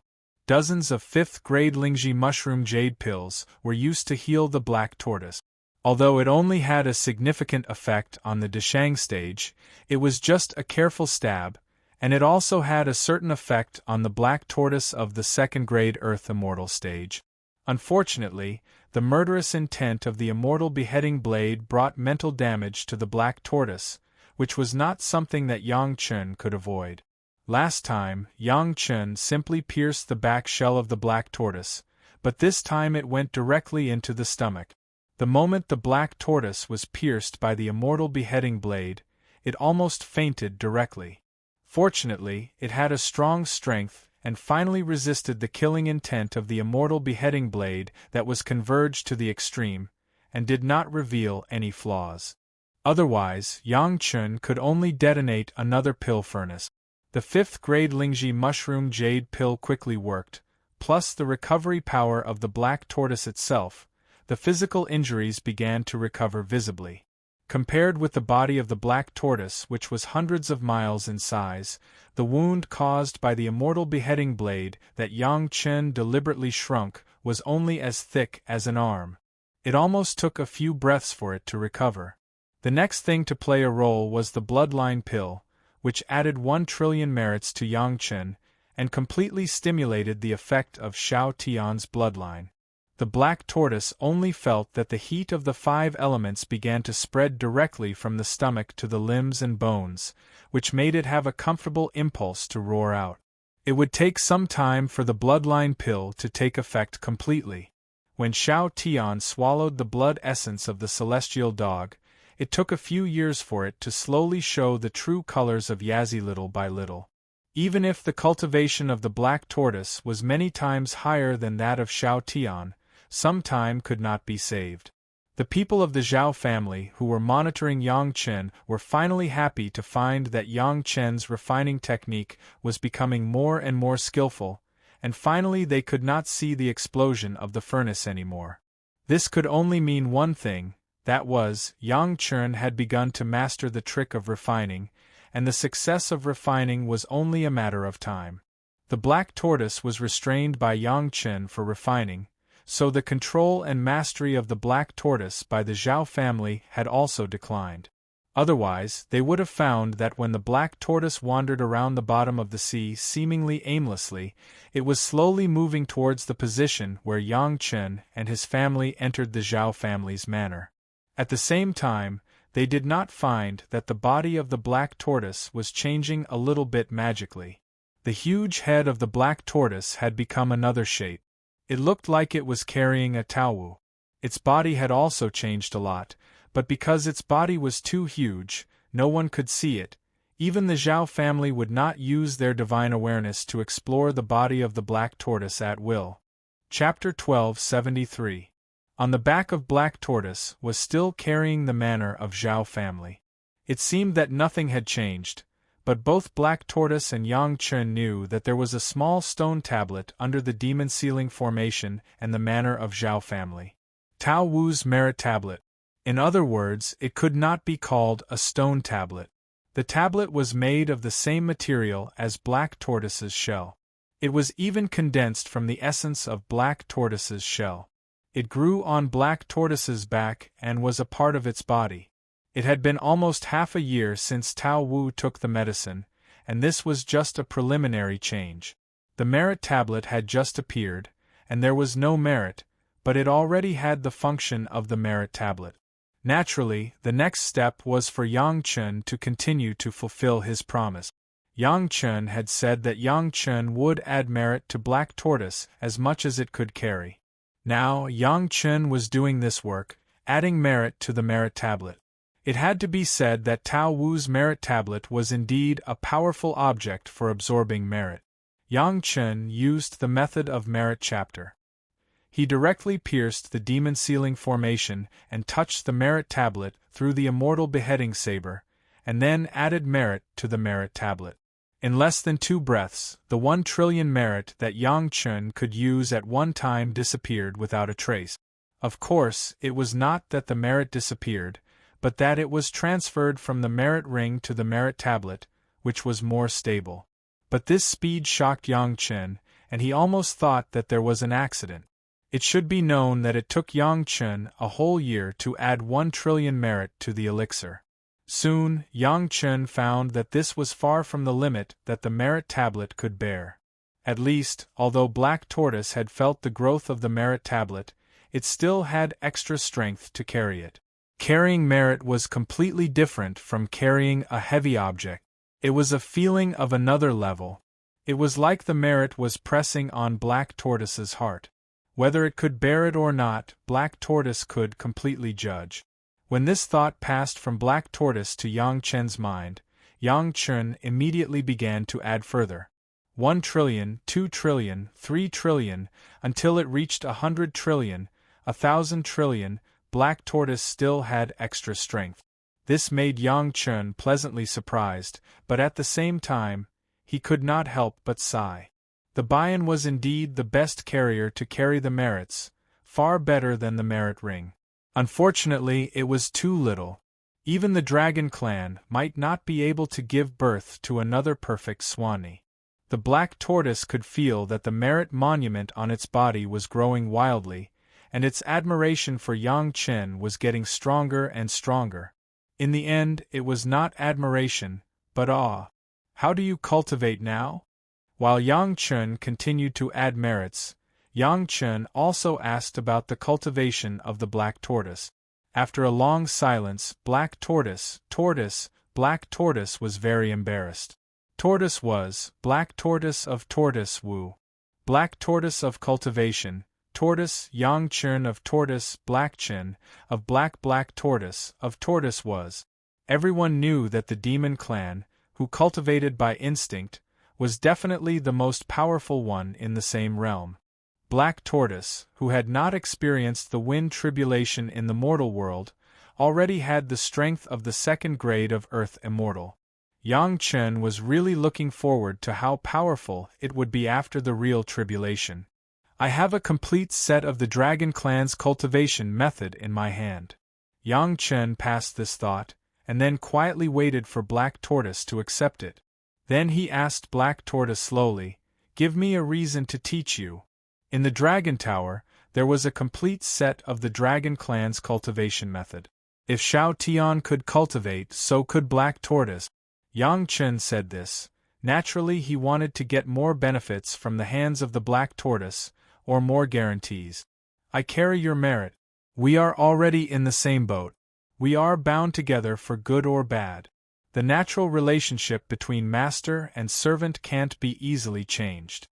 Dozens of 5th grade Lingji mushroom jade pills were used to heal the black tortoise. Although it only had a significant effect on the Deshang stage, it was just a careful stab, and it also had a certain effect on the black tortoise of the 2nd grade Earth Immortal stage. Unfortunately, the murderous intent of the Immortal beheading blade brought mental damage to the black tortoise, which was not something that Yang Chen could avoid. Last time, Yang Chen simply pierced the back shell of the black tortoise, but this time it went directly into the stomach. The moment the black tortoise was pierced by the Immortal beheading blade, it almost fainted directly. Fortunately, it had a strong strength and finally resisted the killing intent of the Immortal beheading blade that was converged to the extreme, and did not reveal any flaws. Otherwise, Yang Chen could only detonate another pill furnace. The 5th grade Lingji mushroom jade pill quickly worked, plus the recovery power of the black tortoise itself. The physical injuries began to recover visibly. Compared with the body of the black tortoise, which was hundreds of miles in size, the wound caused by the Immortal beheading blade that Yang Chen deliberately shrunk was only as thick as an arm. It almost took a few breaths for it to recover. The next thing to play a role was the bloodline pill, which added 1 trillion merits to Yang Chen, and completely stimulated the effect of Xiao Tian's bloodline. The black tortoise only felt that the heat of the 5 elements began to spread directly from the stomach to the limbs and bones, which made it have a comfortable impulse to roar out. It would take some time for the bloodline pill to take effect completely. When Xiao Tian swallowed the blood essence of the celestial dog, it took a few years for it to slowly show the true colors of Yazi little by little. Even if the cultivation of the black tortoise was many times higher than that of Xiao Tian, some time could not be saved. The people of the Zhao family who were monitoring Yang Chen were finally happy to find that Yang Chen's refining technique was becoming more and more skillful, and finally they could not see the explosion of the furnace anymore. This could only mean one thing, that was, Yang Chen had begun to master the trick of refining, and the success of refining was only a matter of time. The black tortoise was restrained by Yang Chen for refining, so the control and mastery of the black tortoise by the Zhao family had also declined. Otherwise, they would have found that when the black tortoise wandered around the bottom of the sea seemingly aimlessly, it was slowly moving towards the position where Yang Chen and his family entered the Zhao family's manor. At the same time, they did not find that the body of the black tortoise was changing a little bit magically. The huge head of the black tortoise had become another shape. It looked like it was carrying a taowu. Its body had also changed a lot, but because its body was too huge, no one could see it. Even the Zhao family would not use their divine awareness to explore the body of the black tortoise at will. Chapter 1273. On the back of Black Tortoise was still carrying the manor of Zhao family. It seemed that nothing had changed, but both Black Tortoise and Yang Chen knew that there was a small stone tablet under the demon ceiling formation and the manor of Zhao family. Tao Wu's merit tablet. In other words, it could not be called a stone tablet. The tablet was made of the same material as Black Tortoise's shell. It was even condensed from the essence of Black Tortoise's shell. It grew on Black Tortoise's back and was a part of its body. It had been almost half a year since Tao Wu took the medicine, and this was just a preliminary change. The merit tablet had just appeared, and there was no merit, but it already had the function of the merit tablet. Naturally, the next step was for Yang Chen to continue to fulfill his promise. Yang Chen had said that Yang Chen would add merit to Black Tortoise as much as it could carry. Now, Yang Chen was doing this work, adding merit to the merit tablet. It had to be said that Tao Wu's merit tablet was indeed a powerful object for absorbing merit. Yang Chen used the method of merit chapter. He directly pierced the demon ceiling formation and touched the merit tablet through the immortal beheading saber, and then added merit to the merit tablet. In less than 2 breaths, the 1 trillion merit that Yang Chen could use at one time disappeared without a trace. Of course, it was not that the merit disappeared, but that it was transferred from the merit ring to the merit tablet, which was more stable. But this speed shocked Yang Chen, and he almost thought that there was an accident. It should be known that it took Yang Chen a whole year to add 1 trillion merit to the elixir. Soon, Yang Chen found that this was far from the limit that the merit tablet could bear. At least, although Black Tortoise had felt the growth of the merit tablet, it still had extra strength to carry it. Carrying merit was completely different from carrying a heavy object. It was a feeling of another level. It was like the merit was pressing on Black Tortoise's heart. Whether it could bear it or not, Black Tortoise could completely judge. When this thought passed from Black Tortoise to Yang Chen's mind, Yang Chen immediately began to add further. 1 trillion, 2 trillion, 3 trillion, until it reached 100 trillion, 1,000 trillion. Black Tortoise still had extra strength. This made Yang Chen pleasantly surprised, but at the same time, he could not help but sigh. The Bian was indeed the best carrier to carry the merits, far better than the merit ring. Unfortunately, it was too little. Even the Dragon Clan might not be able to give birth to another perfect Swanee. The Black Tortoise could feel that the merit monument on its body was growing wildly, and its admiration for Yang Chen was getting stronger and stronger. In the end, it was not admiration, but awe. How do you cultivate now? While Yang Chen continued to add merits, Yang Chen also asked about the cultivation of the Black Tortoise. After a long silence, Black Tortoise, Black Tortoise was very embarrassed. Tortoise was, Black Tortoise of Tortoise Wu. Black Tortoise of cultivation, Tortoise Yang Chen of Tortoise Black Chen, of Black Tortoise, of Tortoise was. Everyone knew that the Demon Clan, who cultivated by instinct, was definitely the most powerful one in the same realm. Black Tortoise, who had not experienced the wind tribulation in the mortal world, already had the strength of the 2nd grade of Earth Immortal. Yang Chen was really looking forward to how powerful it would be after the real tribulation. I have a complete set of the Dragon Clan's cultivation method in my hand. Yang Chen passed this thought, and then quietly waited for Black Tortoise to accept it. Then he asked Black Tortoise slowly, "Give me a reason to teach you." In the Dragon Tower, there was a complete set of the Dragon Clan's cultivation method. If Shao Tian could cultivate, so could Black Tortoise. Yang Chen said this. Naturally, he wanted to get more benefits from the hands of the Black Tortoise, or more guarantees. I carry your merit. We are already in the same boat. We are bound together for good or bad. The natural relationship between master and servant can't be easily changed.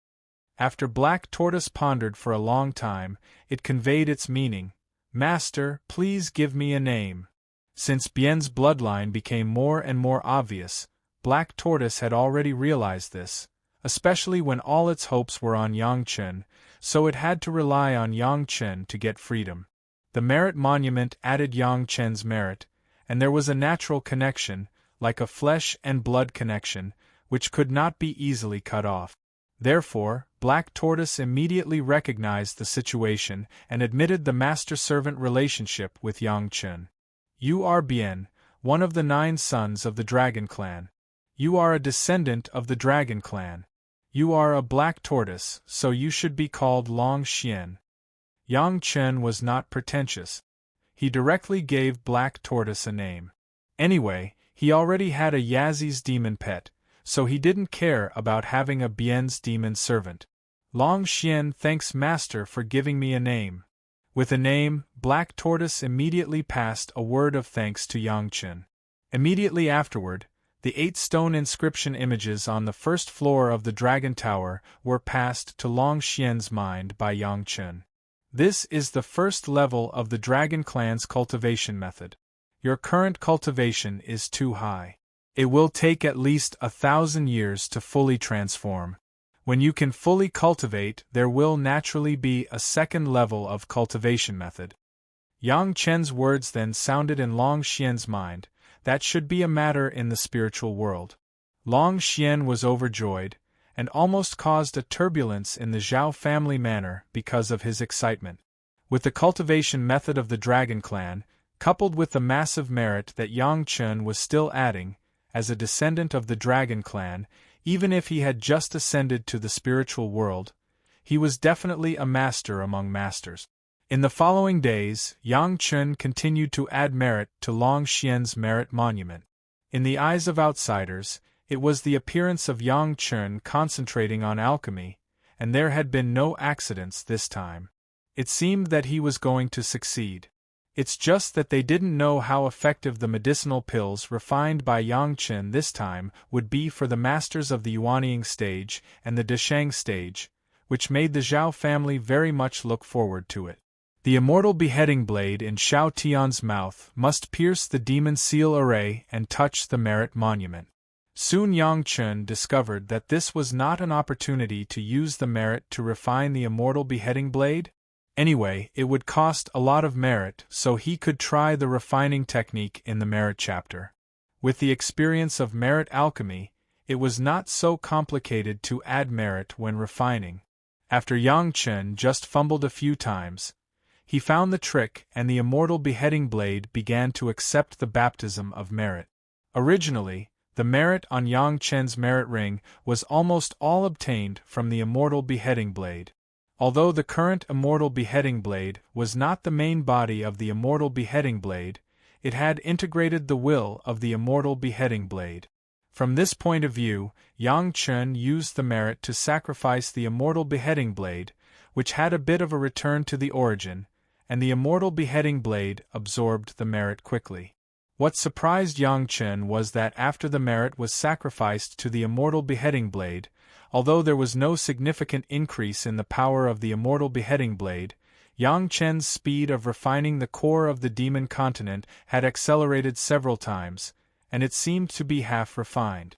After Black Tortoise pondered for a long time, it conveyed its meaning. Master, please give me a name. Since Bien's bloodline became more and more obvious, Black Tortoise had already realized this, especially when all its hopes were on Yang Chen, so it had to rely on Yang Chen to get freedom. The merit monument added Yang Chen's merit, and there was a natural connection, like a flesh and blood connection, which could not be easily cut off. Therefore, Black Tortoise immediately recognized the situation and admitted the master-servant relationship with Yang Chen. You are Bien, one of the 9 sons of the Dragon Clan. You are a descendant of the Dragon Clan. You are a Black Tortoise, so you should be called Long Xian. Yang Chen was not pretentious. He directly gave Black Tortoise a name. Anyway, he already had a Yazi's demon pet, so he didn't care about having a Bien's demon servant. Long Xian thanks Master for giving me a name. With a name, Black Tortoise immediately passed a word of thanks to Yang Chen. Immediately afterward, the 8 stone inscription images on the first floor of the Dragon Tower were passed to Long Xian's mind by Yang Chen. This is the first level of the Dragon Clan's cultivation method. Your current cultivation is too high. It will take at least 1,000 years to fully transform. When you can fully cultivate, there will naturally be a second level of cultivation method. Yang Chen's words then sounded in Long Xian's mind. That should be a matter in the spiritual world. Long Xian was overjoyed, and almost caused a turbulence in the Zhao family manor because of his excitement. With the cultivation method of the Dragon Clan, coupled with the massive merit that Yang Chen was still adding, as a descendant of the Dragon Clan, even if he had just ascended to the spiritual world, he was definitely a master among masters. In the following days, Yang Chun continued to add merit to Long Xian's merit monument. In the eyes of outsiders, it was the appearance of Yang Chun concentrating on alchemy, and there had been no accidents this time. It seemed that he was going to succeed. It's just that they didn't know how effective the medicinal pills refined by Yang Chun this time would be for the masters of the Yuanying stage and the Deshang stage, which made the Zhao family very much look forward to it. The immortal beheading blade in Xiao Tian's mouth must pierce the demon seal array and touch the merit monument. Soon Yang Chun discovered that this was not an opportunity to use the merit to refine the immortal beheading blade. Anyway, it would cost a lot of merit, so he could try the refining technique in the merit chapter. With the experience of merit alchemy, it was not so complicated to add merit when refining. After Yang Chun just fumbled a few times, he found the trick and the immortal beheading blade began to accept the baptism of merit. Originally, the merit on Yang Chun's merit ring was almost all obtained from the immortal beheading blade. Although the current immortal beheading blade was not the main body of the immortal beheading blade, it had integrated the will of the immortal beheading blade. From this point of view, Yang Chun used the merit to sacrifice the immortal beheading blade, which had a bit of a return to the origin, and the immortal beheading blade absorbed the merit quickly. What surprised Yang Chun was that after the merit was sacrificed to the immortal beheading blade, although there was no significant increase in the power of the immortal beheading blade, Yang Chun's speed of refining the core of the demon continent had accelerated several times, and it seemed to be half refined.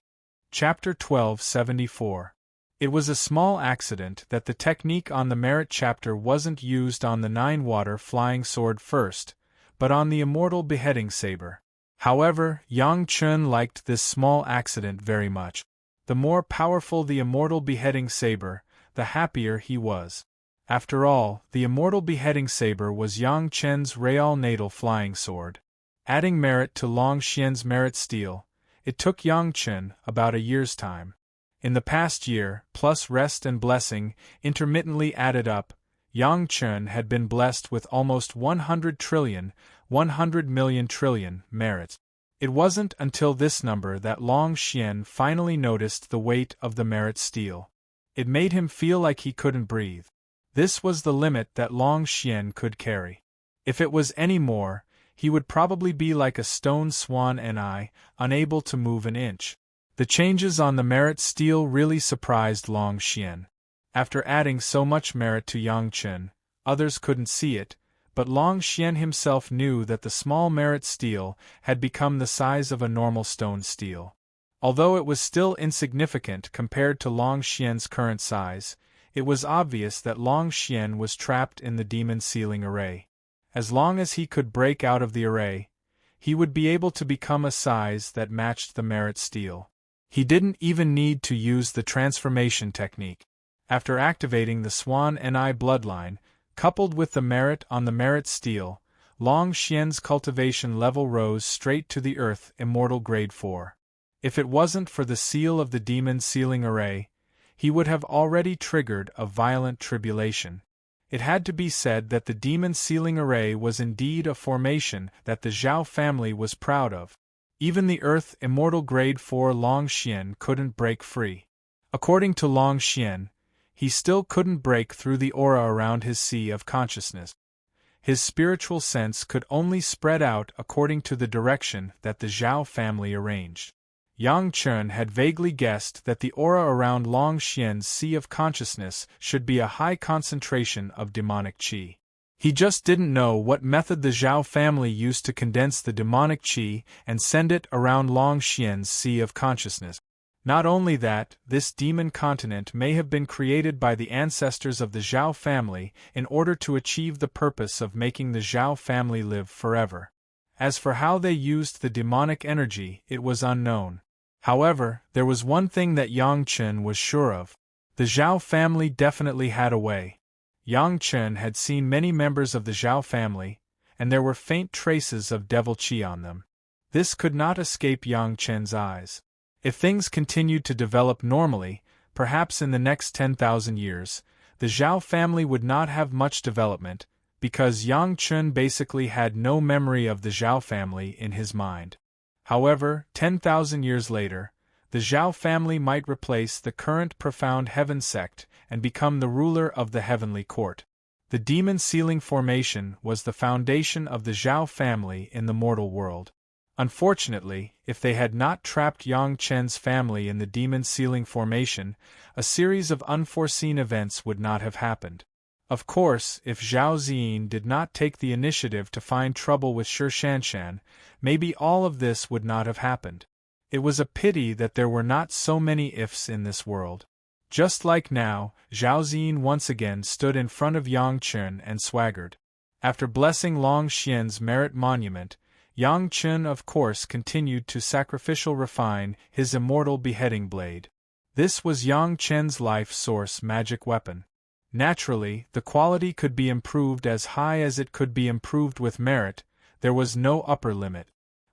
Chapter 1274. It was a small accident that the technique on the merit chapter wasn't used on the nine-water flying sword first, but on the immortal beheading saber. However, Yang Chun liked this small accident very much. The more powerful the immortal beheading saber, the happier he was. After all, the immortal beheading saber was Yang Chun's real natal flying sword. Adding merit to Long Xian's merit steel, it took Yang Chun about a year's time. In the past year, plus rest and blessing, intermittently added up, Yang Chun had been blessed with almost 100 million trillion merits. It wasn't until this number that Long Xian finally noticed the weight of the merit steel. It made him feel like he couldn't breathe. This was the limit that Long Xian could carry. If it was any more, he would probably be like a stone swan unable to move an inch. The changes on the merit steel really surprised Long Xian. After adding so much merit to Yang Chun, others couldn't see it, but Long Xian himself knew that the small merit steel had become the size of a normal stone steel. Although it was still insignificant compared to Long Xian's current size, it was obvious that Long Xian was trapped in the demon sealing array. As long as he could break out of the array, he would be able to become a size that matched the merit steel. He didn't even need to use the transformation technique. After activating the Swan Ni bloodline, coupled with the merit on the merit steel, Long Xian's cultivation level rose straight to the Earth Immortal Grade 4. If it wasn't for the seal of the demon sealing array, he would have already triggered a violent tribulation. It had to be said that the demon sealing array was indeed a formation that the Zhao family was proud of. Even the Earth Immortal Grade 4 Long Xian couldn't break free. According to Long Xian, he still couldn't break through the aura around his sea of consciousness. His spiritual sense could only spread out according to the direction that the Zhao family arranged. Yang Chun had vaguely guessed that the aura around Long Xian's sea of consciousness should be a high concentration of demonic qi. He just didn't know what method the Zhao family used to condense the demonic qi and send it around Long Xian's sea of consciousness. Not only that, this demon continent may have been created by the ancestors of the Zhao family in order to achieve the purpose of making the Zhao family live forever. As for how they used the demonic energy, it was unknown. However, there was one thing that Yang Chun was sure of. The Zhao family definitely had a way. Yang Chun had seen many members of the Zhao family, and there were faint traces of devil qi on them. This could not escape Yang Chun's eyes. If things continued to develop normally, perhaps in the next 10,000 years, the Zhao family would not have much development, because Yang Chun basically had no memory of the Zhao family in his mind. However, 10,000 years later, the Zhao family might replace the current profound heaven sect and become the ruler of the heavenly court. The demon ceiling formation was the foundation of the Zhao family in the mortal world. Unfortunately, if they had not trapped Yang Chen's family in the demon ceiling formation, a series of unforeseen events would not have happened. Of course, if Zhao Ziyin did not take the initiative to find trouble with Shi Shanshan, maybe all of this would not have happened. It was a pity that there were not so many ifs in this world. Just like now, Zhao Ziyin once again stood in front of Yang Chen and swaggered. After blessing Long Xian's merit monument, Yang Chen of course continued to sacrificial refine his immortal beheading blade. This was Yang Chen's life source magic weapon. Naturally, the quality could be improved as high as it could be improved with merit, there was no upper limit.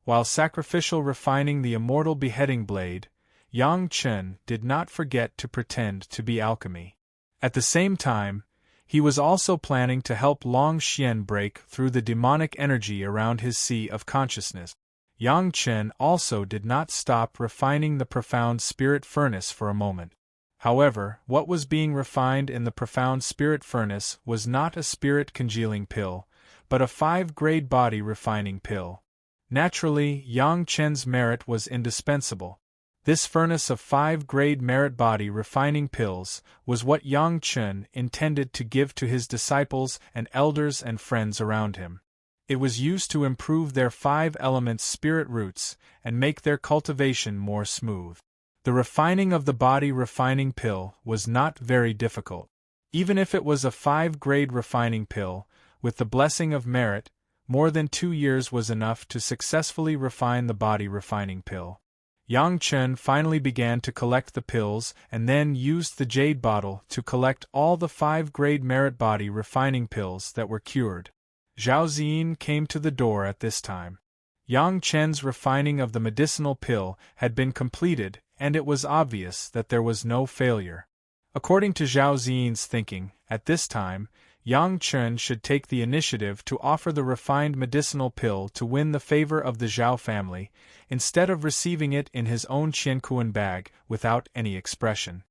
While sacrificial refining the immortal beheading blade, Yang Chen did not forget to pretend to be alchemy. At the same time, he was also planning to help Long Xian break through the demonic energy around his sea of consciousness. Yang Chen also did not stop refining the profound spirit furnace for a moment. However, what was being refined in the profound spirit furnace was not a spirit congealing pill, but a 5-grade body refining pill. Naturally, Yang Chen's merit was indispensable. This furnace of 5-grade merit body refining pills was what Yang Chen intended to give to his disciples and elders and friends around him. It was used to improve their 5-element spirit roots and make their cultivation more smooth. The refining of the body refining pill was not very difficult. Even if it was a 5-grade refining pill, with the blessing of merit, more than 2 years was enough to successfully refine the body refining pill. Yang Chen finally began to collect the pills and then used the jade bottle to collect all the 5-grade merit body refining pills that were cured. Zhao Ziyin came to the door at this time. Yang Chen's refining of the medicinal pill had been completed, and it was obvious that there was no failure. According to Zhao Ziyin's thinking, at this time, Yang Chen should take the initiative to offer the refined medicinal pill to win the favor of the Zhao family, instead of receiving it in his own Qiankuan bag without any expression.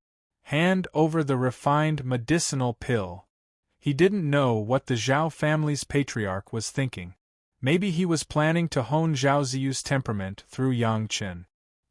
Hand over the refined medicinal pill. He didn't know what the Zhao family's patriarch was thinking. Maybe he was planning to hone Zhao Ziyu's temperament through Yang Chen.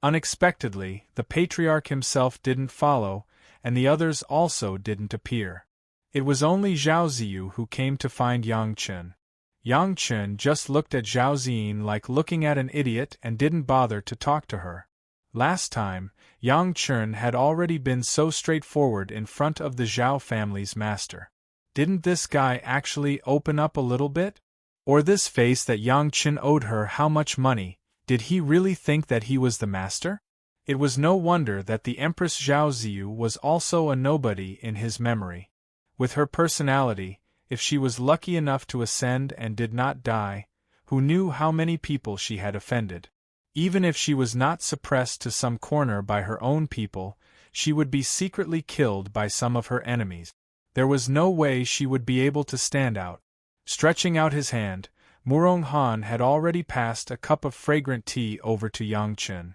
Unexpectedly, the patriarch himself didn't follow, and the others also didn't appear. It was only Zhao Ziyu who came to find Yang Chen. Yang Chen just looked at Zhao Ziyin like looking at an idiot and didn't bother to talk to her. Last time, Yang Chen had already been so straightforward in front of the Zhao family's master. Didn't this guy actually open up a little bit? Or this face that Yang Chen owed her how much money, did he really think that he was the master? It was no wonder that the Empress Zhao Ziyu was also a nobody in his memory. With her personality, if she was lucky enough to ascend and did not die, who knew how many people she had offended? Even if she was not suppressed to some corner by her own people, she would be secretly killed by some of her enemies. There was no way she would be able to stand out. Stretching out his hand, Murong Han had already passed a cup of fragrant tea over to Yang Chen.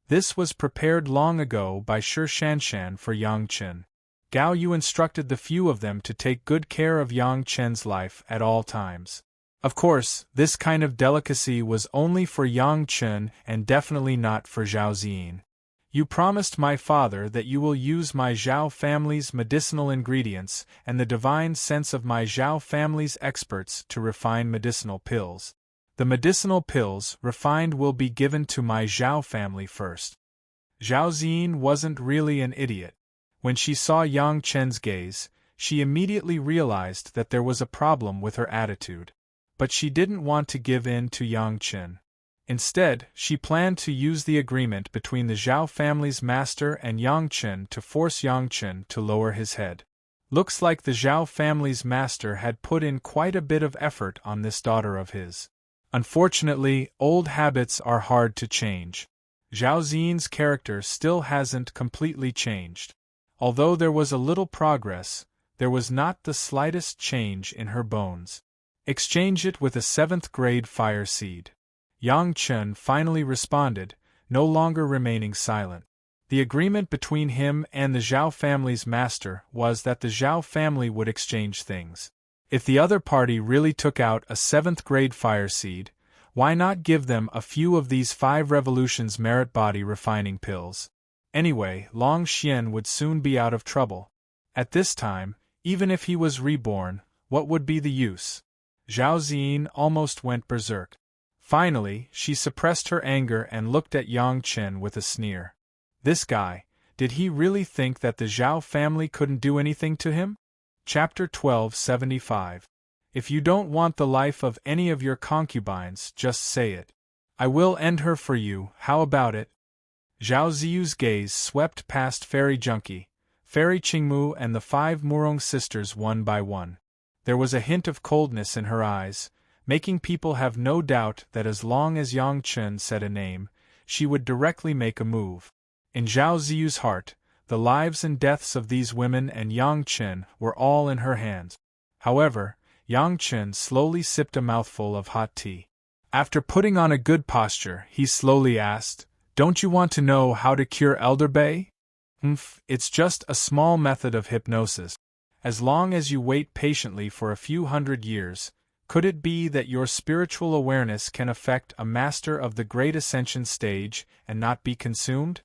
This was prepared long ago by Shi Shanshan for Yang Chen. Gao Yu instructed the few of them to take good care of Yang Chen's life at all times. Of course, this kind of delicacy was only for Yang Chen and definitely not for Zhao Ziyin. You promised my father that you will use my Zhao family's medicinal ingredients and the divine sense of my Zhao family's experts to refine medicinal pills. The medicinal pills refined will be given to my Zhao family first. Zhao Ziyin wasn't really an idiot. When she saw Yang Chen's gaze, she immediately realized that there was a problem with her attitude. But she didn't want to give in to Yang Chen. Instead, she planned to use the agreement between the Zhao family's master and Yang Chen to force Yang Chen to lower his head. Looks like the Zhao family's master had put in quite a bit of effort on this daughter of his. Unfortunately, old habits are hard to change. Zhao Ziyin's character still hasn't completely changed. Although there was a little progress, There was not the slightest change in her bones. Exchange it with a 7th-grade fire seed. Yang Chen finally responded, no longer remaining silent. The agreement between him and the Zhao family's master was that the Zhao family would exchange things. If the other party really took out a 7th-grade fire seed, why not give them a few of these 5 revolutions merit body refining pills? Anyway, Long Xian would soon be out of trouble. At this time, even if he was reborn, what would be the use? Zhao Ziyin almost went berserk. Finally, she suppressed her anger and looked at Yang Chen with a sneer. This guy, did he really think that the Zhao family couldn't do anything to him? Chapter 1275. If you don't want the life of any of your concubines, just say it. I will end her for you, how about it? Zhao Ziyu's gaze swept past Fairy Junkie, Fairy Qingmu and the 5 Murong sisters one by one. There was a hint of coldness in her eyes, making people have no doubt that as long as Yang Chen said a name, she would directly make a move. In Zhao Ziyu's heart, the lives and deaths of these women and Yang Chen were all in her hands. However, Yang Chen slowly sipped a mouthful of hot tea. After putting on a good posture, he slowly asked, "Don't you want to know how to cure Elder Bay?" It's just a small method of hypnosis. As long as you wait patiently for a few hundred years, could it be that your spiritual awareness can affect a master of the Great Ascension stage and not be consumed?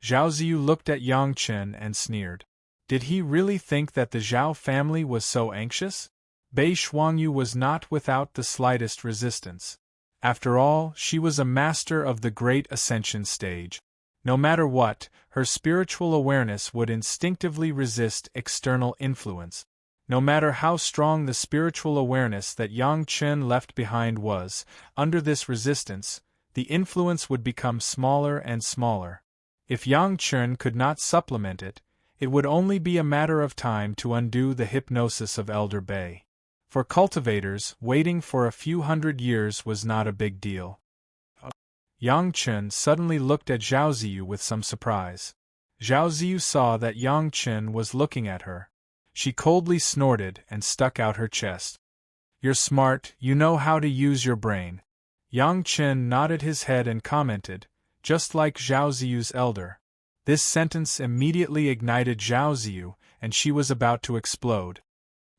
Zhao Ziyu looked at Yang Chen and sneered. Did he really think that the Zhao family was so anxious? Bei Shuangyu was not without the slightest resistance. After all, she was a master of the Great Ascension stage. No matter what, her spiritual awareness would instinctively resist external influence. No matter how strong the spiritual awareness that Yang Chen left behind was, under this resistance, the influence would become smaller and smaller. If Yang Chen could not supplement it, it would only be a matter of time to undo the hypnosis of Elder Bei. For cultivators, waiting for a few hundred years was not a big deal. Yang Chen suddenly looked at Zhao Ziyu with some surprise. Zhao Ziyu saw that Yang Chen was looking at her. She coldly snorted and stuck out her chest. "You're smart, you know how to use your brain." Yang Chen nodded his head and commented, "Just like Zhao Ziyu's elder." This sentence immediately ignited Zhao Ziyu, and she was about to explode.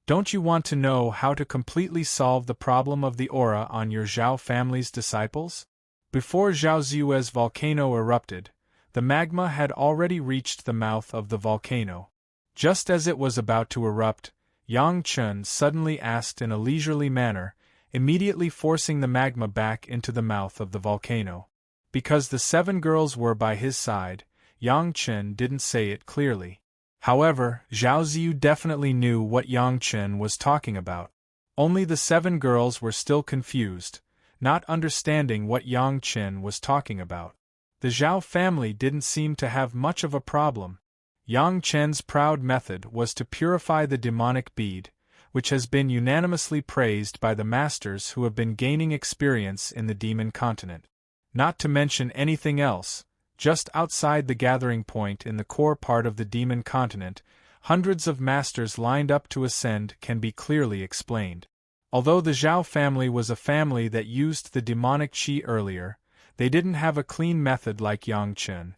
"Don't you want to know how to completely solve the problem of the aura on your Zhao family's disciples?" Before Zhao Ziyu's volcano erupted, the magma had already reached the mouth of the volcano. Just as it was about to erupt, Yang Chen suddenly asked in a leisurely manner, immediately forcing the magma back into the mouth of the volcano. Because the 7 girls were by his side, Yang Chen didn't say it clearly. However, Zhao Ziyu definitely knew what Yang Chen was talking about. Only the 7 girls were still confused, not understanding what Yang Chen was talking about. The Zhao family didn't seem to have much of a problem. Yang Chen's proud method was to purify the demonic bead, which has been unanimously praised by the masters who have been gaining experience in the demon continent. Not to mention anything else, just outside the gathering point in the core part of the demon continent, hundreds of masters lined up to ascend can be clearly explained. Although the Zhao family was a family that used the demonic qi earlier, they didn't have a clean method like Yang Chen.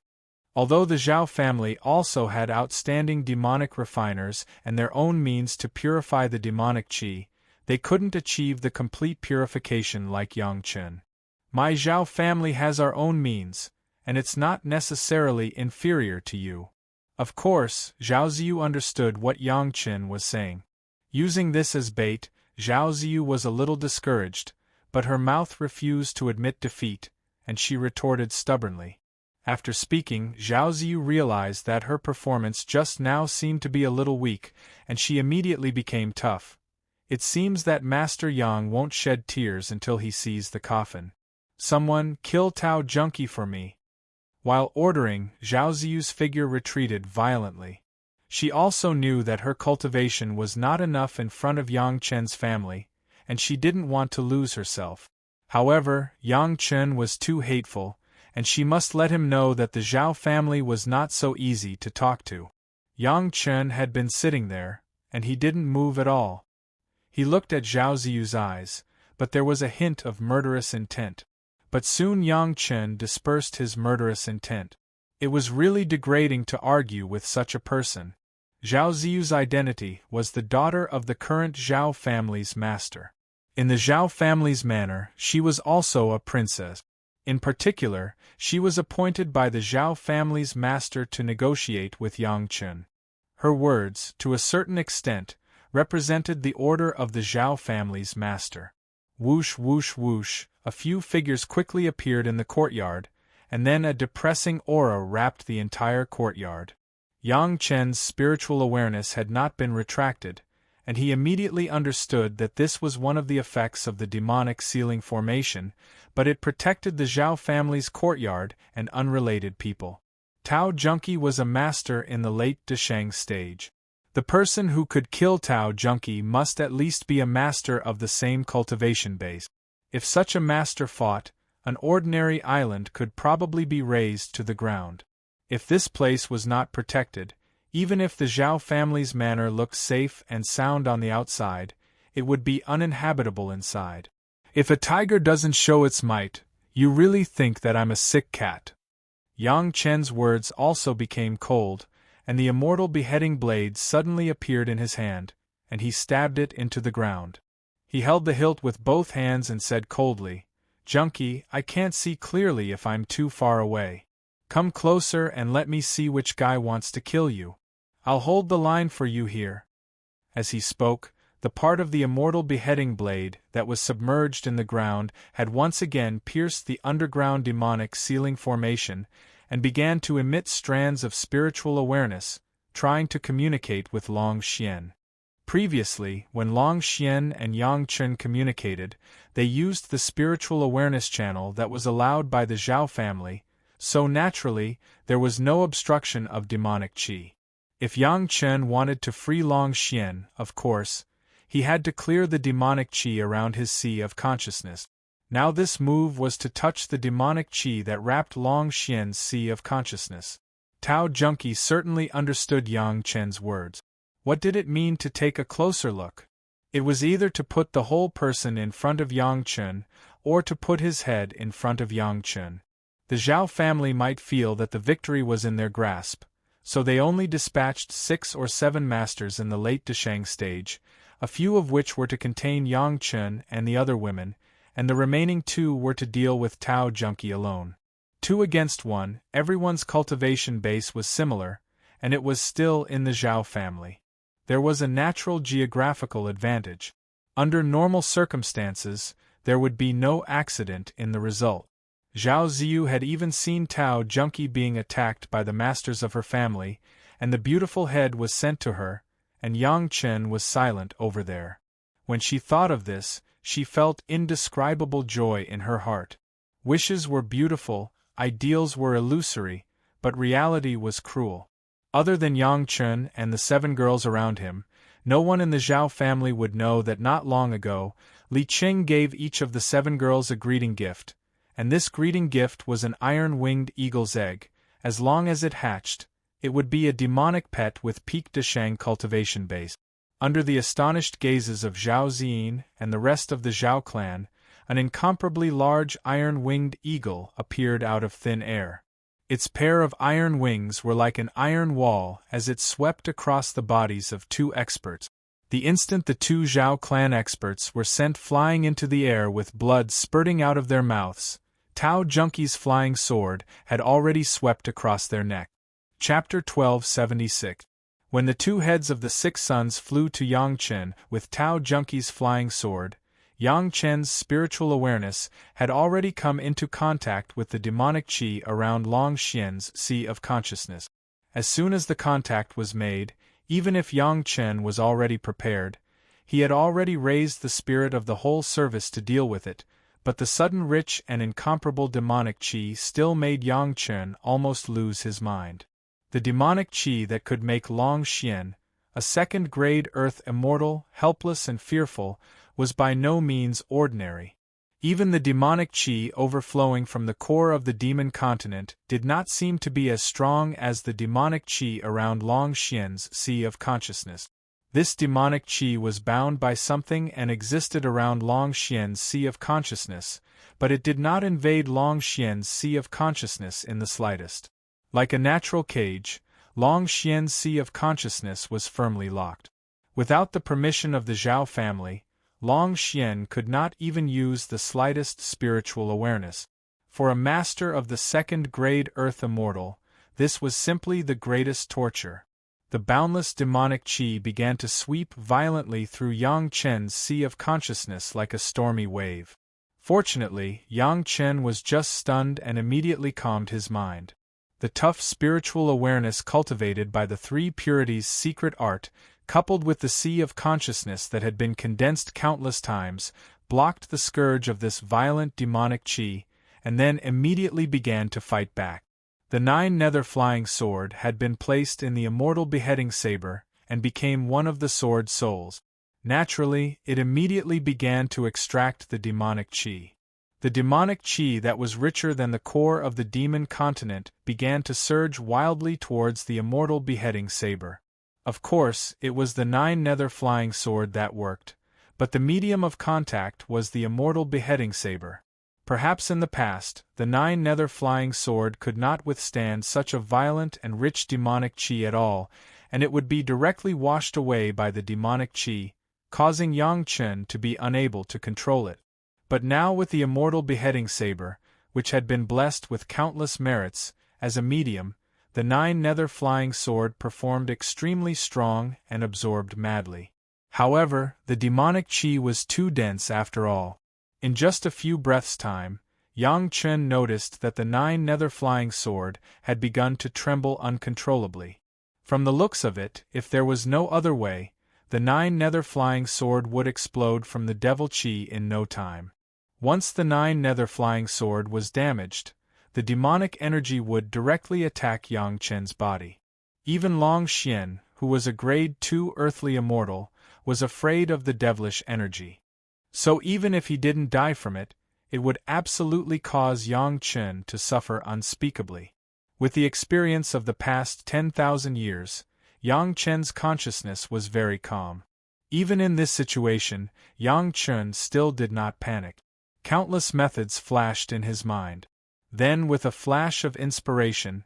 Although the Zhao family also had outstanding demonic refiners and their own means to purify the demonic qi, they couldn't achieve the complete purification like Yang Chen. My Zhao family has our own means, and it's not necessarily inferior to you. Of course, Zhao Ziyu understood what Yang Chen was saying. Using this as bait, Zhao Ziyu was a little discouraged, but her mouth refused to admit defeat, and she retorted stubbornly. After speaking, Zhao Ziyu realized that her performance just now seemed to be a little weak, and she immediately became tough. It seems that Master Yang won't shed tears until he sees the coffin. "Someone, kill Tao Junkie for me." While ordering, Zhao Ziyu's figure retreated violently. She also knew that her cultivation was not enough in front of Yang Chen's family, and she didn't want to lose herself. However, Yang Chen was too hateful, and she must let him know that the Zhao family was not so easy to talk to. Yang Chen had been sitting there, and he didn't move at all. He looked at Zhao Ziyu's eyes, but there was a hint of murderous intent. But soon Yang Chen dispersed his murderous intent. It was really degrading to argue with such a person. Zhao Ziyu's identity was the daughter of the current Zhao family's master. In the Zhao family's manner, she was also a princess. In particular, she was appointed by the Zhao family's master to negotiate with Yang Chen. Her words, to a certain extent, represented the order of the Zhao family's master. Whoosh whoosh whoosh, a few figures quickly appeared in the courtyard, and then a depressing aura wrapped the entire courtyard. Yang Chen's spiritual awareness had not been retracted, and he immediately understood that this was one of the effects of the demonic ceiling formation, but it protected the Zhao family's courtyard and unrelated people. Tao Junqi was a master in the late Desheng stage. The person who could kill Tao Junqi must at least be a master of the same cultivation base. If such a master fought, an ordinary island could probably be razed to the ground. If this place was not protected, even if the Zhao family's manor looked safe and sound on the outside, it would be uninhabitable inside. If a tiger doesn't show its might, you really think that I'm a sick cat. Yang Chen's words also became cold, and the immortal beheading blade suddenly appeared in his hand, and he stabbed it into the ground. He held the hilt with both hands and said coldly, "Junqi, I can't see clearly if I'm too far away. Come closer and let me see which guy wants to kill you. I'll hold the line for you here." As he spoke, the part of the immortal beheading blade that was submerged in the ground had once again pierced the underground demonic ceiling formation and began to emit strands of spiritual awareness, trying to communicate with Long Xian. Previously, when Long Xian and Yang Chen communicated, they used the spiritual awareness channel that was allowed by the Zhao family, so naturally, there was no obstruction of demonic qi. If Yang Chen wanted to free Long Xian, of course, he had to clear the demonic qi around his sea of consciousness. Now this move was to touch the demonic qi that wrapped Long Xian's sea of consciousness. Tao Junqi certainly understood Yang Chen's words. What did it mean to take a closer look? It was either to put the whole person in front of Yang Chen, or to put his head in front of Yang Chen. The Zhao family might feel that the victory was in their grasp, so they only dispatched 6 or 7 masters in the late Desheng stage, a few of which were to contain Yang Chen and the other women, and the remaining 2 were to deal with Tao Junqi alone. 2 against 1, everyone's cultivation base was similar, and it was still in the Zhao family. There was a natural geographical advantage. Under normal circumstances, there would be no accident in the result. Zhao Ziyu had even seen Tao Junqi being attacked by the masters of her family, and the beautiful head was sent to her, and Yang Chen was silent over there. When she thought of this, she felt indescribable joy in her heart. Wishes were beautiful, ideals were illusory, but reality was cruel. Other than Yang Chen and the 7 girls around him, no one in the Zhao family would know that not long ago, Li Qing gave each of the 7 girls a greeting gift, and this greeting gift was an iron-winged eagle's egg. As long as it hatched, it would be a demonic pet with peak Desheng cultivation base. Under the astonished gazes of Zhao Ziyin and the rest of the Zhao clan, an incomparably large iron-winged eagle appeared out of thin air. Its pair of iron wings were like an iron wall as it swept across the bodies of 2 experts. The instant the 2 Zhao clan experts were sent flying into the air with blood spurting out of their mouths, Tao Junqi's flying sword had already swept across their neck. Chapter 1276. When the 2 heads of the 6 sons flew to Yang Chen with Tao Junqi's flying sword, Yang Chen's spiritual awareness had already come into contact with the demonic qi around Long Xian's sea of consciousness. As soon as the contact was made, even if Yang Chen was already prepared, he had already raised the spirit of the whole service to deal with it, but the sudden rich and incomparable demonic qi still made Yang Chen almost lose his mind. The demonic qi that could make Long Xian, a second-grade earth immortal, helpless and fearful, was by no means ordinary. Even the demonic qi overflowing from the core of the demon continent did not seem to be as strong as the demonic qi around Long Xian's sea of consciousness. This demonic qi was bound by something and existed around Long Xian's sea of consciousness, but it did not invade Long Xian's sea of consciousness in the slightest. Like a natural cage, Long Xian's sea of consciousness was firmly locked. Without the permission of the Zhao family, Long Xian could not even use the slightest spiritual awareness. For a master of the second-grade Earth Immortal, this was simply the greatest torture. The boundless demonic qi began to sweep violently through Yang Chen's sea of consciousness like a stormy wave. Fortunately, Yang Chen was just stunned and immediately calmed his mind. The tough spiritual awareness cultivated by the three purities' secret art, coupled with the sea of consciousness that had been condensed countless times, blocked the scourge of this violent demonic qi, and then immediately began to fight back. The 9 nether flying sword had been placed in the immortal beheading saber, and became one of the sword souls. Naturally, it immediately began to extract the demonic qi. The demonic qi that was richer than the core of the demon continent began to surge wildly towards the immortal beheading saber. Of course, it was the 9 nether flying sword that worked, but the medium of contact was the immortal beheading saber. Perhaps in the past, the 9 nether flying sword could not withstand such a violent and rich demonic qi at all, and it would be directly washed away by the demonic qi, causing Yang Chen to be unable to control it. But now with the immortal beheading saber, which had been blessed with countless merits, as a medium, the 9 nether flying sword performed extremely strong and absorbed madly. However, the demonic qi was too dense after all. In just a few breaths' time, Yang Chen noticed that the 9 nether flying sword had begun to tremble uncontrollably. From the looks of it, if there was no other way, the 9 nether flying sword would explode from the devil qi in no time. Once the 9 nether flying sword was damaged, the demonic energy would directly attack Yang Chen's body. Even Long Xian, who was a grade 2 earthly immortal, was afraid of the devilish energy. So even if he didn't die from it, it would absolutely cause Yang Chen to suffer unspeakably. With the experience of the past 10,000 years, Yang Chen's consciousness was very calm. Even in this situation, Yang Chen still did not panic. Countless methods flashed in his mind. Then, with a flash of inspiration,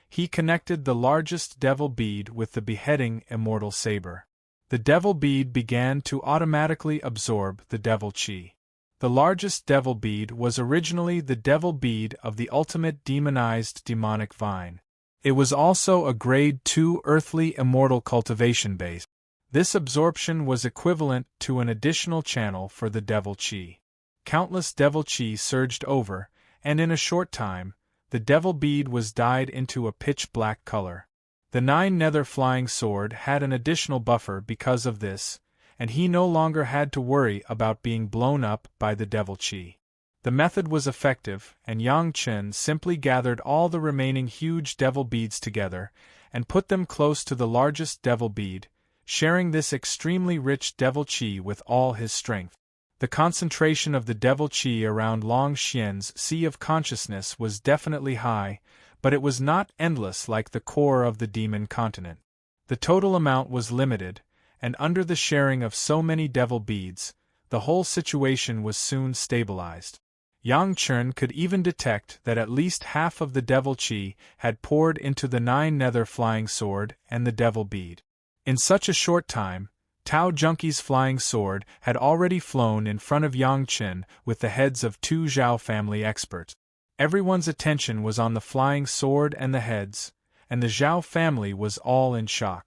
he connected the largest devil bead with the beheading immortal saber. The devil bead began to automatically absorb the devil qi. The largest devil bead was originally the devil bead of the ultimate demonized demonic vine. It was also a grade 2 earthly immortal cultivation base. This absorption was equivalent to an additional channel for the devil qi. Countless devil qi surged over, and in a short time, the devil bead was dyed into a pitch-black color. The 9 nether flying sword had an additional buffer because of this, and he no longer had to worry about being blown up by the devil qi. The method was effective, and Yang Chen simply gathered all the remaining huge devil beads together and put them close to the largest devil bead, sharing this extremely rich devil qi with all his strength. The concentration of the devil qi around Long Xian's sea of consciousness was definitely high, but it was not endless like the core of the demon continent. The total amount was limited, and under the sharing of so many devil beads, the whole situation was soon stabilized. Yang Chen could even detect that at least half of the devil qi had poured into the 9 nether flying sword and the devil bead. In such a short time, Tao Junkie's flying sword had already flown in front of Yang Chen with the heads of 2 Zhao family experts. Everyone's attention was on the flying sword and the heads, and the Zhao family was all in shock.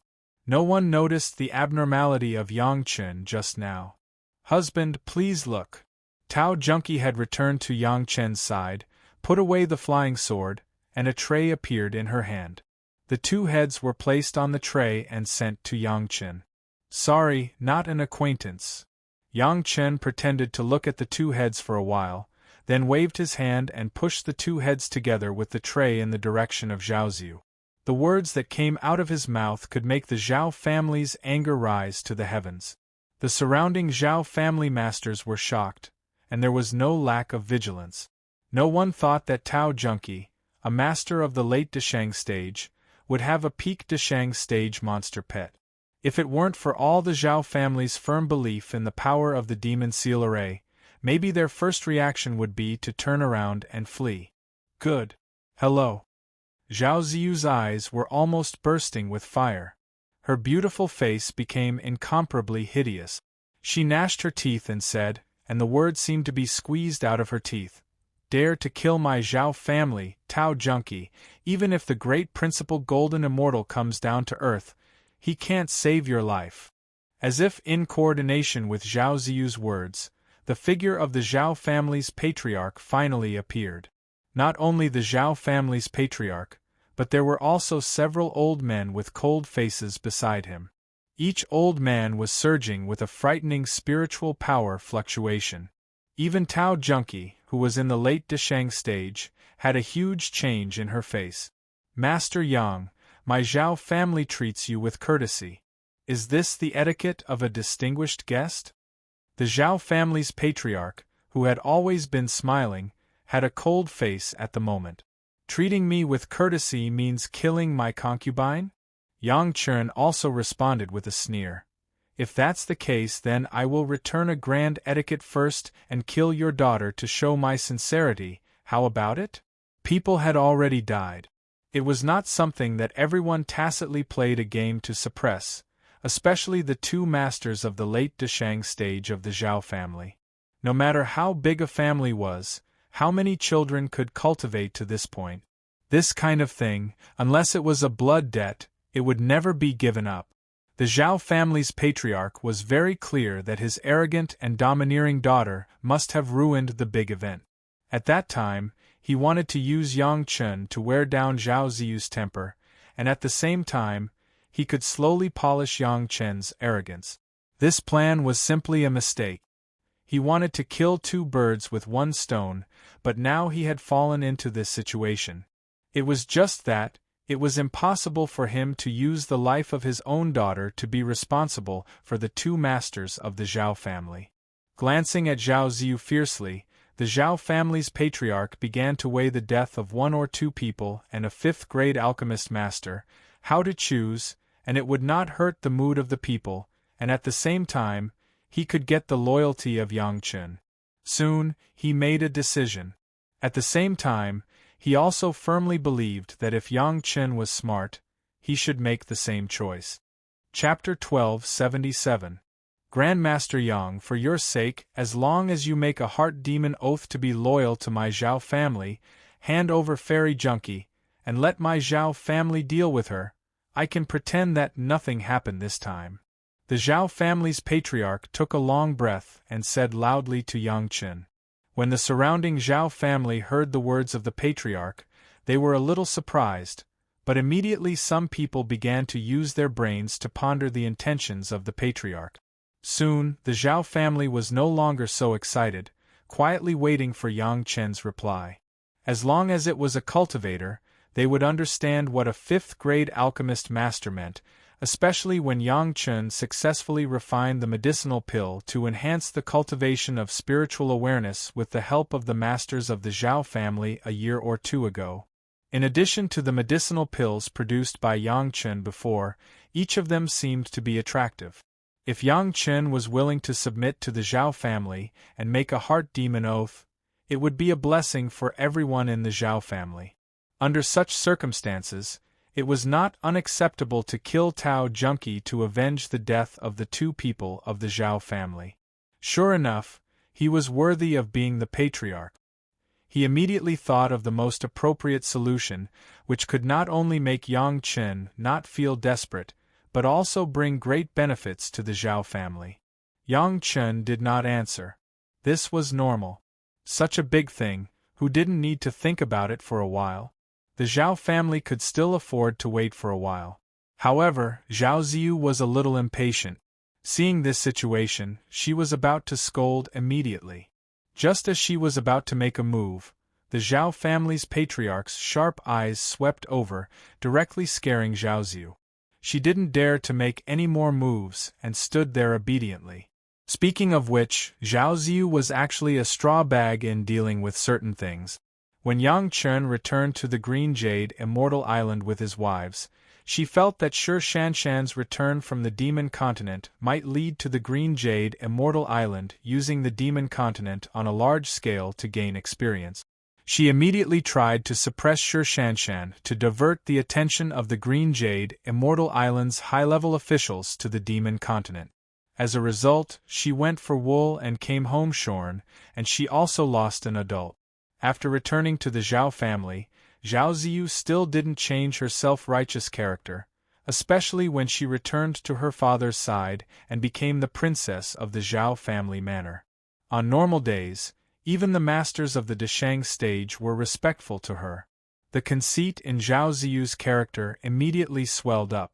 No one noticed the abnormality of Yang Chen just now. "Husband, please look." Tao Junkie had returned to Yang Chen's side, put away the flying sword, and a tray appeared in her hand. The 2 heads were placed on the tray and sent to Yang Chen. "Sorry, not an acquaintance." Yang Chen pretended to look at the 2 heads for a while, then waved his hand and pushed the 2 heads together with the tray in the direction of Zhaoziu. The words that came out of his mouth could make the Zhao family's anger rise to the heavens. The surrounding Zhao family masters were shocked, and there was no lack of vigilance. No one thought that Tao Junkie, a master of the late Deshang stage, would have a peak Deshang stage monster pet. If it weren't for all the Zhao family's firm belief in the power of the demon seal array, maybe their first reaction would be to turn around and flee. Good. Hello. Zhao Ziyu's eyes were almost bursting with fire. Her beautiful face became incomparably hideous. She gnashed her teeth and said, and the words seemed to be squeezed out of her teeth, "Dare to kill my Zhao family, Tao Junkie, even if the great principal golden immortal comes down to earth, he can't save your life." As if in coordination with Zhao Ziyu's words, the figure of the Zhao family's patriarch finally appeared. Not only the Zhao family's patriarch, but there were also several old men with cold faces beside him. Each old man was surging with a frightening spiritual power fluctuation. Even Tao Junkie, who was in the late Deshang stage, had a huge change in her face. "Master Yang, my Zhao family treats you with courtesy. Is this the etiquette of a distinguished guest?" The Zhao family's patriarch, who had always been smiling, had a cold face at the moment. "Treating me with courtesy means killing my concubine?" Yang Chen also responded with a sneer. "If that's the case, then I will return a grand etiquette first and kill your daughter to show my sincerity. How about it?" People had already died. It was not something that everyone tacitly played a game to suppress, especially the two masters of the late Deshang stage of the Zhao family. No matter how big a family was, how many children could cultivate to this point, this kind of thing, unless it was a blood debt, it would never be given up. The Zhao family's patriarch was very clear that his arrogant and domineering daughter must have ruined the big event. At that time, he wanted to use Yang Chen to wear down Zhao Ziyu's temper, and at the same time, he could slowly polish Yang Chen's arrogance. This plan was simply a mistake. He wanted to kill two birds with one stone, but now he had fallen into this situation. It was just that, it was impossible for him to use the life of his own daughter to be responsible for the two masters of the Zhao family. Glancing at Zhao Ziyu fiercely, the Zhao family's patriarch began to weigh the death of one or two people and a fifth-grade alchemist master, how to choose, and it would not hurt the mood of the people, and at the same time, he could get the loyalty of Yang Chen. Soon, he made a decision. At the same time, he also firmly believed that if Yang Chen was smart, he should make the same choice. Chapter 1277. Grandmaster Yang, for your sake, as long as you make a heart demon oath to be loyal to my Zhao family, hand over Fairy Junkie, and let my Zhao family deal with her, I can pretend that nothing happened this time. The Zhao family's patriarch took a long breath and said loudly to Yang Chen. When the surrounding Zhao family heard the words of the patriarch, they were a little surprised, but immediately some people began to use their brains to ponder the intentions of the patriarch. Soon, the Zhao family was no longer so excited, quietly waiting for Yang Chen's reply. As long as it was a cultivator, they would understand what a fifth-grade alchemist master meant, especially when Yang Chen successfully refined the medicinal pill to enhance the cultivation of spiritual awareness with the help of the masters of the Zhao family a year or two ago. In addition to the medicinal pills produced by Yang Chen before, each of them seemed to be attractive. If Yang Chen was willing to submit to the Zhao family and make a heart demon oath, it would be a blessing for everyone in the Zhao family. Under such circumstances, it was not unacceptable to kill Tao Junkie to avenge the death of the two people of the Zhao family. Sure enough, he was worthy of being the patriarch. He immediately thought of the most appropriate solution, which could not only make Yang Chen not feel desperate, but also bring great benefits to the Zhao family. Yang Chen did not answer. This was normal. Such a big thing, who didn't need to think about it for a while? The Zhao family could still afford to wait for a while. However, Zhao Ziyu was a little impatient. Seeing this situation, she was about to scold immediately. Just as she was about to make a move, the Zhao family's patriarch's sharp eyes swept over, directly scaring Zhao Ziyu. She didn't dare to make any more moves and stood there obediently. Speaking of which, Zhao Ziyu was actually a straw bag in dealing with certain things. When Yang Chen returned to the Green Jade Immortal Island with his wives, she felt that Shi Shanshan's return from the Demon Continent might lead to the Green Jade Immortal Island using the Demon Continent on a large scale to gain experience. She immediately tried to suppress Shi Shanshan to divert the attention of the Green Jade Immortal Island's high-level officials to the Demon Continent. As a result, she went for wool and came home shorn, and she also lost an adult. After returning to the Zhao family, Zhao Ziyu still didn't change her self-righteous character, especially when she returned to her father's side and became the princess of the Zhao family manor. On normal days, even the masters of the Deshang stage were respectful to her. The conceit in Zhao Ziyu's character immediately swelled up.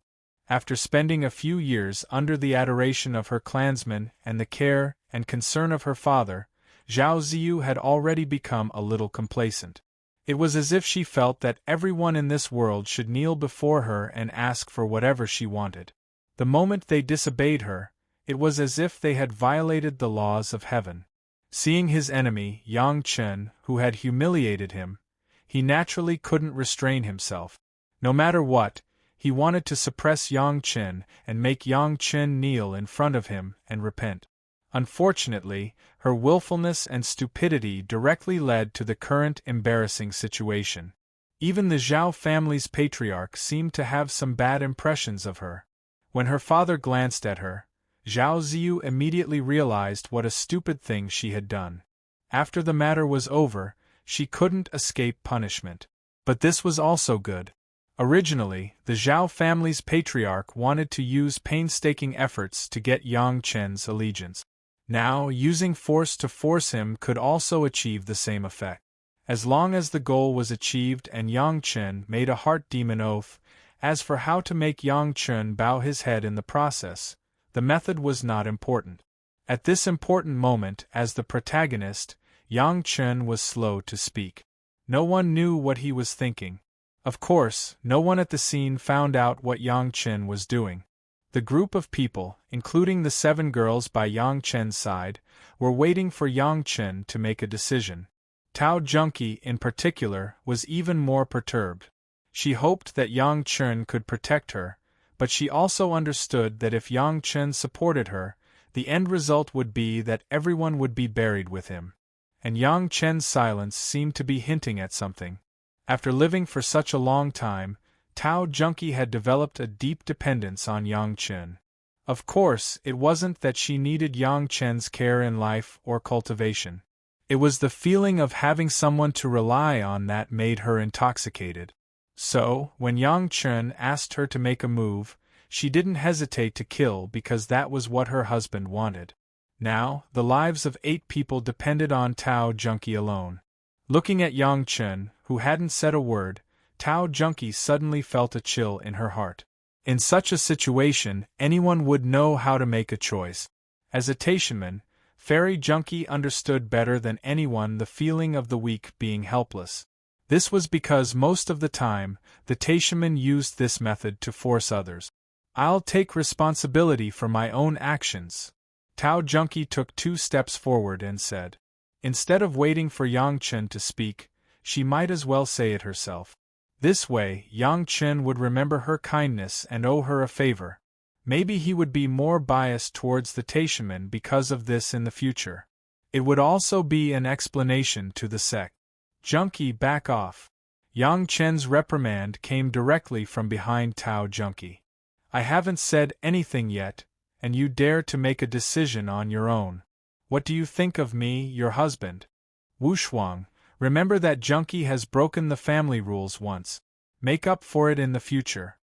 After spending a few years under the adoration of her clansmen and the care and concern of her father, Zhao Ziyu had already become a little complacent. It was as if she felt that everyone in this world should kneel before her and ask for whatever she wanted. The moment they disobeyed her, it was as if they had violated the laws of heaven. Seeing his enemy, Yang Chen, who had humiliated him, he naturally couldn't restrain himself. No matter what, he wanted to suppress Yang Chen and make Yang Chen kneel in front of him and repent. Unfortunately, her willfulness and stupidity directly led to the current embarrassing situation. Even the Zhao family's patriarch seemed to have some bad impressions of her. When her father glanced at her, Zhao Ziyu immediately realized what a stupid thing she had done. After the matter was over, she couldn't escape punishment. But this was also good. Originally, the Zhao family's patriarch wanted to use painstaking efforts to get Yang Chen's allegiance. Now, using force to force him could also achieve the same effect. As long as the goal was achieved and Yang Chen made a heart demon oath, as for how to make Yang Chen bow his head in the process, the method was not important. At this important moment, as the protagonist, Yang Chen was slow to speak. No one knew what he was thinking. Of course, no one at the scene found out what Yang Chen was doing. The group of people, including the 7 girls by Yang Chen's side, were waiting for Yang Chen to make a decision. Tao Junqi, in particular, was even more perturbed. She hoped that Yang Chen could protect her, but she also understood that if Yang Chen supported her, the end result would be that everyone would be buried with him. And Yang Chen's silence seemed to be hinting at something. After living for such a long time, Tao Junqi had developed a deep dependence on Yang Chen. Of course, it wasn't that she needed Yang Chen's care in life or cultivation. It was the feeling of having someone to rely on that made her intoxicated. So, when Yang Chen asked her to make a move, she didn't hesitate to kill because that was what her husband wanted. Now, the lives of 8 people depended on Tao Junqi alone. Looking at Yang Chen, who hadn't said a word, Tao Junqi suddenly felt a chill in her heart. In such a situation, anyone would know how to make a choice. As a Taishanman, Fairy Junqi understood better than anyone the feeling of the weak being helpless. This was because most of the time, the Taishanman used this method to force others. "I'll take responsibility for my own actions." Tao Junqi took 2 steps forward and said. Instead of waiting for Yang Chen to speak, she might as well say it herself. This way, Yang Chen would remember her kindness and owe her a favor. Maybe he would be more biased towards the Taishanman because of this in the future. It would also be an explanation to the sect. "Junqi, back off." Yang Chen's reprimand came directly from behind Tao Junqi. "I haven't said anything yet, and you dare to make a decision on your own. What do you think of me, your husband?" "Wu Shuang, remember that Junqi has broken the family rules once. Make up for it in the future."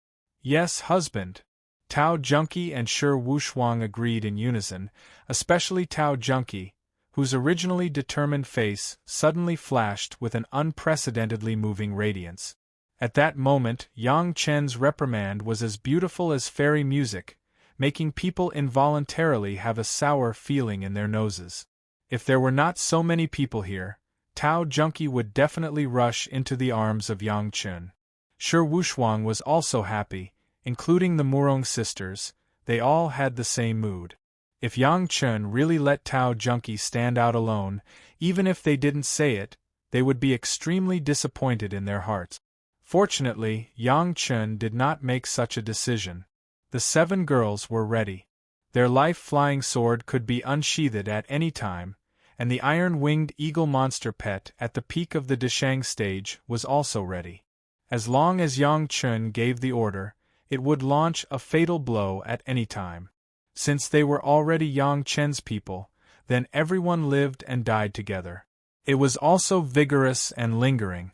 "Yes, husband." Tao Junqi and Shi Wushuang agreed in unison, especially Tao Junqi, whose originally determined face suddenly flashed with an unprecedentedly moving radiance. At that moment, Yang Chen's reprimand was as beautiful as fairy music, making people involuntarily have a sour feeling in their noses. If there were not so many people here, Tao Junqi would definitely rush into the arms of Yang Chen. Shi Wushuang was also happy, including the Murong sisters. They all had the same mood. If Yang Chen really let Tao Junqi stand out alone, even if they didn't say it, they would be extremely disappointed in their hearts. Fortunately, Yang Chen did not make such a decision. The 7 girls were ready. Their life-flying sword could be unsheathed at any time, and the iron-winged eagle monster pet at the peak of the Deshang stage was also ready. As long as Yang Chen gave the order, it would launch a fatal blow at any time. Since they were already Yang Chen's people, then everyone lived and died together. It was also vigorous and lingering.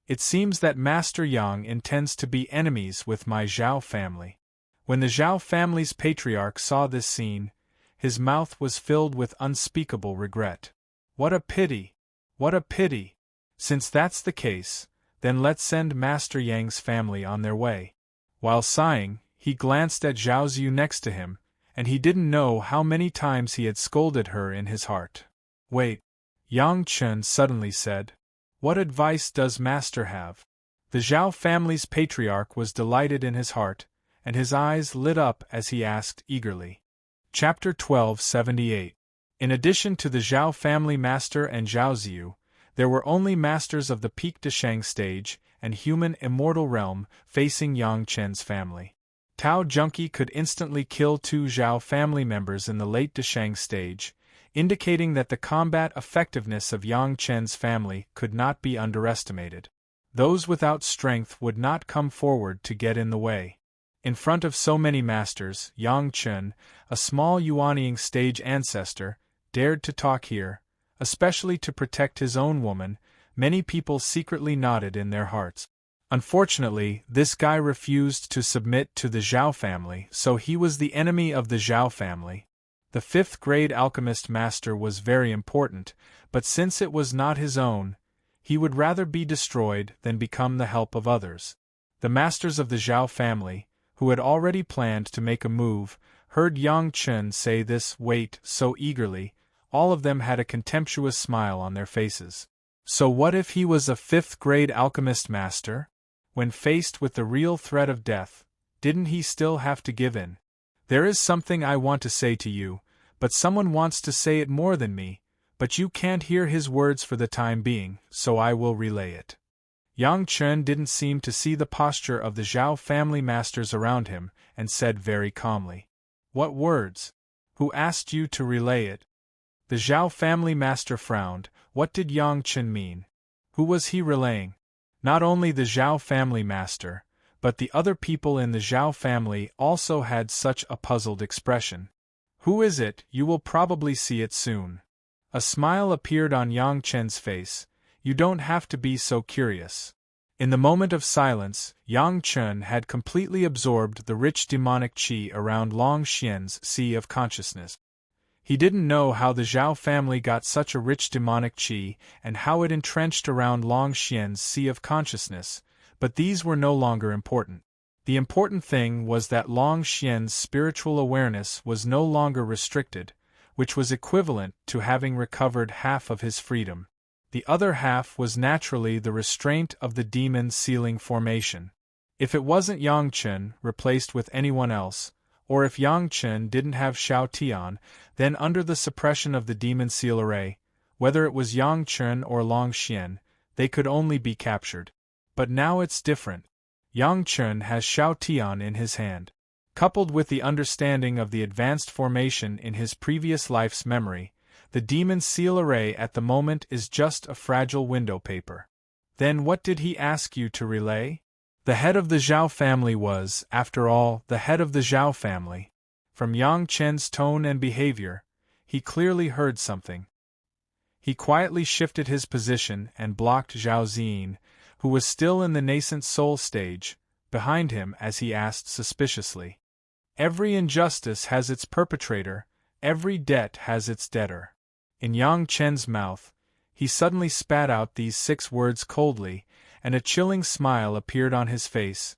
It seems that Master Yang intends to be enemies with my Zhao family. When the Zhao family's patriarch saw this scene, his mouth was filled with unspeakable regret. What a pity! What a pity! Since that's the case, then let's send Master Yang's family on their way. While sighing, he glanced at Zhao Ziyu next to him, and he didn't know how many times he had scolded her in his heart. Wait, Yang Chen suddenly said. What advice does Master have? The Zhao family's patriarch was delighted in his heart, and his eyes lit up as he asked eagerly. Chapter 1278. In addition to the Zhao family master and Zhao Ziyu, there were only masters of the peak Deshang stage and human immortal realm facing Yang Chen's family. Tao Junqi could instantly kill 2 Zhao family members in the late Deshang stage, indicating that the combat effectiveness of Yang Chen's family could not be underestimated. Those without strength would not come forward to get in the way. In front of so many masters, Yang Chen, a small Yuanying stage ancestor, dared to talk here, especially to protect his own woman. Many people secretly nodded in their hearts. Unfortunately, this guy refused to submit to the Zhao family, so he was the enemy of the Zhao family. The 5th-grade alchemist master was very important, but since it was not his own, he would rather be destroyed than become the help of others. The masters of the Zhao family, who had already planned to make a move, heard Yang Chen say this "wait" so eagerly, all of them had a contemptuous smile on their faces. So what if he was a 5th-grade alchemist master? When faced with the real threat of death, didn't he still have to give in? There is something I want to say to you, but someone wants to say it more than me, but you can't hear his words for the time being, so I will relay it. Yang Chen didn't seem to see the posture of the Zhao family masters around him, and said very calmly, What words? Who asked you to relay it? The Zhao family master frowned. What did Yang Chen mean? Who was he relaying? Not only the Zhao family master, but the other people in the Zhao family also had such a puzzled expression. Who is it? You will probably see it soon. A smile appeared on Yang Chen's face. You don't have to be so curious. In the moment of silence, Yang Chen had completely absorbed the rich demonic qi around Long Xian's sea of consciousness. He didn't know how the Zhao family got such a rich demonic qi and how it entrenched around Long Xian's sea of consciousness, but these were no longer important. The important thing was that Long Xian's spiritual awareness was no longer restricted, which was equivalent to having recovered half of his freedom. The other half was naturally the restraint of the demon sealing formation. If it wasn't Yang Chen replaced with anyone else, or if Yang Chen didn't have Shao Tian, then under the suppression of the demon seal array, whether it was Yang Chen or Long Xian, they could only be captured. But now it's different. Yang Chen has Shao Tian in his hand. Coupled with the understanding of the advanced formation in his previous life's memory, the demon seal array at the moment is just a fragile window paper. Then what did he ask you to relay? The head of the Zhao family was, after all, the head of the Zhao family. From Yang Chen's tone and behavior, he clearly heard something. He quietly shifted his position and blocked Zhao Ziyin, who was still in the nascent soul stage, behind him as he asked suspiciously. Every injustice has its perpetrator, every debt has its debtor. In Yang Chen's mouth, he suddenly spat out these 6 words coldly, and a chilling smile appeared on his face.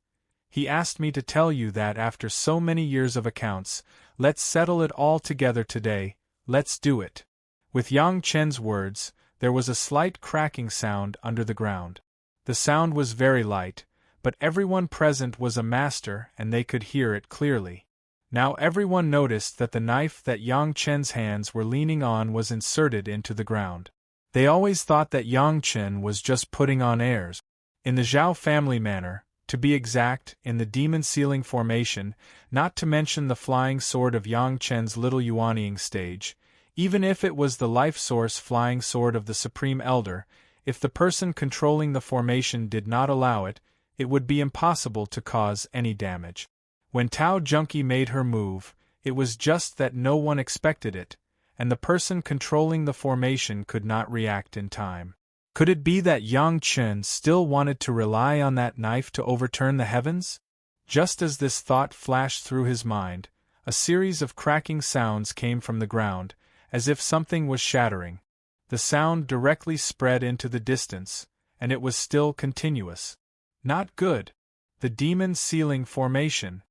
He asked me to tell you that after so many years of accounts, let's settle it all together today, let's do it. With Yang Chen's words, there was a slight cracking sound under the ground. The sound was very light, but everyone present was a master and they could hear it clearly. Now everyone noticed that the knife that Yang Chen's hands were leaning on was inserted into the ground. They always thought that Yang Chen was just putting on airs. In the Zhao family manner, to be exact, in the demon sealing formation, not to mention the flying sword of Yang Chen's little Yuanying stage, even if it was the life source flying sword of the Supreme Elder, if the person controlling the formation did not allow it, it would be impossible to cause any damage. When Tao Junkie made her move, it was just that no one expected it, and the person controlling the formation could not react in time. Could it be that Yang Chen still wanted to rely on that knife to overturn the heavens? Just as this thought flashed through his mind, a series of cracking sounds came from the ground, as if something was shattering. The sound directly spread into the distance, and it was still continuous. Not good. The demon sealing formation.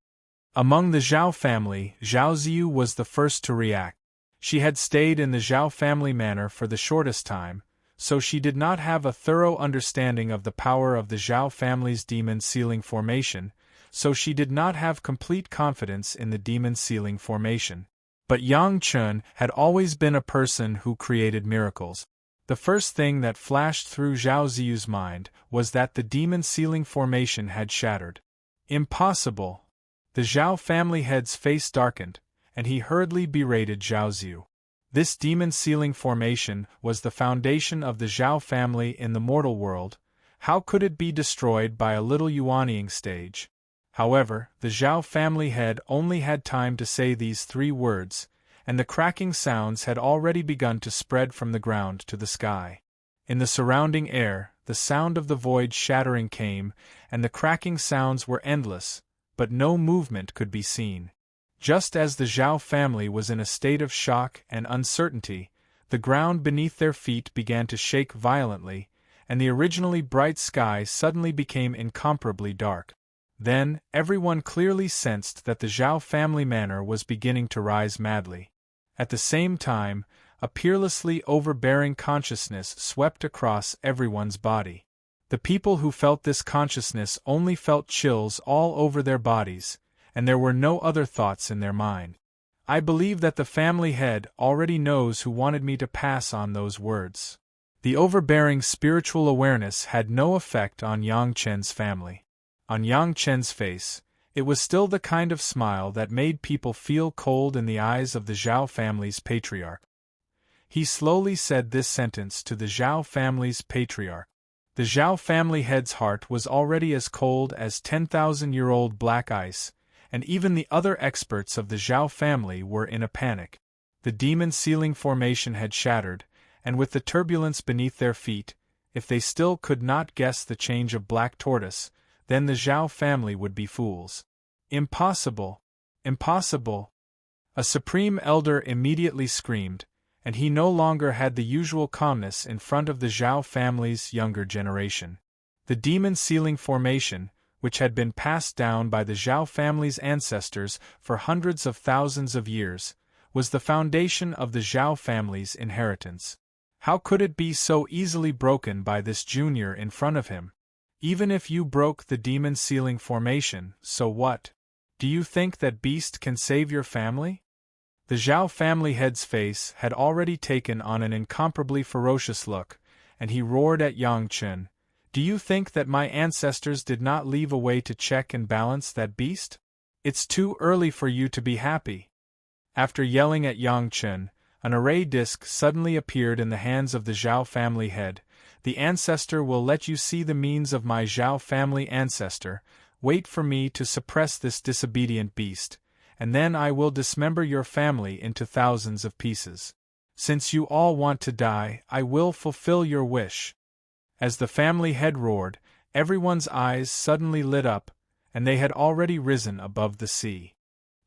Among the Zhao family, Zhao Ziyu was the first to react. She had stayed in the Zhao family manor for the shortest time, so she did not have a thorough understanding of the power of the Zhao family's demon sealing formation, so she did not have complete confidence in the demon sealing formation. But Yang Chen had always been a person who created miracles. The first thing that flashed through Zhao Ziyu's mind was that the demon sealing formation had shattered. Impossible! The Zhao family head's face darkened, and he hurriedly berated Zhao Ziyu. This demon sealing formation was the foundation of the Zhao family in the mortal world. How could it be destroyed by a little Yuanying stage? However, the Zhao family head only had time to say these 3 words, and the cracking sounds had already begun to spread from the ground to the sky. In the surrounding air, the sound of the void shattering came, and the cracking sounds were endless, but no movement could be seen. Just as the Zhao family was in a state of shock and uncertainty, the ground beneath their feet began to shake violently, and the originally bright sky suddenly became incomparably dark. Then, everyone clearly sensed that the Zhao family manor was beginning to rise madly. At the same time, a peerlessly overbearing consciousness swept across everyone's body. The people who felt this consciousness only felt chills all over their bodies, and there were no other thoughts in their mind. I believe that the family head already knows who wanted me to pass on those words. The overbearing spiritual awareness had no effect on Yang Chen's family. On Yang Chen's face, it was still the kind of smile that made people feel cold in the eyes of the Zhao family's patriarch. He slowly said this sentence to the Zhao family's patriarch. The Zhao family head's heart was already as cold as 10,000-year-old black ice, and even the other experts of the Zhao family were in a panic. The demon sealing formation had shattered, and with the turbulence beneath their feet, if they still could not guess the change of black tortoise, then the Zhao family would be fools. Impossible! Impossible! A supreme elder immediately screamed, and he no longer had the usual calmness in front of the Zhao family's younger generation. The demon sealing formation, which had been passed down by the Zhao family's ancestors for hundreds of thousands of years, was the foundation of the Zhao family's inheritance. How could it be so easily broken by this junior in front of him? Even if you broke the demon sealing formation, so what? Do you think that beast can save your family? The Zhao family head's face had already taken on an incomparably ferocious look, and he roared at Yang Chen. Do you think that my ancestors did not leave a way to check and balance that beast? It's too early for you to be happy. After yelling at Yang Chen, an array disc suddenly appeared in the hands of the Zhao family head. The ancestor will let you see the means of my Zhao family ancestor. Wait for me to suppress this disobedient beast, and then I will dismember your family into thousands of pieces. Since you all want to die, I will fulfill your wish. As the family head roared, everyone's eyes suddenly lit up, and they had already risen above the sea.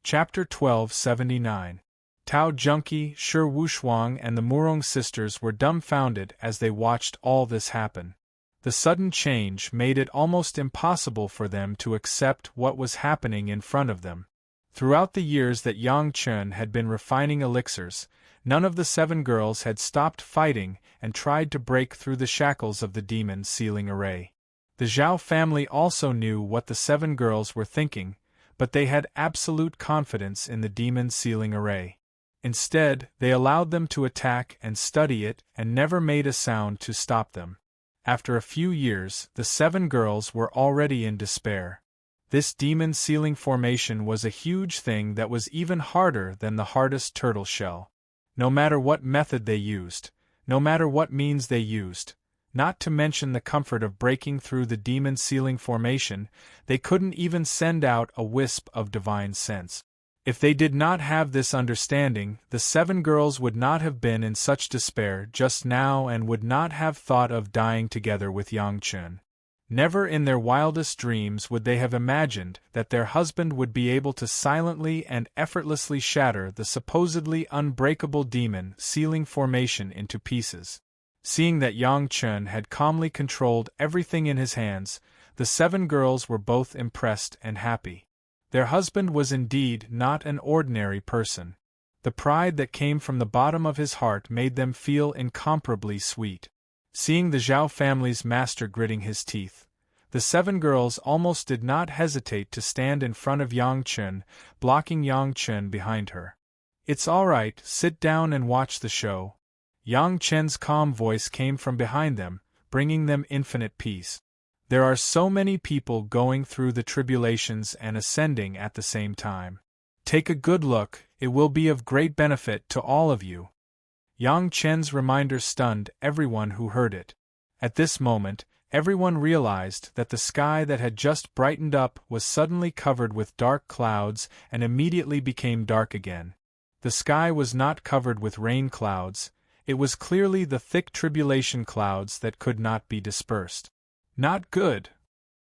Chapter 1279. Tao Junkie, Shi Wushuang and the Murong sisters were dumbfounded as they watched all this happen. The sudden change made it almost impossible for them to accept what was happening in front of them. Throughout the years that Yang Chen had been refining elixirs, none of the 7 girls had stopped fighting and tried to break through the shackles of the demon sealing array. The Zhao family also knew what the 7 girls were thinking, but they had absolute confidence in the demon sealing array. Instead, they allowed them to attack and study it and never made a sound to stop them. After a few years, the 7 girls were already in despair. This demon sealing formation was a huge thing that was even harder than the hardest turtle shell. No matter what method they used, no matter what means they used, not to mention the comfort of breaking through the demon sealing formation, they couldn't even send out a wisp of divine sense. If they did not have this understanding, the 7 girls would not have been in such despair just now and would not have thought of dying together with Yang Chun. Never in their wildest dreams would they have imagined that their husband would be able to silently and effortlessly shatter the supposedly unbreakable demon sealing formation into pieces. Seeing that Yang Chun had calmly controlled everything in his hands, the 7 girls were both impressed and happy. Their husband was indeed not an ordinary person. The pride that came from the bottom of his heart made them feel incomparably sweet. Seeing the Zhao family's master gritting his teeth, the 7 girls almost did not hesitate to stand in front of Yang Chun, blocking Yang Chun behind her. "It's all right, sit down and watch the show." Yang Chun's calm voice came from behind them, bringing them infinite peace. "There are so many people going through the tribulations and ascending at the same time. Take a good look, it will be of great benefit to all of you." Yang Chen's reminder stunned everyone who heard it. At this moment, everyone realized that the sky that had just brightened up was suddenly covered with dark clouds and immediately became dark again. The sky was not covered with rain clouds, it was clearly the thick tribulation clouds that could not be dispersed. Not good.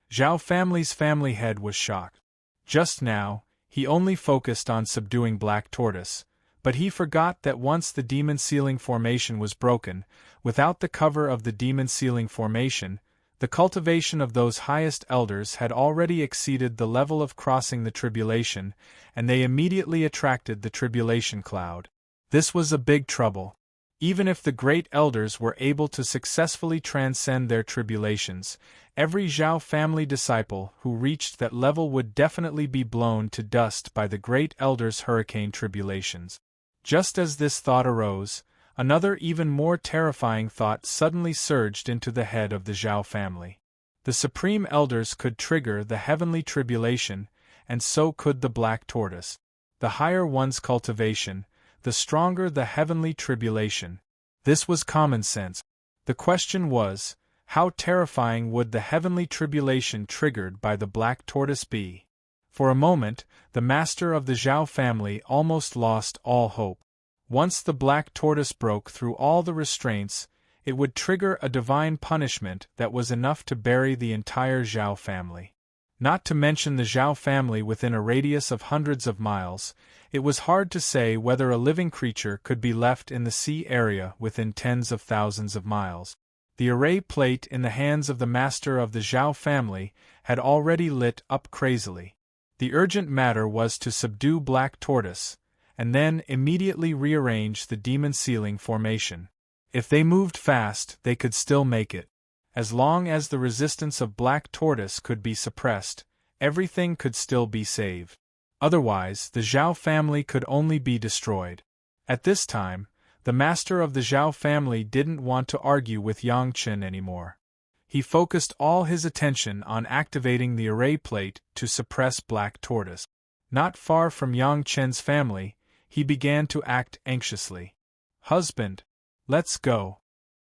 Zhao family's family head was shocked. Just now, he only focused on subduing Black Tortoise, but he forgot that once the demon sealing formation was broken, without the cover of the demon sealing formation, the cultivation of those highest elders had already exceeded the level of crossing the tribulation, and they immediately attracted the tribulation cloud. This was a big trouble. Even if the great elders were able to successfully transcend their tribulations, every Zhao family disciple who reached that level would definitely be blown to dust by the great elders' hurricane tribulations. Just as this thought arose, another even more terrifying thought suddenly surged into the head of the Zhao family. The supreme elders could trigger the heavenly tribulation, and so could the Black Tortoise. The higher one's cultivation, the stronger the heavenly tribulation. This was common sense. The question was, how terrifying would the heavenly tribulation triggered by the Black Tortoise be? For a moment, the master of the Zhao family almost lost all hope. Once the Black Tortoise broke through all the restraints, it would trigger a divine punishment that was enough to bury the entire Zhao family. Not to mention the Zhao family within a radius of hundreds of miles, it was hard to say whether a living creature could be left in the sea area within tens of thousands of miles. The array plate in the hands of the master of the Zhao family had already lit up crazily. The urgent matter was to subdue Black Tortoise, and then immediately rearrange the demon sealing formation. If they moved fast, they could still make it. As long as the resistance of Black Tortoise could be suppressed, everything could still be saved. Otherwise, the Zhao family could only be destroyed. At this time, the master of the Zhao family didn't want to argue with Yang Chen anymore. He focused all his attention on activating the array plate to suppress Black Tortoise. Not far from Yang Chen's family, he began to act anxiously. "Husband, let's go."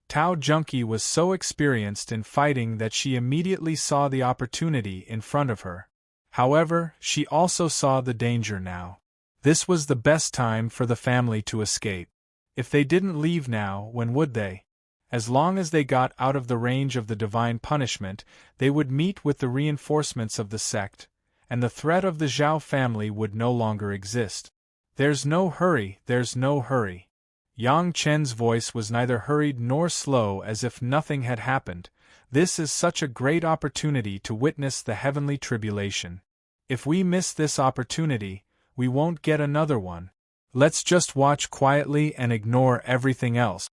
Tao Junkie was so experienced in fighting that she immediately saw the opportunity in front of her. However, she also saw the danger now. This was the best time for the family to escape. If they didn't leave now, when would they? As long as they got out of the range of the divine punishment, they would meet with the reinforcements of the sect, and the threat of the Zhao family would no longer exist. "There's no hurry, there's no hurry." Yang Chen's voice was neither hurried nor slow, as if nothing had happened. "This is such a great opportunity to witness the heavenly tribulation. If we miss this opportunity, we won't get another one. Let's just watch quietly and ignore everything else."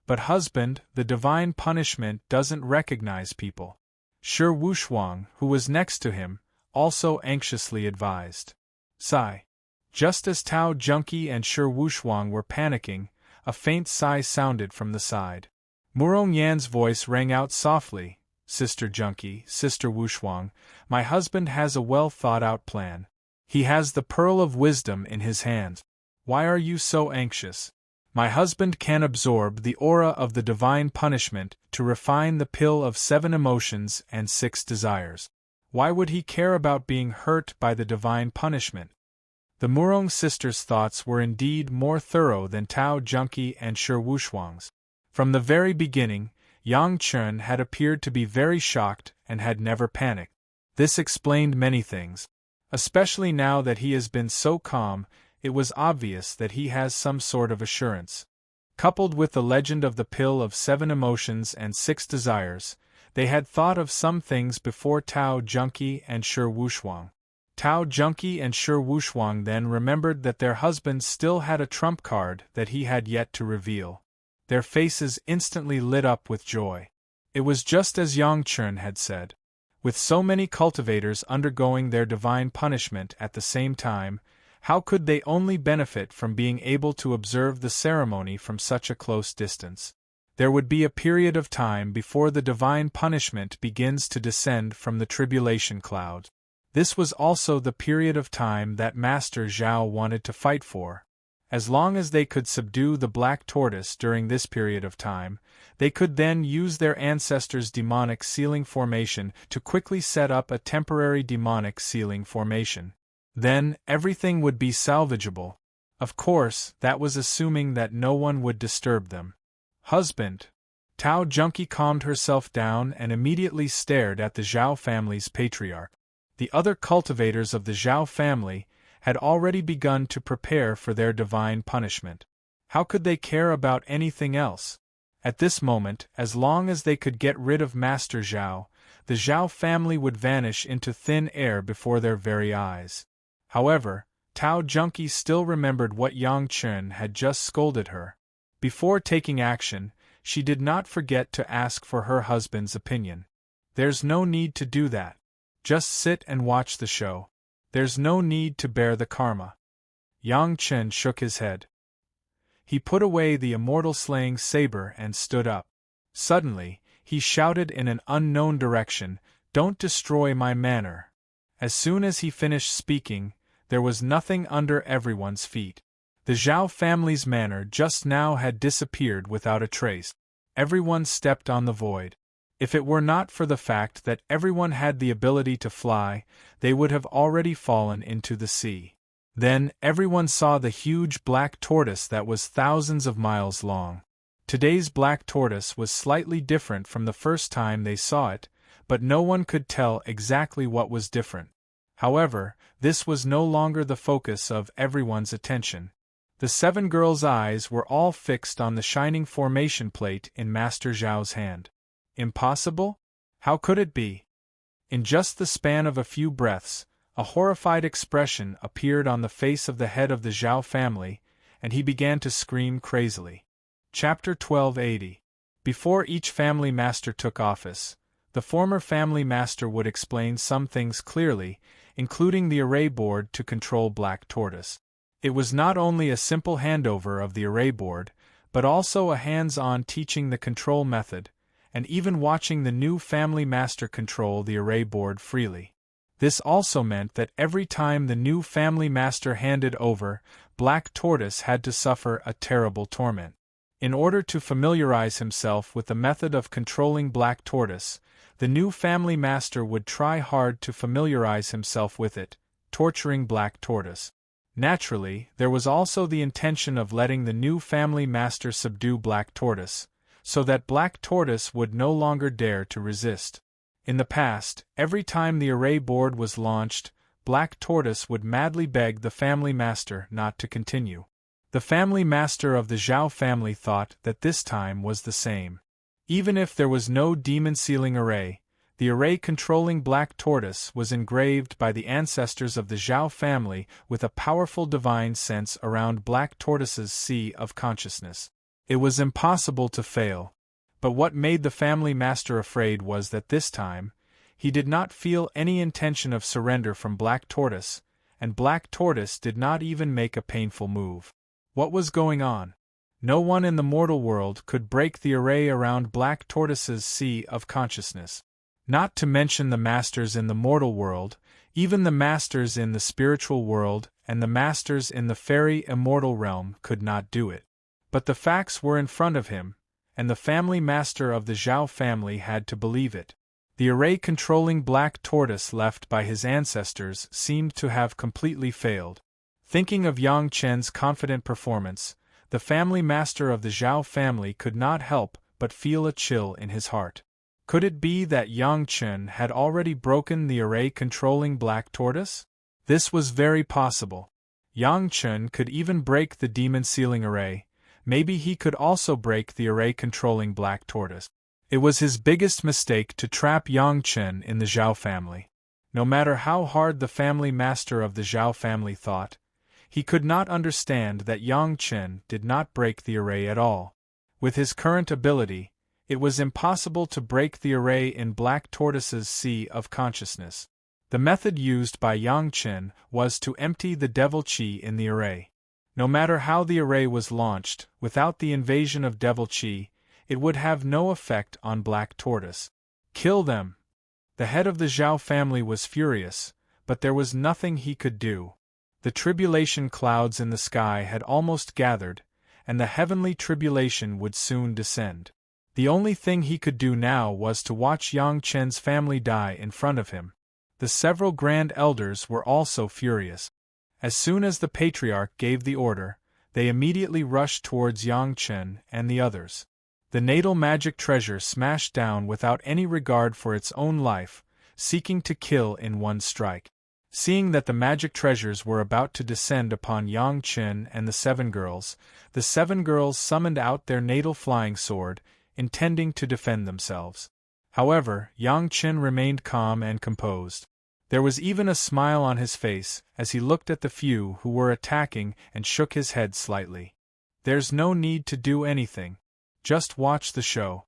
"But husband, the divine punishment doesn't recognize people." Shi Wushuang, who was next to him, also anxiously advised. "Sigh. Just as Tao Junki and Shi Wuxuang were panicking, a faint sigh sounded from the side. Murong Yan's voice rang out softly, "Sister Junki, Sister Wuxuang, my husband has a well-thought-out plan. He has the pearl of wisdom in his hands. Why are you so anxious? My husband can absorb the aura of the divine punishment to refine the pill of 7 emotions and 6 desires. Why would he care about being hurt by the divine punishment?" The Murong sisters' thoughts were indeed more thorough than Tao Junki and Shi Wuxuang's. From the very beginning, Yang Chen had appeared to be very shocked and had never panicked. This explained many things. Especially now that he has been so calm, it was obvious that he has some sort of assurance. Coupled with the legend of the pill of 7 emotions and 6 desires, they had thought of some things before Tao Junki and Shi Wuxuang. Tao Junki and Shi Wuxuang then remembered that their husband still had a trump card that he had yet to reveal. Their faces instantly lit up with joy. It was just as Yang Chen had said. With so many cultivators undergoing their divine punishment at the same time, how could they only benefit from being able to observe the ceremony from such a close distance? There would be a period of time before the divine punishment begins to descend from the tribulation cloud. This was also the period of time that Master Zhao wanted to fight for. As long as they could subdue the black tortoise during this period of time, they could then use their ancestors' demonic sealing formation to quickly set up a temporary demonic sealing formation. Then, everything would be salvageable. Of course, that was assuming that no one would disturb them. "Husband." Tao Junki calmed herself down and immediately stared at the Zhao family's patriarch. The other cultivators of the Zhao family had already begun to prepare for their divine punishment. How could they care about anything else? At this moment, as long as they could get rid of Master Zhao, the Zhao family would vanish into thin air before their very eyes. However, Tao Junki still remembered what Yang Chen had just scolded her. Before taking action, she did not forget to ask for her husband's opinion. "There's no need to do that. Just sit and watch the show. There's no need to bear the karma." Yang Chen shook his head. He put away the immortal slaying saber and stood up. Suddenly, he shouted in an unknown direction, "Don't destroy my manor." As soon as he finished speaking, there was nothing under everyone's feet. The Zhao family's manor just now had disappeared without a trace. Everyone stepped on the void. If it were not for the fact that everyone had the ability to fly, they would have already fallen into the sea. Then, everyone saw the huge black tortoise that was thousands of miles long. Today's black tortoise was slightly different from the first time they saw it, but no one could tell exactly what was different. However, this was no longer the focus of everyone's attention. The 7 girls' eyes were all fixed on the shining formation plate in Master Zhao's hand. Impossible? How could it be? In just the span of a few breaths, a horrified expression appeared on the face of the head of the Zhao family, and he began to scream crazily. Chapter 1280. Before each family master took office, the former family master would explain some things clearly, including the array board to control Black Tortoise. It was not only a simple handover of the array board, but also a hands-on teaching the control method, and even watching the new family master control the array board freely. This also meant that every time the new family master handed over, Black Tortoise had to suffer a terrible torment. In order to familiarize himself with the method of controlling Black Tortoise, the new family master would try hard to familiarize himself with it, torturing Black Tortoise. Naturally, there was also the intention of letting the new family master subdue Black Tortoise, so that Black Tortoise would no longer dare to resist. In the past, every time the array board was launched, Black Tortoise would madly beg the family master not to continue. The family master of the Zhao family thought that this time was the same. Even if there was no demon sealing array, the array controlling Black Tortoise was engraved by the ancestors of the Zhao family with a powerful divine sense around Black Tortoise's sea of consciousness. It was impossible to fail. But what made the family master afraid was that this time, he did not feel any intention of surrender from Black Tortoise, and Black Tortoise did not even make a painful move. What was going on? No one in the mortal world could break the array around Black Tortoise's sea of consciousness. Not to mention the masters in the mortal world, even the masters in the spiritual world and the masters in the fairy immortal realm could not do it. But the facts were in front of him, and the family master of the Zhao family had to believe it. The array controlling Black Tortoise left by his ancestors seemed to have completely failed. Thinking of Yang Chen's confident performance, the family master of the Zhao family could not help but feel a chill in his heart. Could it be that Yang Chen had already broken the array controlling Black Tortoise? This was very possible. Yang Chen could even break the demon sealing array. Maybe he could also break the array controlling Black Tortoise. It was his biggest mistake to trap Yang Chen in the Zhao family. No matter how hard the family master of the Zhao family thought, he could not understand that Yang Chen did not break the array at all. With his current ability, it was impossible to break the array in Black Tortoise's sea of consciousness. The method used by Yang Chen was to empty the devil chi in the array. No matter how the array was launched, without the invasion of devil chi, it would have no effect on Black Tortoise. Kill them! The head of the Zhao family was furious, but there was nothing he could do. The tribulation clouds in the sky had almost gathered, and the heavenly tribulation would soon descend. The only thing he could do now was to watch Yang Chen's family die in front of him. The several grand elders were also furious. As soon as the patriarch gave the order, they immediately rushed towards Yang Chen and the others. The natal magic treasure smashed down without any regard for its own life, seeking to kill in one strike. Seeing that the magic treasures were about to descend upon Yang Chen and the 7 girls, the 7 girls summoned out their natal flying sword, intending to defend themselves. However, Yang Chen remained calm and composed. There was even a smile on his face as he looked at the few who were attacking and shook his head slightly. There's no need to do anything. Just watch the show.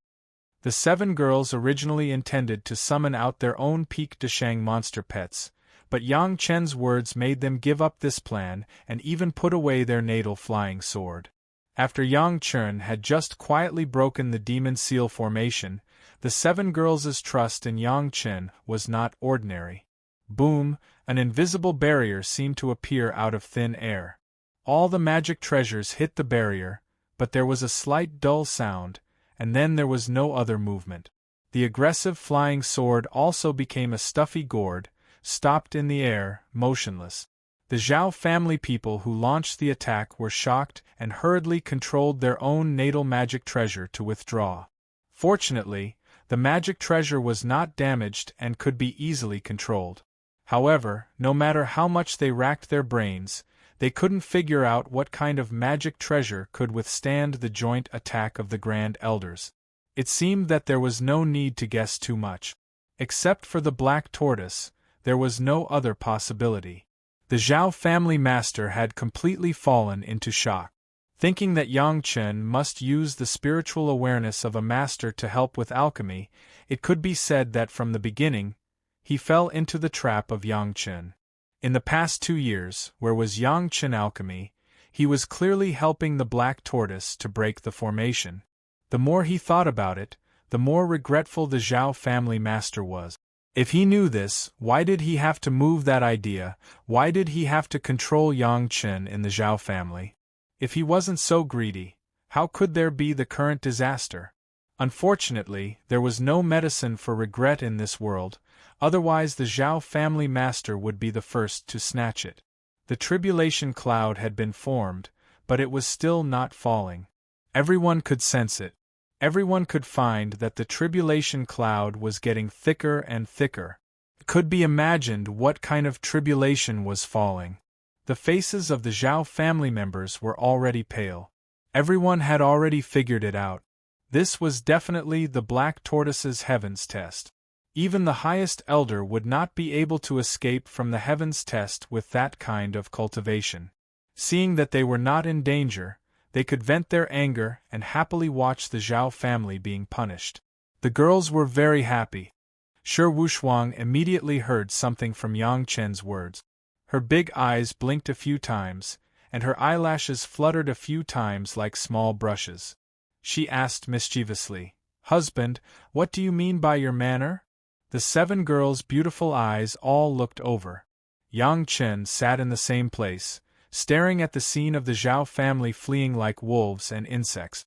The 7 girls originally intended to summon out their own Peak Deshang monster pets, but Yang Chen's words made them give up this plan and even put away their natal flying sword. After Yang Chen had just quietly broken the demon seal formation, the 7 girls' trust in Yang Chen was not ordinary. Boom! An invisible barrier seemed to appear out of thin air. All the magic treasures hit the barrier, but there was a slight dull sound, and then there was no other movement. The aggressive flying sword also became a stuffy gourd, stopped in the air, motionless. The Zhao family people who launched the attack were shocked and hurriedly controlled their own natal magic treasure to withdraw. Fortunately, the magic treasure was not damaged and could be easily controlled. However, no matter how much they racked their brains, they couldn't figure out what kind of magic treasure could withstand the joint attack of the Grand Elders. It seemed that there was no need to guess too much. Except for the Black Tortoise, there was no other possibility. The Zhao family master had completely fallen into shock. Thinking that Yang Chen must use the spiritual awareness of a master to help with alchemy, it could be said that from the beginning, he fell into the trap of Yang Chen. In the past 2 years, where was Yang Chen alchemy, he was clearly helping the Black Tortoise to break the formation. The more he thought about it, the more regretful the Zhao family master was. If he knew this, why did he have to move that idea? Why did he have to control Yang Chen in the Zhao family? If he wasn't so greedy, how could there be the current disaster? Unfortunately, there was no medicine for regret in this world, otherwise the Zhao family master would be the first to snatch it. The tribulation cloud had been formed, but it was still not falling. Everyone could sense it. Everyone could find that the tribulation cloud was getting thicker and thicker. It could be imagined what kind of tribulation was falling. The faces of the Zhao family members were already pale. Everyone had already figured it out. This was definitely the Black Tortoise's heavens test. Even the highest elder would not be able to escape from the heavens test with that kind of cultivation. Seeing that they were not in danger, they could vent their anger and happily watch the Zhao family being punished. The girls were very happy. Shi Wushuang immediately heard something from Yang Chen's words. Her big eyes blinked a few times, and her eyelashes fluttered a few times like small brushes. She asked mischievously, "Husband, what do you mean by your manner?" The 7 girls' beautiful eyes all looked over. Yang Chen sat in the same place, staring at the scene of the Zhao family fleeing like wolves and insects.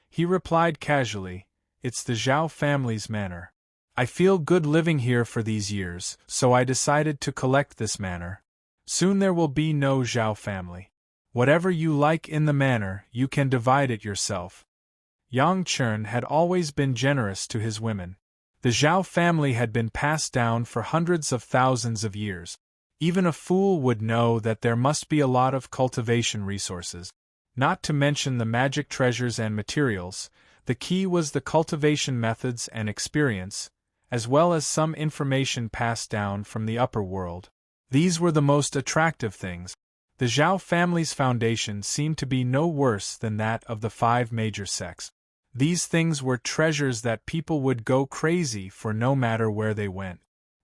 He replied casually, "It's the Zhao family's manner. I feel good living here for these years, so I decided to collect this manor. Soon there will be no Zhao family. Whatever you like in the manor, you can divide it yourself." Yang Chen had always been generous to his women. The Zhao family had been passed down for hundreds of thousands of years. Even a fool would know that there must be a lot of cultivation resources. Not to mention the magic treasures and materials, the key was the cultivation methods and experience, as well as some information passed down from the upper world. These were the most attractive things. The Zhao family's foundation seemed to be no worse than that of the 5 major sects. These things were treasures that people would go crazy for no matter where they went.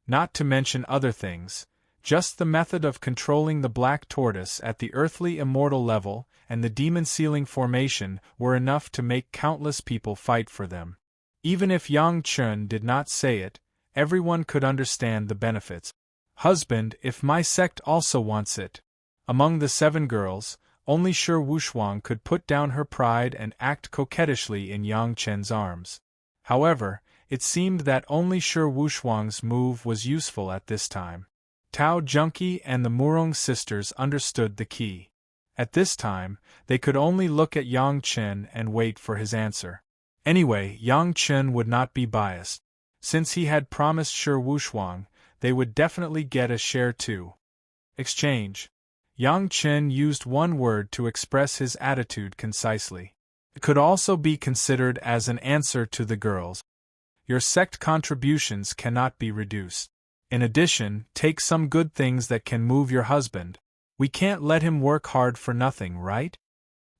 Not to mention other things, just the method of controlling the black tortoise at the earthly immortal level and the demon ceiling formation were enough to make countless people fight for them. Even if Yang Chen did not say it, everyone could understand the benefits. "Husband, if my sect also wants it." Among the 7 girls, only Shi Wushuang could put down her pride and act coquettishly in Yang Chen's arms. However, it seemed that only Shi Wushuang's move was useful at this time. Tao Junqi and the Murong sisters understood the key. At this time, they could only look at Yang Chen and wait for his answer. Anyway, Yang Chen would not be biased. Since he had promised Shi Wushuang, they would definitely get a share too. Exchange. Yang Chen used one word to express his attitude concisely. It could also be considered as an answer to the girls. Your sect contributions cannot be reduced. In addition, take some good things that can move your husband. We can't let him work hard for nothing, right?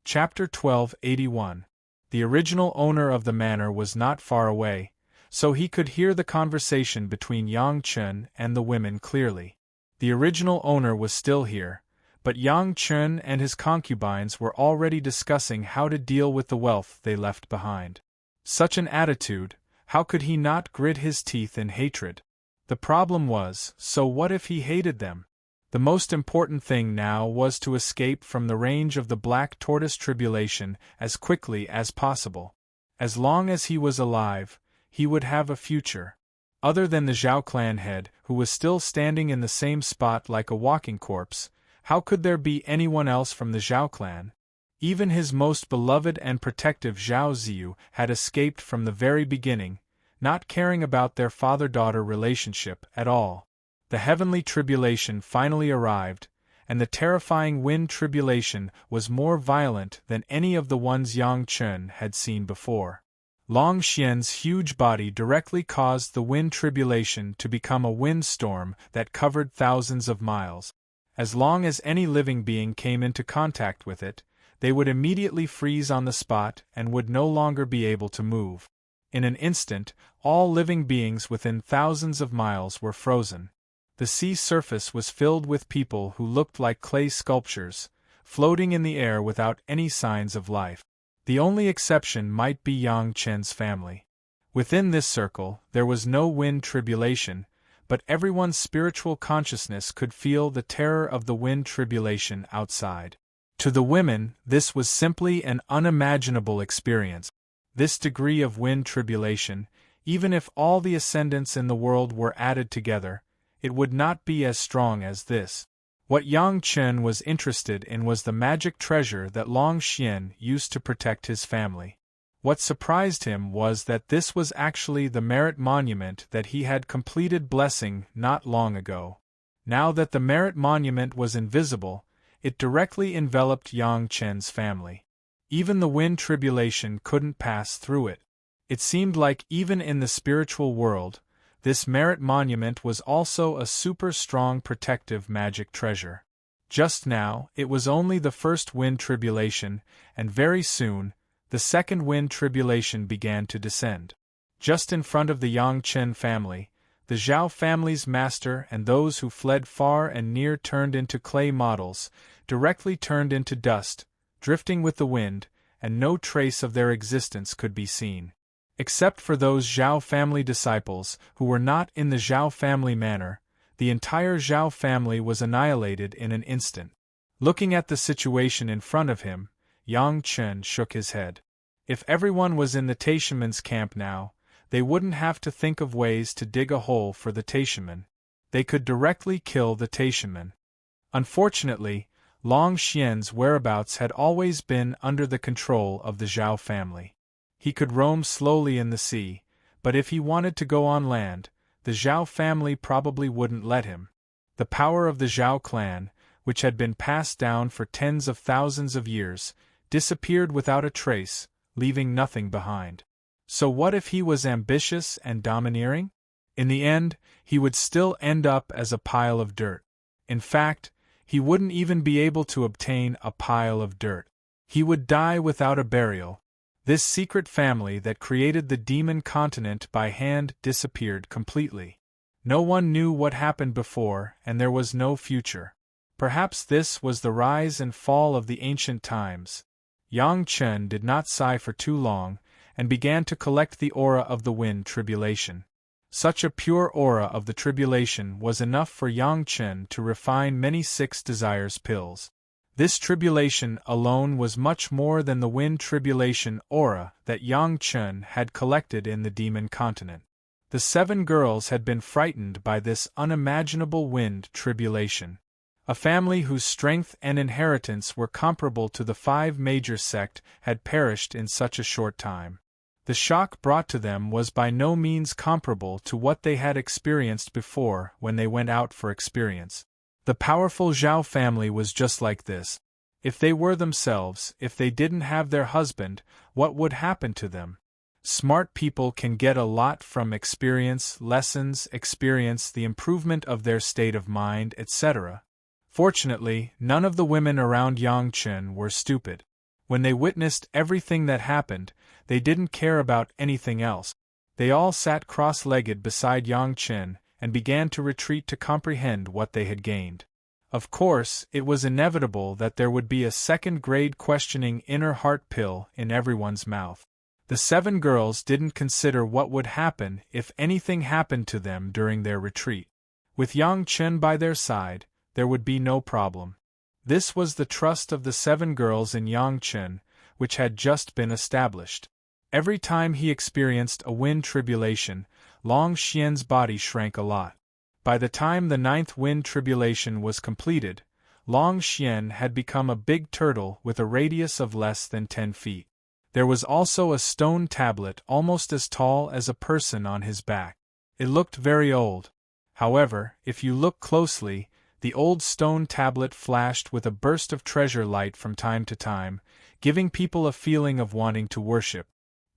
Chapter 1281. The original owner of the manor was not far away, so he could hear the conversation between Yang Chen and the women clearly. The original owner was still here, but Yang Chen and his concubines were already discussing how to deal with the wealth they left behind. Such an attitude, how could he not grit his teeth in hatred? The problem was, so what if he hated them? The most important thing now was to escape from the range of the Black Tortoise tribulation as quickly as possible. As long as he was alive, he would have a future. Other than the Zhao clan head, who was still standing in the same spot like a walking corpse, how could there be anyone else from the Zhao clan? Even his most beloved and protective Zhao Ziyu had escaped from the very beginning, not caring about their father-daughter relationship at all. The heavenly tribulation finally arrived, and the terrifying wind tribulation was more violent than any of the ones Yang Chen had seen before. Long Xian's huge body directly caused the wind tribulation to become a windstorm that covered thousands of miles. As long as any living being came into contact with it, they would immediately freeze on the spot and would no longer be able to move. In an instant, all living beings within thousands of miles were frozen. The sea surface was filled with people who looked like clay sculptures, floating in the air without any signs of life. The only exception might be Yang Chen's family. Within this circle, there was no wind tribulation, but everyone's spiritual consciousness could feel the terror of the wind tribulation outside. To the women, this was simply an unimaginable experience. This degree of wind tribulation, even if all the ascendants in the world were added together, it would not be as strong as this. What Yang Chen was interested in was the magic treasure that Long Xian used to protect his family. What surprised him was that this was actually the merit monument that he had completed blessing not long ago. Now that the merit monument was invisible, it directly enveloped Yang Chen's family. Even the wind tribulation couldn't pass through it. It seemed like even in the spiritual world, this merit monument was also a super strong protective magic treasure. Just now, it was only the first wind tribulation, and very soon, the second wind tribulation began to descend. Just in front of the Yang Chen family, the Zhao family's master and those who fled far and near turned into clay models, directly turned into dust, drifting with the wind, and no trace of their existence could be seen. Except for those Zhao family disciples who were not in the Zhao family manor, the entire Zhao family was annihilated in an instant. Looking at the situation in front of him, Yang Chen shook his head. If everyone was in the Taishaman's camp now, they wouldn't have to think of ways to dig a hole for the Taishaman. They could directly kill the Taishaman. Unfortunately, Long Xian's whereabouts had always been under the control of the Zhao family. He could roam slowly in the sea, but if he wanted to go on land, the Zhao family probably wouldn't let him. The power of the Zhao clan, which had been passed down for tens of thousands of years, disappeared without a trace, leaving nothing behind. So what if he was ambitious and domineering? In the end, he would still end up as a pile of dirt. In fact, he wouldn't even be able to obtain a pile of dirt. He would die without a burial. This secret family that created the demon continent by hand disappeared completely. No one knew what happened before, and there was no future. Perhaps this was the rise and fall of the ancient times. Yang Chen did not sigh for too long, and began to collect the aura of the wind tribulation. Such a pure aura of the tribulation was enough for Yang Chen to refine many 6 desires pills. This tribulation alone was much more than the wind tribulation aura that Yang Chen had collected in the demon continent. The 7 girls had been frightened by this unimaginable wind tribulation. A family whose strength and inheritance were comparable to the 5 major sect had perished in such a short time. The shock brought to them was by no means comparable to what they had experienced before when they went out for experience. The powerful Zhao family was just like this. If they were themselves, if they didn't have their husband, what would happen to them? Smart people can get a lot from experience, lessons, experience, the improvement of their state of mind, etc. Fortunately, none of the women around Yang Chen were stupid. When they witnessed everything that happened, they didn't care about anything else. They all sat cross-legged beside Yang Chen and began to retreat to comprehend what they had gained. Of course, it was inevitable that there would be a second-grade questioning inner heart pill in everyone's mouth. The 7 girls didn't consider what would happen if anything happened to them during their retreat. With Yang Chen by their side, there would be no problem. This was the trust of the 7 girls in Yang Chen, which had just been established. Every time he experienced a wind tribulation, Long Xian's body shrank a lot. By the time the 9th wind tribulation was completed, Long Xian had become a big turtle with a radius of less than 10 feet. There was also a stone tablet almost as tall as a person on his back. It looked very old. However, if you look closely, the old stone tablet flashed with a burst of treasure light from time to time, giving people a feeling of wanting to worship.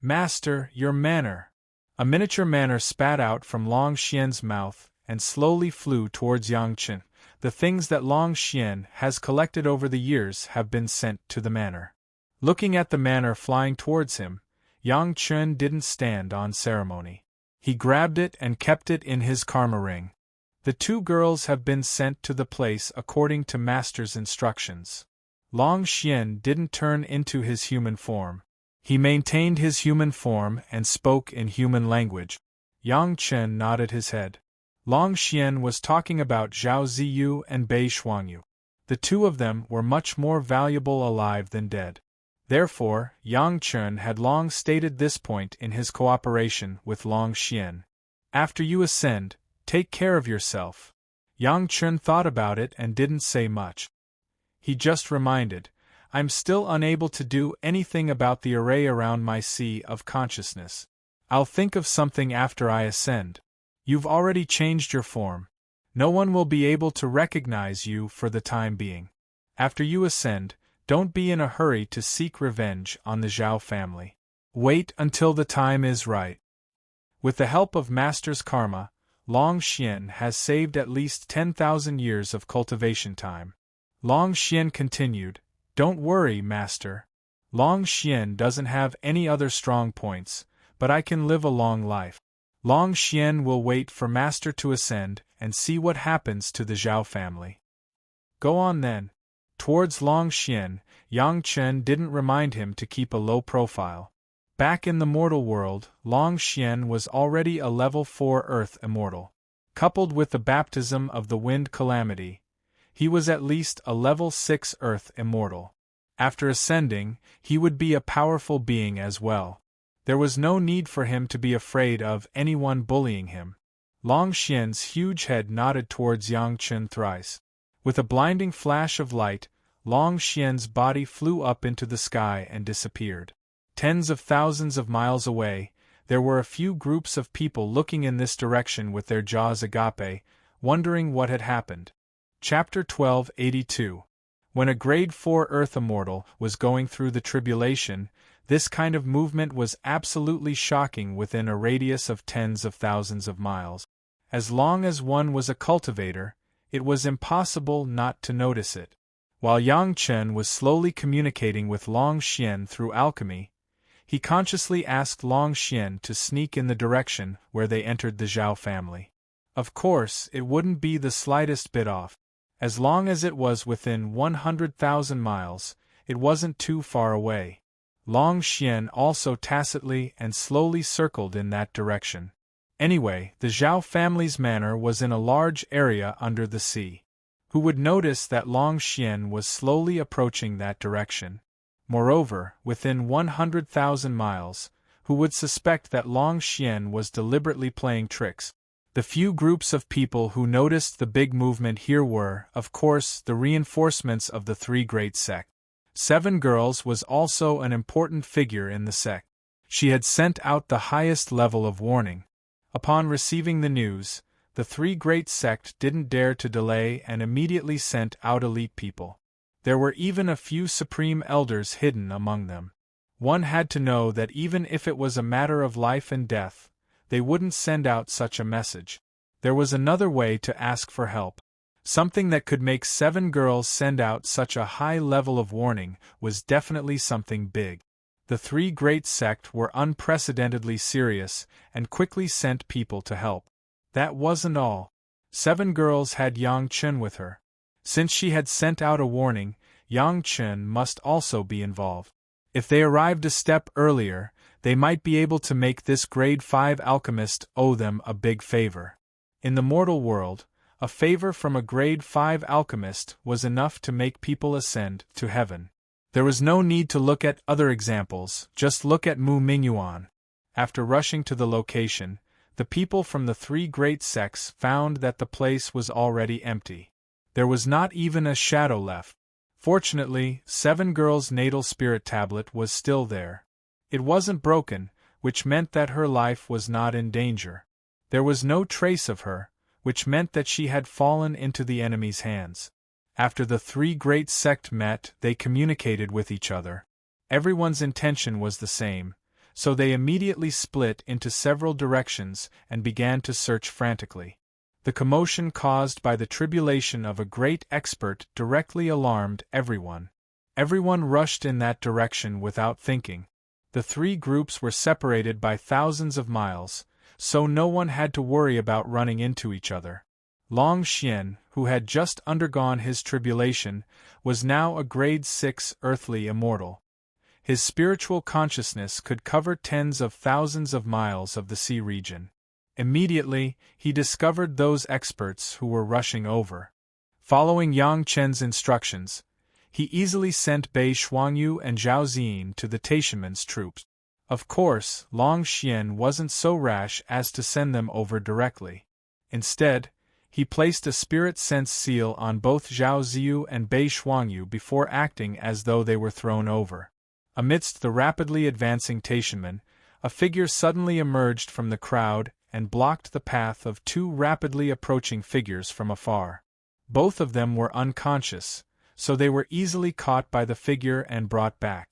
"Master, your manner!" A miniature manner spat out from Long Xian's mouth and slowly flew towards Yang Chen. The things that Long Xian has collected over the years have been sent to the manor. Looking at the manor flying towards him, Yang Chen didn't stand on ceremony. He grabbed it and kept it in his karma ring. The 2 girls have been sent to the place according to Master's instructions. Long Xian didn't turn into his human form. He maintained his human form and spoke in human language. Yang Chen nodded his head. Long Xian was talking about Zhao Ziyu and Bei Shuangyu. The 2 of them were much more valuable alive than dead. Therefore, Yang Chen had long stated this point in his cooperation with Long Xian. After you ascend, take care of yourself. Yang Chen thought about it and didn't say much. He just reminded, I'm still unable to do anything about the array around my sea of consciousness. I'll think of something after I ascend. You've already changed your form. No one will be able to recognize you for the time being. After you ascend, don't be in a hurry to seek revenge on the Zhao family. Wait until the time is right. With the help of Master's karma, Long Xian has saved at least 10,000 years of cultivation time. Long Xian continued, Don't worry, Master. Long Xian doesn't have any other strong points, but I can live a long life. Long Xian will wait for Master to ascend and see what happens to the Zhao family. Go on then. Towards Long Xian, Yang Chen didn't remind him to keep a low profile. Back in the mortal world, Long Xian was already a level 4 Earth Immortal. Coupled with the baptism of the Wind Calamity, he was at least a level 6 Earth Immortal. After ascending, he would be a powerful being as well. There was no need for him to be afraid of anyone bullying him. Long Xian's huge head nodded towards Yang Chen thrice. With a blinding flash of light, Long Xian's body flew up into the sky and disappeared. Tens of thousands of miles away, there were a few groups of people looking in this direction with their jaws agape, wondering what had happened. Chapter 1282. When a grade 4 Earth Immortal was going through the tribulation, this kind of movement was absolutely shocking within a radius of tens of thousands of miles. As long as one was a cultivator, it was impossible not to notice it. While Yang Chen was slowly communicating with Long Xian through alchemy, he consciously asked Long Xian to sneak in the direction where they entered the Zhao family. Of course, it wouldn't be the slightest bit off. As long as it was within 100,000 miles, it wasn't too far away. Long Xian also tacitly and slowly circled in that direction. Anyway, the Zhao family's manor was in a large area under the sea. Who would notice that Long Xian was slowly approaching that direction? Moreover, within 100,000 miles, who would suspect that Long Xian was deliberately playing tricks? The few groups of people who noticed the big movement here were, of course, the reinforcements of the three great sects. 7 Girls was also an important figure in the sect. She had sent out the highest level of warning. Upon receiving the news, the three great sect didn't dare to delay and immediately sent out elite people. There were even a few supreme elders hidden among them. One had to know that even if it was a matter of life and death, they wouldn't send out such a message. There was another way to ask for help. Something that could make 7 Girls send out such a high level of warning was definitely something big. The three great sect were unprecedentedly serious and quickly sent people to help. That wasn't all. 7 Girls had Yang Chen with her. Since she had sent out a warning, Yang Chen must also be involved. If they arrived a step earlier, they might be able to make this grade 5 alchemist owe them a big favor. In the mortal world, a favor from a grade 5 alchemist was enough to make people ascend to heaven. There was no need to look at other examples, just look at Mu Mingyuan. After rushing to the location, the people from the three great sects found that the place was already empty. There was not even a shadow left. Fortunately, 7 Girls' natal spirit tablet was still there. It wasn't broken, which meant that her life was not in danger. There was no trace of her, which meant that she had fallen into the enemy's hands. After the three great sect met, they communicated with each other. Everyone's intention was the same, so they immediately split into several directions and began to search frantically. The commotion caused by the tribulation of a great expert directly alarmed everyone. Everyone rushed in that direction without thinking. The three groups were separated by thousands of miles, so no one had to worry about running into each other. Long Xian, who had just undergone his tribulation, was now a grade 6 earthly immortal. His spiritual consciousness could cover tens of thousands of miles of the sea region. Immediately, he discovered those experts who were rushing over. Following Yang Chen's instructions, he easily sent Bei Shuangyu and Zhao Ziyin to the Taishanmen's troops. Of course, Long Xian wasn't so rash as to send them over directly. Instead, he placed a spirit sense seal on both Zhao Ziyu and Bei Shuangyu before acting as though they were thrown over. Amidst the rapidly advancing Taishanmen, a figure suddenly emerged from the crowd and blocked the path of 2 rapidly approaching figures from afar. Both of them were unconscious, so they were easily caught by the figure and brought back.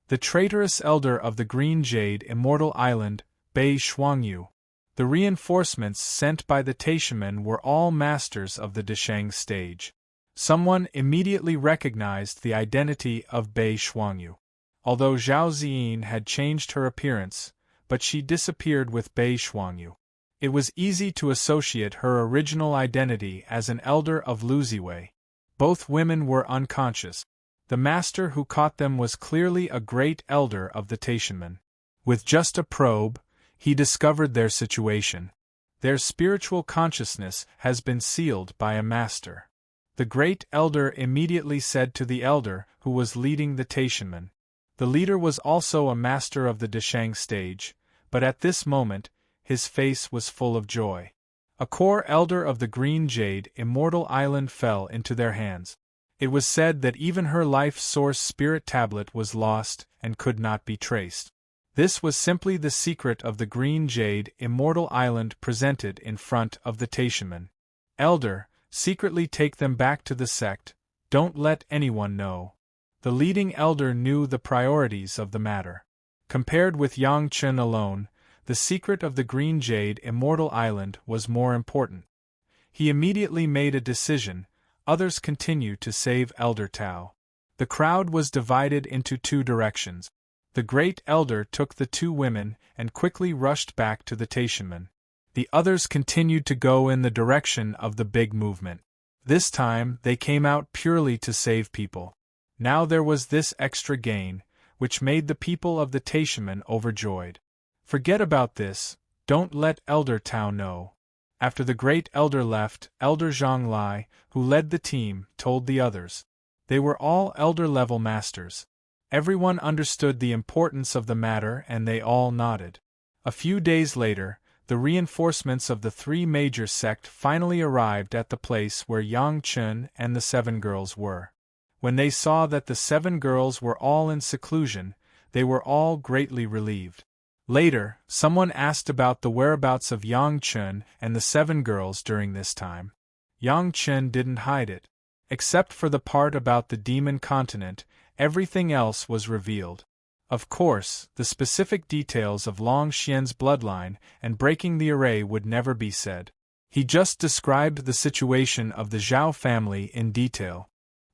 The traitorous elder of the Green Jade Immortal Island, Bei Shuangyu. The reinforcements sent by the Taishanmen were all masters of the Desheng stage. Someone immediately recognized the identity of Bei Shuangyu. Although Zhao Ziyin had changed her appearance, but she disappeared with Bei Shuangyu. It was easy to associate her original identity as an elder of Luziwei. Both women were unconscious. The master who caught them was clearly a great elder of the Taishanmen. With just a probe, he discovered their situation. Their spiritual consciousness has been sealed by a master. The great elder immediately said to the elder who was leading the Taishanmen. The leader was also a master of the Deshang stage, but at this moment, his face was full of joy. A core elder of the Green Jade Immortal Island fell into their hands. It was said that even her life source spirit tablet was lost and could not be traced. This was simply the secret of the Green Jade Immortal Island presented in front of the Taishanmen. Elder, secretly take them back to the sect, don't let anyone know. The leading elder knew the priorities of the matter. Compared with Yang Chen alone, the secret of the Green Jade Immortal Island was more important. He immediately made a decision. Others continued to save Elder Tao. The crowd was divided into two directions. The great elder took the two women and quickly rushed back to the Taishanmen. The others continued to go in the direction of the big movement. This time they came out purely to save people. Now there was this extra gain, which made the people of the Taishanmen overjoyed. Forget about this, don't let Elder Tao know. After the great elder left, Elder Zhang Lai, who led the team, told the others. They were all elder-level masters. Everyone understood the importance of the matter and they all nodded. A few days later, the reinforcements of the three major sect finally arrived at the place where Yang Chen and the 7 girls were. When they saw that the 7 girls were all in seclusion, they were all greatly relieved. Later, someone asked about the whereabouts of Yang Chen and the 7 girls during this time. Yang Chen didn't hide it. Except for the part about the demon continent, everything else was revealed. Of course, the specific details of Long Xian's bloodline and breaking the array would never be said. He just described the situation of the Zhao family in detail.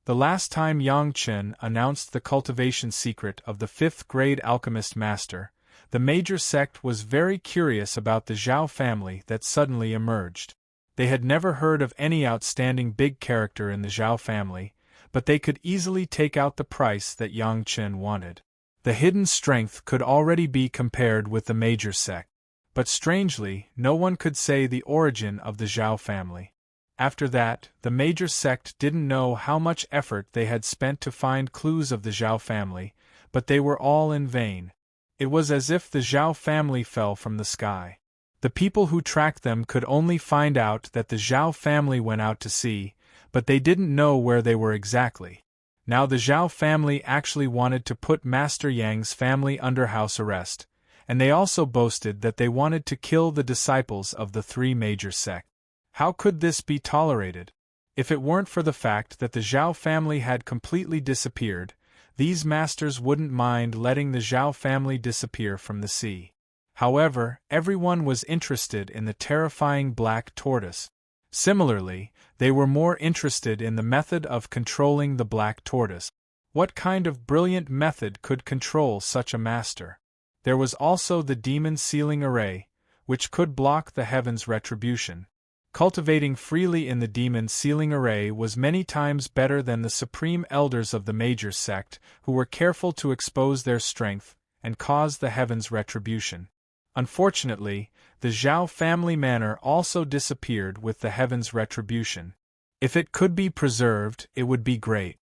The last time Yang Chen announced the cultivation secret of the 5th grade alchemist master, the major sect was very curious about the Zhao family that suddenly emerged. They had never heard of any outstanding big character in the Zhao family, but they could easily take out the price that Yang Chen wanted. The hidden strength could already be compared with the major sect. But strangely, no one could say the origin of the Zhao family. After that, the major sect didn't know how much effort they had spent to find clues of the Zhao family, but they were all in vain. It was as if the Zhao family fell from the sky. The people who tracked them could only find out that the Zhao family went out to sea, but they didn't know where they were exactly. Now the Zhao family actually wanted to put Master Yang's family under house arrest, and they also boasted that they wanted to kill the disciples of the 3 major sects. How could this be tolerated? If it weren't for the fact that the Zhao family had completely disappeared, these masters wouldn't mind letting the Zhao family disappear from the sea. However, everyone was interested in the terrifying black tortoise. Similarly, they were more interested in the method of controlling the black tortoise. What kind of brilliant method could control such a master? There was also the demon sealing array, which could block the heaven's retribution. Cultivating freely in the demon sealing array was many times better than the supreme elders of the major sect, who were careful to expose their strength and cause the heaven's retribution. Unfortunately, the Zhao family manor also disappeared with the heaven's retribution. If it could be preserved, it would be great.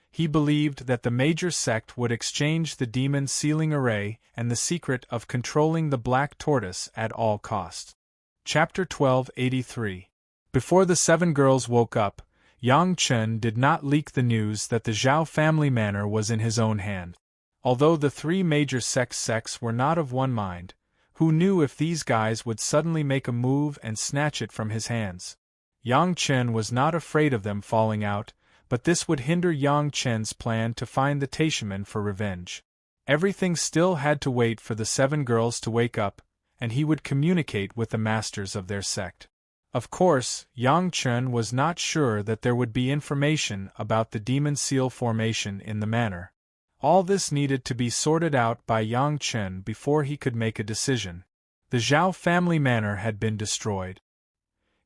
He believed that the major sect would exchange the demon sealing array and the secret of controlling the black tortoise at all costs. Chapter 1283. Before the 7 girls woke up, Yang Chen did not leak the news that the Zhao family manor was in his own hand. Although the 3 major sects were not of one mind, who knew if these guys would suddenly make a move and snatch it from his hands? Yang Chen was not afraid of them falling out, but this would hinder Yang Chen's plan to find the Taishanmen for revenge. Everything still had to wait for the 7 girls to wake up, and he would communicate with the masters of their sect. Of course, Yang Chen was not sure that there would be information about the demon seal formation in the manor. All this needed to be sorted out by Yang Chen before he could make a decision. The Zhao family manor had been destroyed.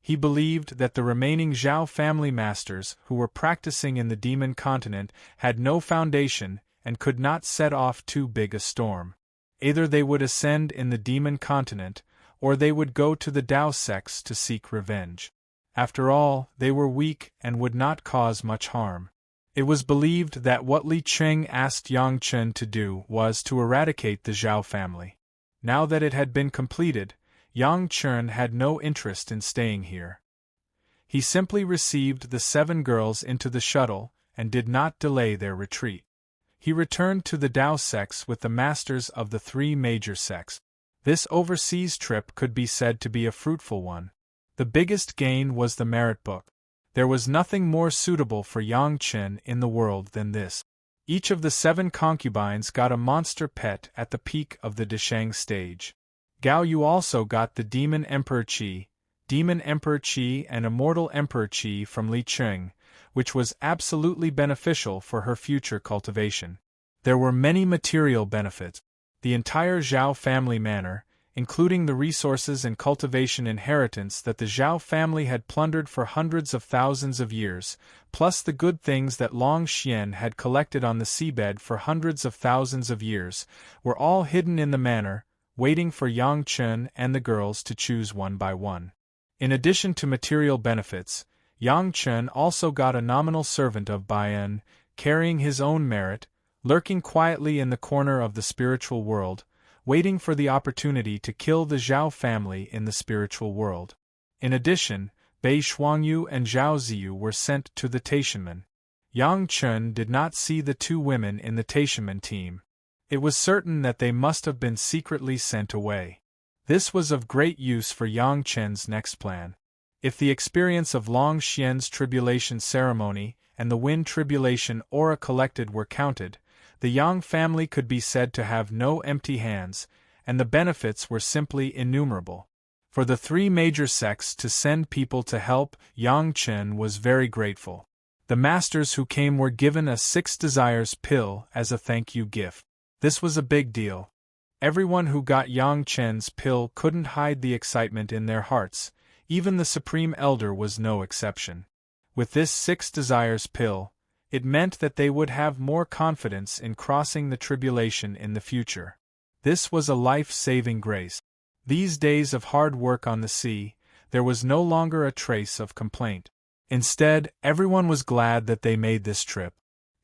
He believed that the remaining Zhao family masters who were practicing in the demon continent had no foundation and could not set off too big a storm. Either they would ascend in the demon continent, or they would go to the Dao sects to seek revenge. After all, they were weak and would not cause much harm. It was believed that what Li Cheng asked Yang Chen to do was to eradicate the Zhao family. Now that it had been completed, Yang Chen had no interest in staying here. He simply received the 7 girls into the shuttle and did not delay their retreat. He returned to the Dao sects with the masters of the 3 major sects. This overseas trip could be said to be a fruitful one. The biggest gain was the merit book. There was nothing more suitable for Yang Chen in the world than this. Each of the 7 concubines got a monster pet at the peak of the Deshang stage. Gao Yu also got the Demon Emperor Qi and Immortal Emperor Qi from Li Cheng, which was absolutely beneficial for her future cultivation. There were many material benefits. The entire Zhao family manor, including the resources and cultivation inheritance that the Zhao family had plundered for hundreds of thousands of years, plus the good things that Long Xian had collected on the seabed for hundreds of thousands of years, were all hidden in the manor, waiting for Yang Chen and the girls to choose one by one. In addition to material benefits, Yang Chen also got a nominal servant of Baiyan, carrying his own merit, lurking quietly in the corner of the spiritual world, waiting for the opportunity to kill the Zhao family in the spiritual world. In addition, Bei Shuangyu and Zhao Ziyu were sent to the Taishanmen. Yang Chen did not see the 2 women in the Taishanmen team. It was certain that they must have been secretly sent away. This was of great use for Yang Chen's next plan. If the experience of Long Xian's tribulation ceremony and the Wind tribulation aura collected were counted, the Yang family could be said to have no empty hands, and the benefits were simply innumerable. For the 3 major sects to send people to help Yang Chen was very grateful. The masters who came were given a 6 desires pill as a thank you gift. This was a big deal. Everyone who got Yang Chen's pill couldn't hide the excitement in their hearts, even the Supreme Elder was no exception. With this 6 desires pill, it meant that they would have more confidence in crossing the tribulation in the future. This was a life-saving grace. These days of hard work on the sea, there was no longer a trace of complaint. Instead, everyone was glad that they made this trip.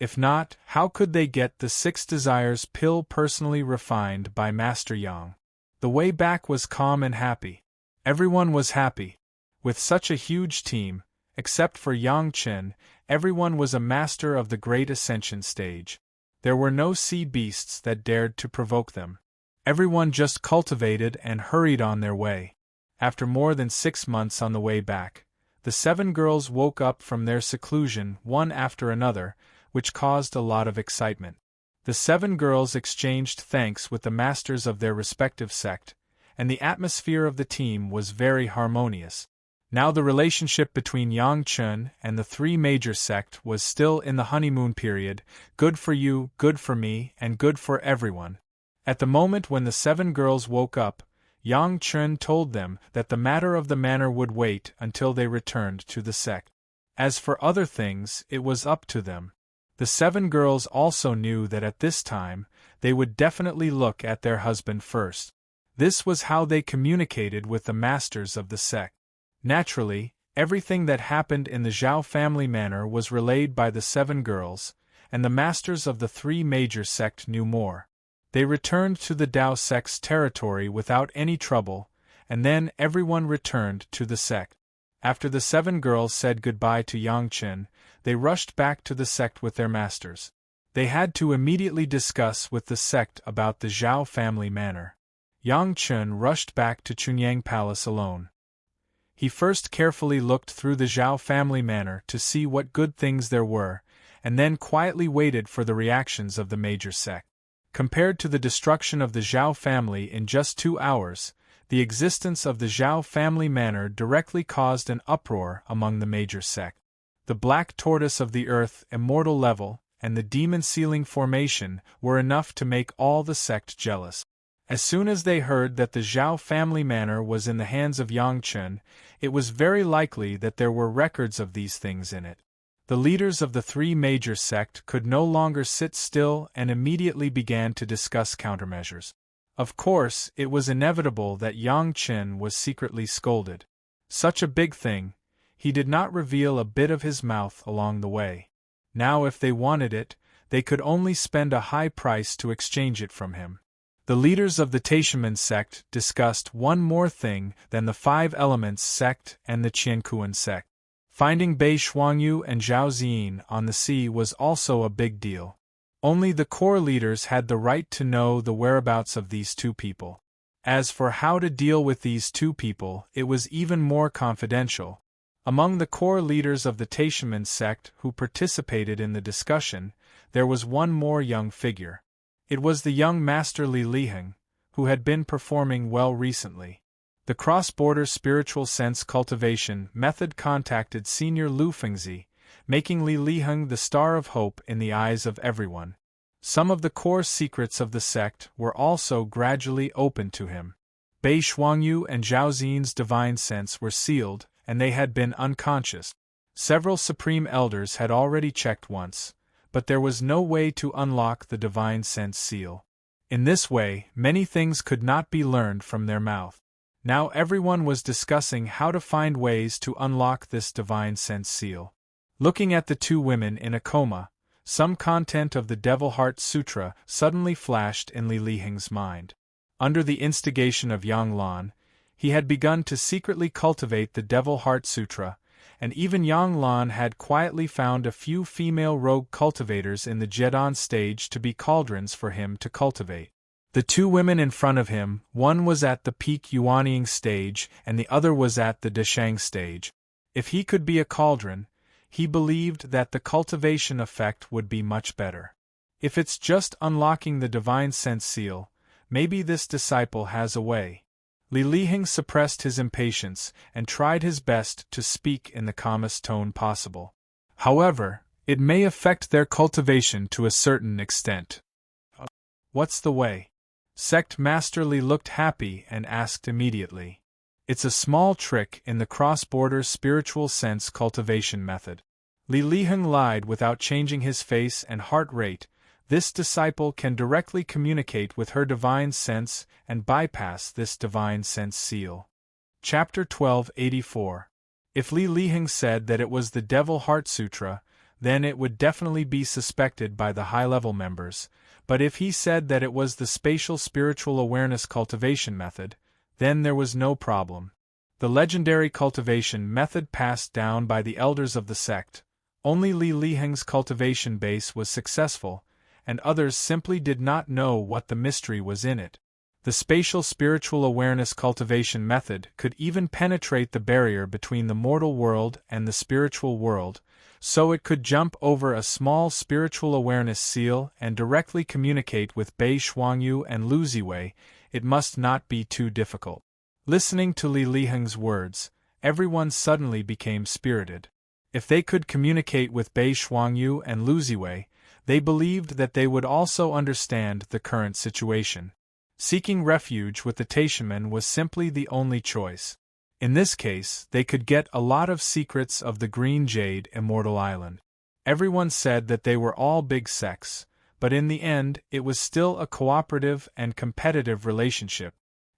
If not, how could they get the 6 desires pill personally refined by Master Yang? The way back was calm and happy. Everyone was happy. With such a huge team, except for Yang Chen, everyone was a master of the Great Ascension stage. There were no sea beasts that dared to provoke them. Everyone just cultivated and hurried on their way. After more than 6 months on the way back, the 7 girls woke up from their seclusion one after another, which caused a lot of excitement. The 7 girls exchanged thanks with the masters of their respective sect, and the atmosphere of the team was very harmonious. Now the relationship between Yang Chen and the 3 major sect was still in the honeymoon period, good for you, good for me, and good for everyone. At the moment when the 7 girls woke up, Yang Chen told them that the matter of the manor would wait until they returned to the sect. As for other things, it was up to them. The 7 girls also knew that at this time, they would definitely look at their husband first. This was how they communicated with the masters of the sect. Naturally, everything that happened in the Zhao family manor was relayed by the 7 girls, and the masters of the 3 major sect knew more. They returned to the Dao sect's territory without any trouble, and then everyone returned to the sect. After the 7 girls said goodbye to Yang Chen, they rushed back to the sect with their masters. They had to immediately discuss with the sect about the Zhao family manor. Yang Chen rushed back to Chunyang Palace alone. He first carefully looked through the Zhao family manor to see what good things there were, and then quietly waited for the reactions of the major sect. Compared to the destruction of the Zhao family in just 2 hours, the existence of the Zhao family manor directly caused an uproar among the major sect. The black tortoise of the earth, immortal level, and the demon ceiling formation were enough to make all the sect jealous. As soon as they heard that the Zhao family manor was in the hands of Yang Chen, it was very likely that there were records of these things in it. The leaders of the three major sects could no longer sit still and immediately began to discuss countermeasures. Of course, it was inevitable that Yang Chen was secretly scolded. Such a big thing, he did not reveal a bit of his mouth along the way. Now if they wanted it, they could only spend a high price to exchange it from him. The leaders of the Taishaman sect discussed one more thing than the Five Elements sect and the Qiankuan sect. Finding Bei Shuangyu and Zhao Ziyin on the sea was also a big deal. Only the core leaders had the right to know the whereabouts of these two people. As for how to deal with these two people, it was even more confidential. Among the core leaders of the Taishaman sect who participated in the discussion, there was one more young figure. It was the young master Li Liheng, who had been performing well recently. The cross-border spiritual sense cultivation method contacted Senior Lu Fengzi, making Li Liheng the star of hope in the eyes of everyone. Some of the core secrets of the sect were also gradually opened to him. Bei Shuangyu and Zhao Ziyin's divine sense were sealed, and they had been unconscious. Several supreme elders had already checked once, but there was no way to unlock the divine sense seal. In this way, many things could not be learned from their mouth. Now everyone was discussing how to find ways to unlock this divine sense seal. Looking at the two women in a coma, some content of the Devil Heart Sutra suddenly flashed in Li Liheng's mind. Under the instigation of Yang Lan, he had begun to secretly cultivate the Devil Heart Sutra, and even Yang Lan had quietly found a few female rogue cultivators in the Jedon stage to be cauldrons for him to cultivate. The two women in front of him, one was at the peak Yuanying stage and the other was at the Deshang stage. If he could be a cauldron, he believed that the cultivation effect would be much better. If it's just unlocking the divine sense seal, maybe this disciple has a way. Li Liheng suppressed his impatience and tried his best to speak in the calmest tone possible. However, it may affect their cultivation to a certain extent. What's the way? Sect Master Li looked happy and asked immediately. It's a small trick in the cross-border spiritual sense cultivation method. Li Liheng lied without changing his face and heart rate. This disciple can directly communicate with her divine sense and bypass this divine sense seal. Chapter 1284. If Li Liheng said that it was the Devil Heart Sutra, then it would definitely be suspected by the high-level members, but if he said that it was the spatial spiritual awareness cultivation method, then there was no problem. The legendary cultivation method passed down by the elders of the sect. Only Li Liheng's cultivation base was successful, and others simply did not know what the mystery was in it. The spatial spiritual awareness cultivation method could even penetrate the barrier between the mortal world and the spiritual world, so it could jump over a small spiritual awareness seal and directly communicate with Bei Shuangyu and Lu Ziwei. It must not be too difficult. Listening to Li Liheng's words, everyone suddenly became spirited. If they could communicate with Bei Shuangyu and Lu Ziwei, they believed that they would also understand the current situation. Seeking refuge with the Taishaman was simply the only choice. In this case, they could get a lot of secrets of the Green Jade Immortal Island. Everyone said that they were all big sects, but in the end it was still a cooperative and competitive relationship.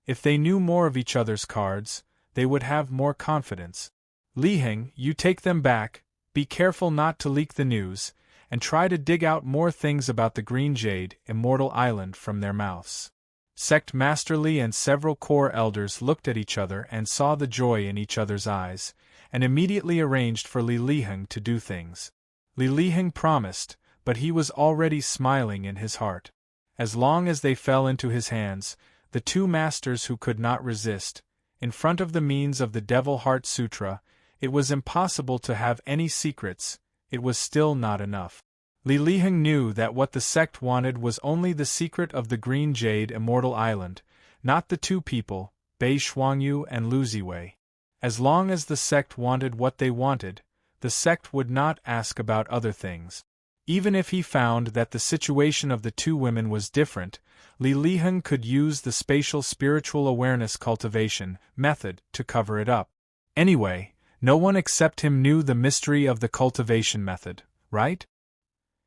If they knew more of each other's cards, they would have more confidence. Liheng, you take them back, be careful not to leak the news, and try to dig out more things about the Green Jade Immortal Island from their mouths. Sect Master Li and several core elders looked at each other and saw the joy in each other's eyes, and immediately arranged for Li Liheng to do things. Li Liheng promised, but he was already smiling in his heart. As long as they fell into his hands, the two masters who could not resist, in front of the means of the Devil Heart Sutra, it was impossible to have any secrets. It was still not enough. Li Liheng knew that what the sect wanted was only the secret of the Green Jade Immortal Island, not the two people, Bei Shuangyu and Lu Ziwei. As long as the sect wanted what they wanted, the sect would not ask about other things. Even if he found that the situation of the two women was different, Li Liheng could use the spatial spiritual awareness cultivation method to cover it up. Anyway, no one except him knew the mystery of the cultivation method, right?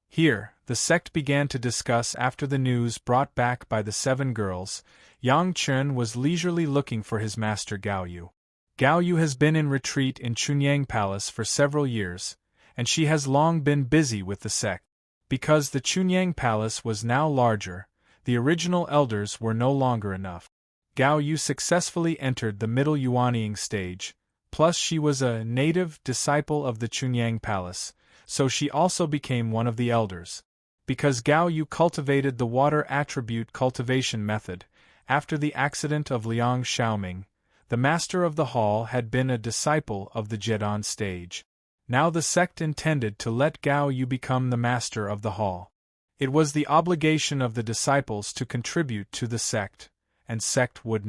Here, the sect began to discuss after the news brought back by the 7 girls. Yang Chen was leisurely looking for his master Gao Yu. Gao Yu has been in retreat in Chunyang Palace for several years, and she has long been busy with the sect. Because the Chunyang Palace was now larger, the original elders were no longer enough. Gao Yu successfully entered the middle Yuanying stage, plus she was a native disciple of the Chunyang Palace, so she also became one of the elders. Because Gao Yu cultivated the water attribute cultivation method, after the accident of Liang Xiaoming, the master of the hall had been a disciple of the Jedan stage. Now the sect intended to let Gao Yu become the master of the hall. It was the obligation of the disciples to contribute to the sect, and sect would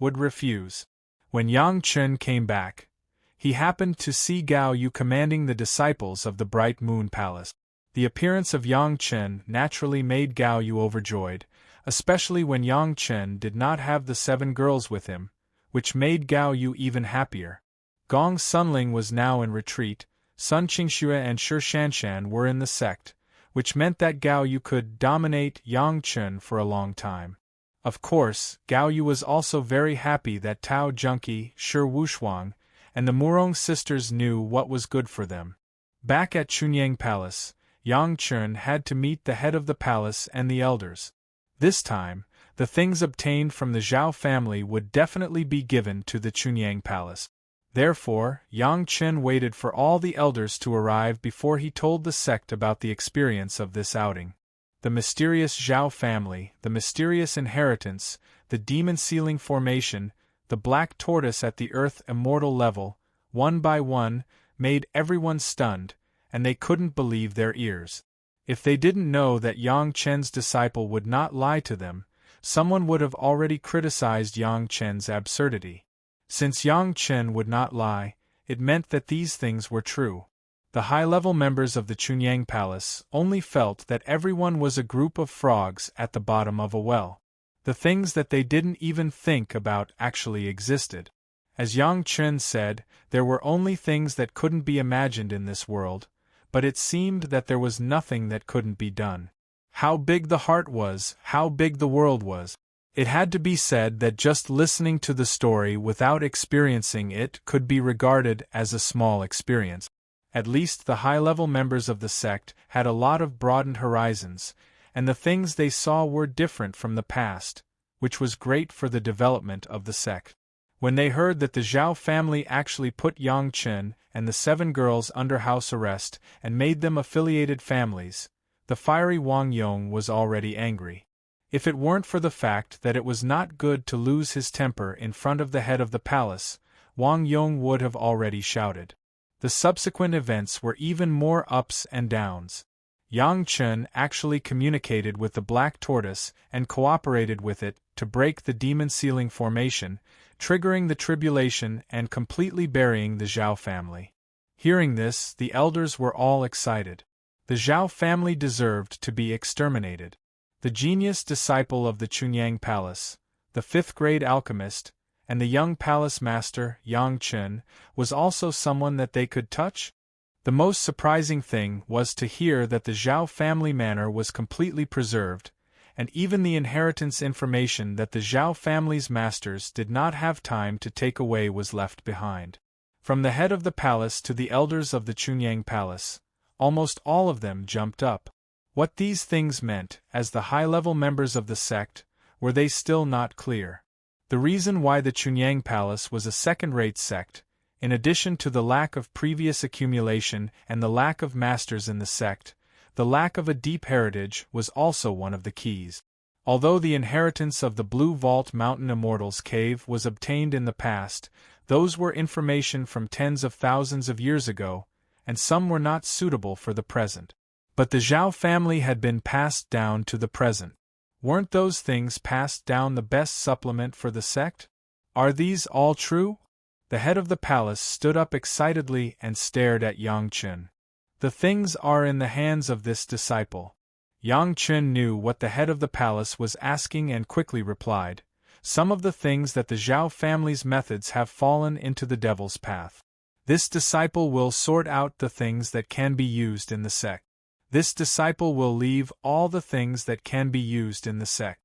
refuse. When Yang Chen came back, he happened to see Gao Yu commanding the disciples of the Bright Moon Palace. The appearance of Yang Chen naturally made Gao Yu overjoyed, especially when Yang Chen did not have the 7 girls with him, which made Gao Yu even happier. Gong Sunling was now in retreat, Sun Qingxue and Shi Shanshan were in the sect, which meant that Gao Yu could dominate Yang Chen for a long time. Of course, Gao Yu was also very happy that Tao Junqi, Shi Wushuang, and the Murong sisters knew what was good for them. Back at Chunyang Palace, Yang Chen had to meet the head of the palace and the elders. This time, the things obtained from the Zhao family would definitely be given to the Chunyang Palace. Therefore, Yang Chen waited for all the elders to arrive before he told the sect about the experience of this outing. The mysterious Zhao family, the mysterious inheritance, the demon sealing formation, the black tortoise at the earth immortal level, one by one, made everyone stunned, and they couldn't believe their ears. If they didn't know that Yang Chen's disciple would not lie to them, someone would have already criticized Yang Chen's absurdity. Since Yang Chen would not lie, it meant that these things were true. The high-level members of the Chunyang Palace only felt that everyone was a group of frogs at the bottom of a well. The things that they didn't even think about actually existed. As Yang Chen said, there were only things that couldn't be imagined in this world, but it seemed that there was nothing that couldn't be done. How big the heart was, how big the world was. It had to be said that just listening to the story without experiencing it could be regarded as a small experience. At least the high-level members of the sect had a lot of broadened horizons, and the things they saw were different from the past, which was great for the development of the sect. When they heard that the Zhao family actually put Yang Chen and the 7 girls under house arrest and made them affiliated families, the fiery Wang Yong was already angry. If it weren't for the fact that it was not good to lose his temper in front of the head of the palace, Wang Yong would have already shouted. The subsequent events were even more ups and downs. Yang Chen actually communicated with the black tortoise and cooperated with it to break the demon sealing formation, triggering the tribulation and completely burying the Zhao family. Hearing this, the elders were all excited. The Zhao family deserved to be exterminated. The genius disciple of the Chunyang Palace, the 5th-grade alchemist, and the young palace master, Yang Chen, was also someone that they could touch? The most surprising thing was to hear that the Zhao family manor was completely preserved, and even the inheritance information that the Zhao family's masters did not have time to take away was left behind. From the head of the palace to the elders of the Chunyang Palace, almost all of them jumped up. What these things meant, as the high-level members of the sect, were they still not clear. The reason why the Chunyang Palace was a second-rate sect, in addition to the lack of previous accumulation and the lack of masters in the sect, the lack of a deep heritage was also one of the keys. Although the inheritance of the Blue Vault Mountain Immortals Cave was obtained in the past, those were information from tens of thousands of years ago, and some were not suitable for the present. But the Zhao family had been passed down to the present. Weren't those things passed down the best supplement for the sect? Are these all true? The head of the palace stood up excitedly and stared at Yang Chen. The things are in the hands of this disciple. Yang Chen knew what the head of the palace was asking and quickly replied, some of the things that the Zhao family's methods have fallen into the devil's path. This disciple will sort out the things that can be used in the sect. This disciple will leave all the things that can be used in the sect.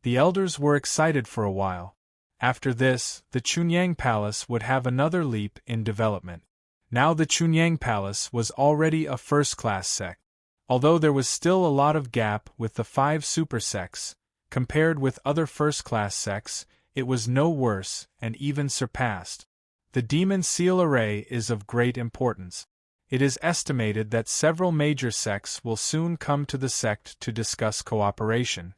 The elders were excited for a while. After this, the Chunyang Palace would have another leap in development. Now the Chunyang Palace was already a first-class sect. Although there was still a lot of gap with the 5 super sects, compared with other first-class sects, it was no worse and even surpassed. The Demon Seal Array is of great importance. It is estimated that several major sects will soon come to the sect to discuss cooperation.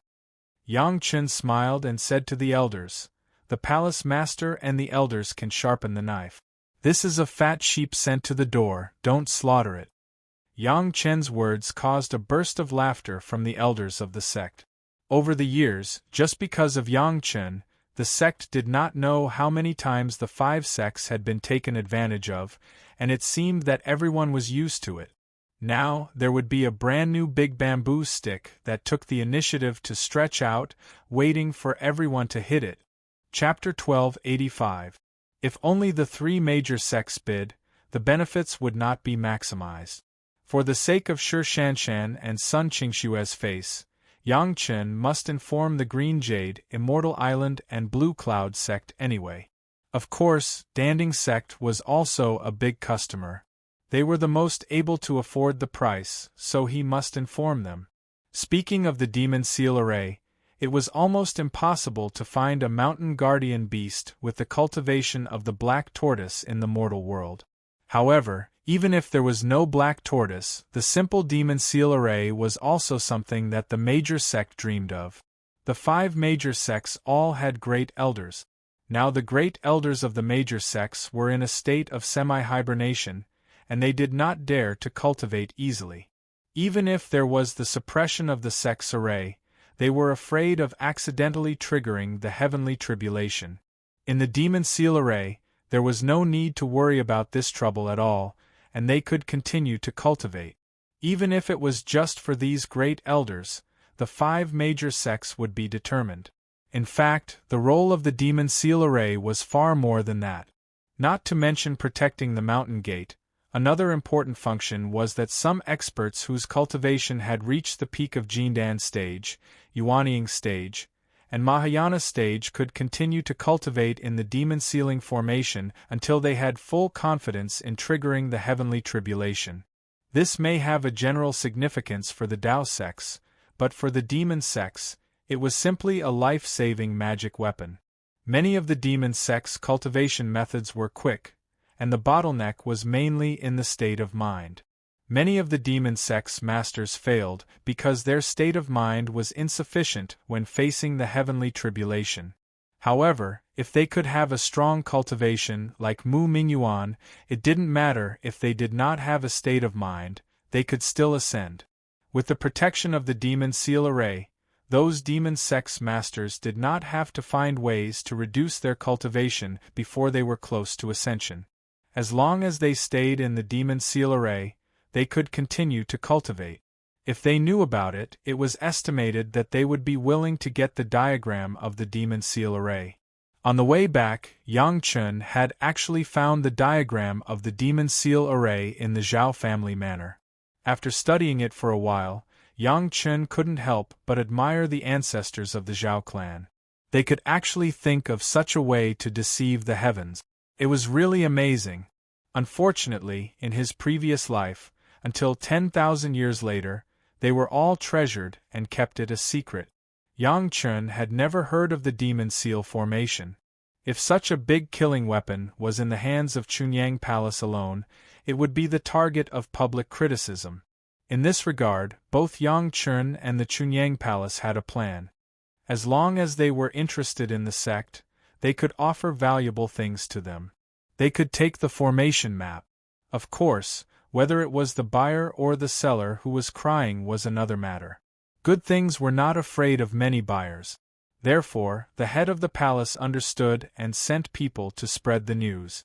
Yang Chen smiled and said to the elders, the palace master and the elders can sharpen the knife. This is a fat sheep sent to the door, don't slaughter it. Yang Chen's words caused a burst of laughter from the elders of the sect. Over the years, just because of Yang Chen, the sect did not know how many times the 5 sects had been taken advantage of, and it seemed that everyone was used to it. Now, there would be a brand new big bamboo stick that took the initiative to stretch out, waiting for everyone to hit it. Chapter 1285. If only the 3 major sects bid, the benefits would not be maximized. For the sake of Shi Shanshan and Sun Qingshue's face, Yang Chen must inform the Green Jade, Immortal Island and Blue Cloud sect anyway. Of course, Danding sect was also a big customer. They were the most able to afford the price, so he must inform them. Speaking of the Demon Seal Array, it was almost impossible to find a mountain guardian beast with the cultivation of the black tortoise in the mortal world. However, even if there was no black tortoise, the simple Demon Seal Array was also something that the major sect dreamed of. The 5 major sects all had great elders. Now the great elders of the major sects were in a state of semi-hibernation, and they did not dare to cultivate easily. Even if there was the suppression of the sect's array, they were afraid of accidentally triggering the heavenly tribulation. In the Demon Seal Array, there was no need to worry about this trouble at all, and they could continue to cultivate. Even if it was just for these great elders, the 5 major sects would be determined. In fact, the role of the Demon Seal Array was far more than that. Not to mention protecting the mountain gate, another important function was that some experts whose cultivation had reached the peak of Jindan stage, Yuanying stage, and Mahayana stage could continue to cultivate in the demon sealing formation until they had full confidence in triggering the heavenly tribulation. This may have a general significance for the Tao sects, but for the demon sects, it was simply a life-saving magic weapon. Many of the demon sects' cultivation methods were quick, and the bottleneck was mainly in the state of mind. Many of the demon sects' masters failed because their state of mind was insufficient when facing the heavenly tribulation. However, if they could have a strong cultivation like Mu Mingyuan, it didn't matter if they did not have a state of mind, they could still ascend. With the protection of the Demon Seal Array, those demon sects' masters did not have to find ways to reduce their cultivation before they were close to ascension. As long as they stayed in the Demon Seal Array, they could continue to cultivate. If they knew about it, it was estimated that they would be willing to get the diagram of the Demon Seal Array. On the way back, Yang Chen had actually found the diagram of the Demon Seal Array in the Zhao family manor. After studying it for a while, Yang Chen couldn't help but admire the ancestors of the Zhao clan. They could actually think of such a way to deceive the heavens. It was really amazing. Unfortunately, in his previous life, until 10,000 years later, they were all treasured and kept it a secret. Yang Chen had never heard of the Demon Seal formation. If such a big killing weapon was in the hands of Chunyang Palace alone, it would be the target of public criticism. In this regard, both Yang Chen and the Chunyang Palace had a plan. As long as they were interested in the sect, they could offer valuable things to them. They could take the formation map. Of course, whether it was the buyer or the seller who was crying was another matter. Good things were not afraid of many buyers. Therefore, the head of the palace understood and sent people to spread the news.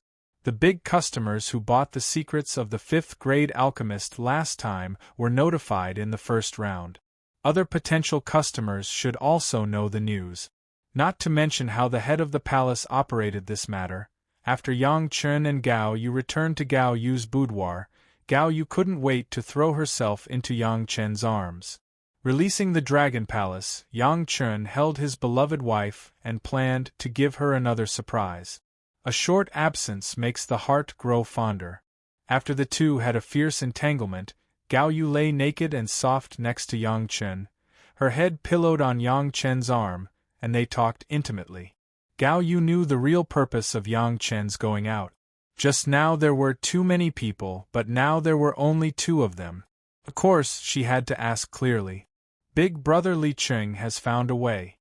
The big customers who bought the secrets of the fifth-grade alchemist last time were notified in the first round. Other potential customers should also know the news. Not to mention how the head of the palace operated this matter. After Yang Chen and Gao Yu returned to Gao Yu's boudoir, Gao Yu couldn't wait to throw herself into Yang Chen's arms. Releasing the Dragon Palace, Yang Chen held his beloved wife and planned to give her another surprise. A short absence makes the heart grow fonder. After the two had a fierce entanglement, Gao Yu lay naked and soft next to Yang Chen, her head pillowed on Yang Chen's arm, and they talked intimately. Gao Yu knew the real purpose of Yang Chen's going out. Just now there were too many people, but now there were only two of them. Of course, she had to ask clearly. Big brother Li Cheng has found a way.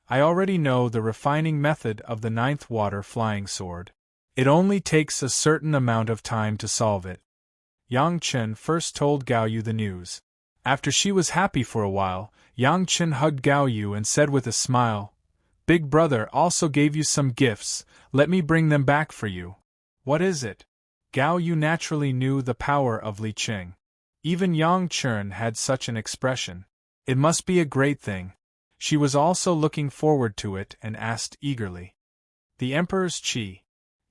I already know the refining method of the ninth water flying sword. It only takes a certain amount of time to solve it. Yang Chen first told Gao Yu the news. After she was happy for a while, Yang Chen hugged Gao Yu and said with a smile, "Big brother also gave you some gifts, let me bring them back for you." "What is it?" Gao Yu naturally knew the power of Li Cheng. Even Yang Chen had such an expression. It must be a great thing. She was also looking forward to it and asked eagerly. "The Emperor's Qi."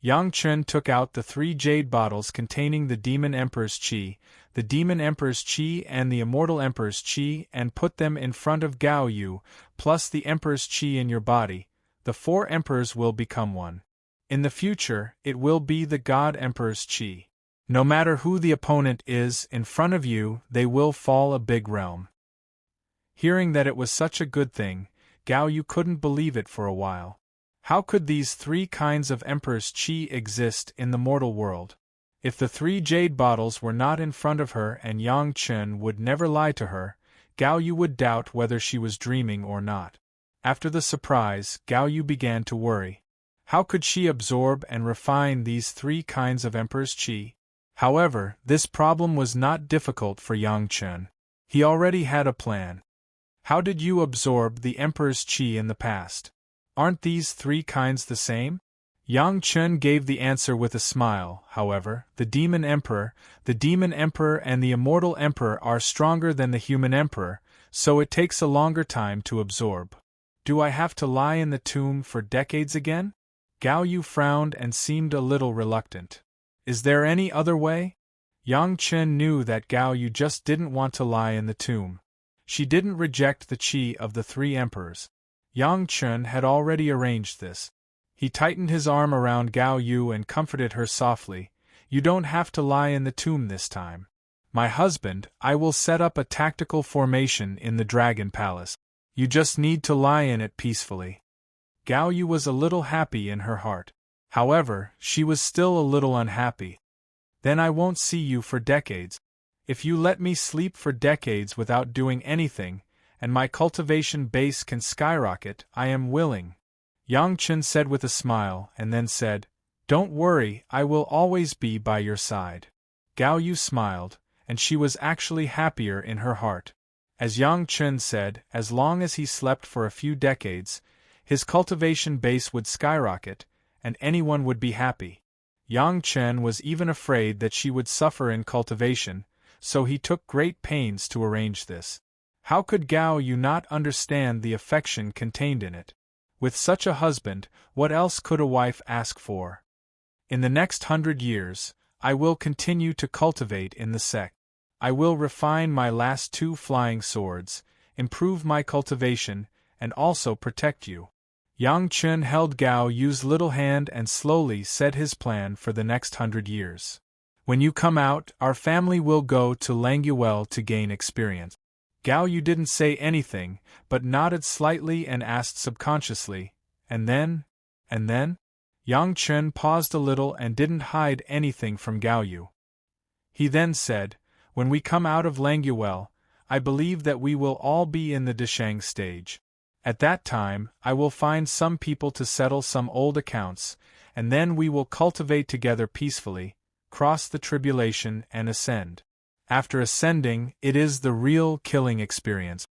Yang Chen took out the 3 jade bottles containing the Demon Emperor's Qi, the Demon Emperor's Qi and the Immortal Emperor's Qi and put them in front of Gao Yu, plus the Emperor's Qi in your body. The 4 emperors will become one. In the future, it will be the God Emperor's Qi. No matter who the opponent is in front of you, they will fall a big realm. Hearing that it was such a good thing, Gao Yu couldn't believe it for a while. How could these 3 kinds of Emperor's Qi exist in the mortal world? If the 3 jade bottles were not in front of her and Yang Chen would never lie to her, Gao Yu would doubt whether she was dreaming or not. After the surprise, Gao Yu began to worry. How could she absorb and refine these 3 kinds of Emperor's Qi? However, this problem was not difficult for Yang Chen. He already had a plan. How did you absorb the Emperor's Qi in the past? Aren't these 3 kinds the same? Yang Chen gave the answer with a smile. However, the Demon Emperor and the Immortal Emperor are stronger than the Human Emperor, so it takes a longer time to absorb. Do I have to lie in the tomb for decades again? Gao Yu frowned and seemed a little reluctant. Is there any other way? Yang Chen knew that Gao Yu just didn't want to lie in the tomb. She didn't reject the Qi of the 3 emperors. Yang Chen had already arranged this. He tightened his arm around Gao Yu and comforted her softly. "You don't have to lie in the tomb this time. My husband, I will set up a tactical formation in the Dragon Palace. You just need to lie in it peacefully." Gao Yu was a little happy in her heart. However, she was still a little unhappy. "Then I won't see you for decades. If you let me sleep for decades without doing anything, and my cultivation base can skyrocket, I am willing." Yang Chen said with a smile, and then said, "Don't worry, I will always be by your side." Gao Yu smiled, and she was actually happier in her heart. As Yang Chen said, as long as he slept for a few decades, his cultivation base would skyrocket, and anyone would be happy. Yang Chen was even afraid that she would suffer in cultivation, so he took great pains to arrange this. How could Gao Yu not understand the affection contained in it? With such a husband, what else could a wife ask for? In the next 100 years, I will continue to cultivate in the sect. I will refine my last 2 flying swords, improve my cultivation, and also protect you. Yang Chen held Gao Yu's little hand and slowly said his plan for the next 100 years. "When you come out, our family will go to Languel to gain experience." Gao Yu didn't say anything, but nodded slightly and asked subconsciously, "And then? And then?" Yang Chen paused a little and didn't hide anything from Gao Yu. He then said, "When we come out of Languel, I believe that we will all be in the Deshang stage. At that time, I will find some people to settle some old accounts, and then we will cultivate together peacefully, cross the tribulation and ascend. After ascending, it is the real killing experience."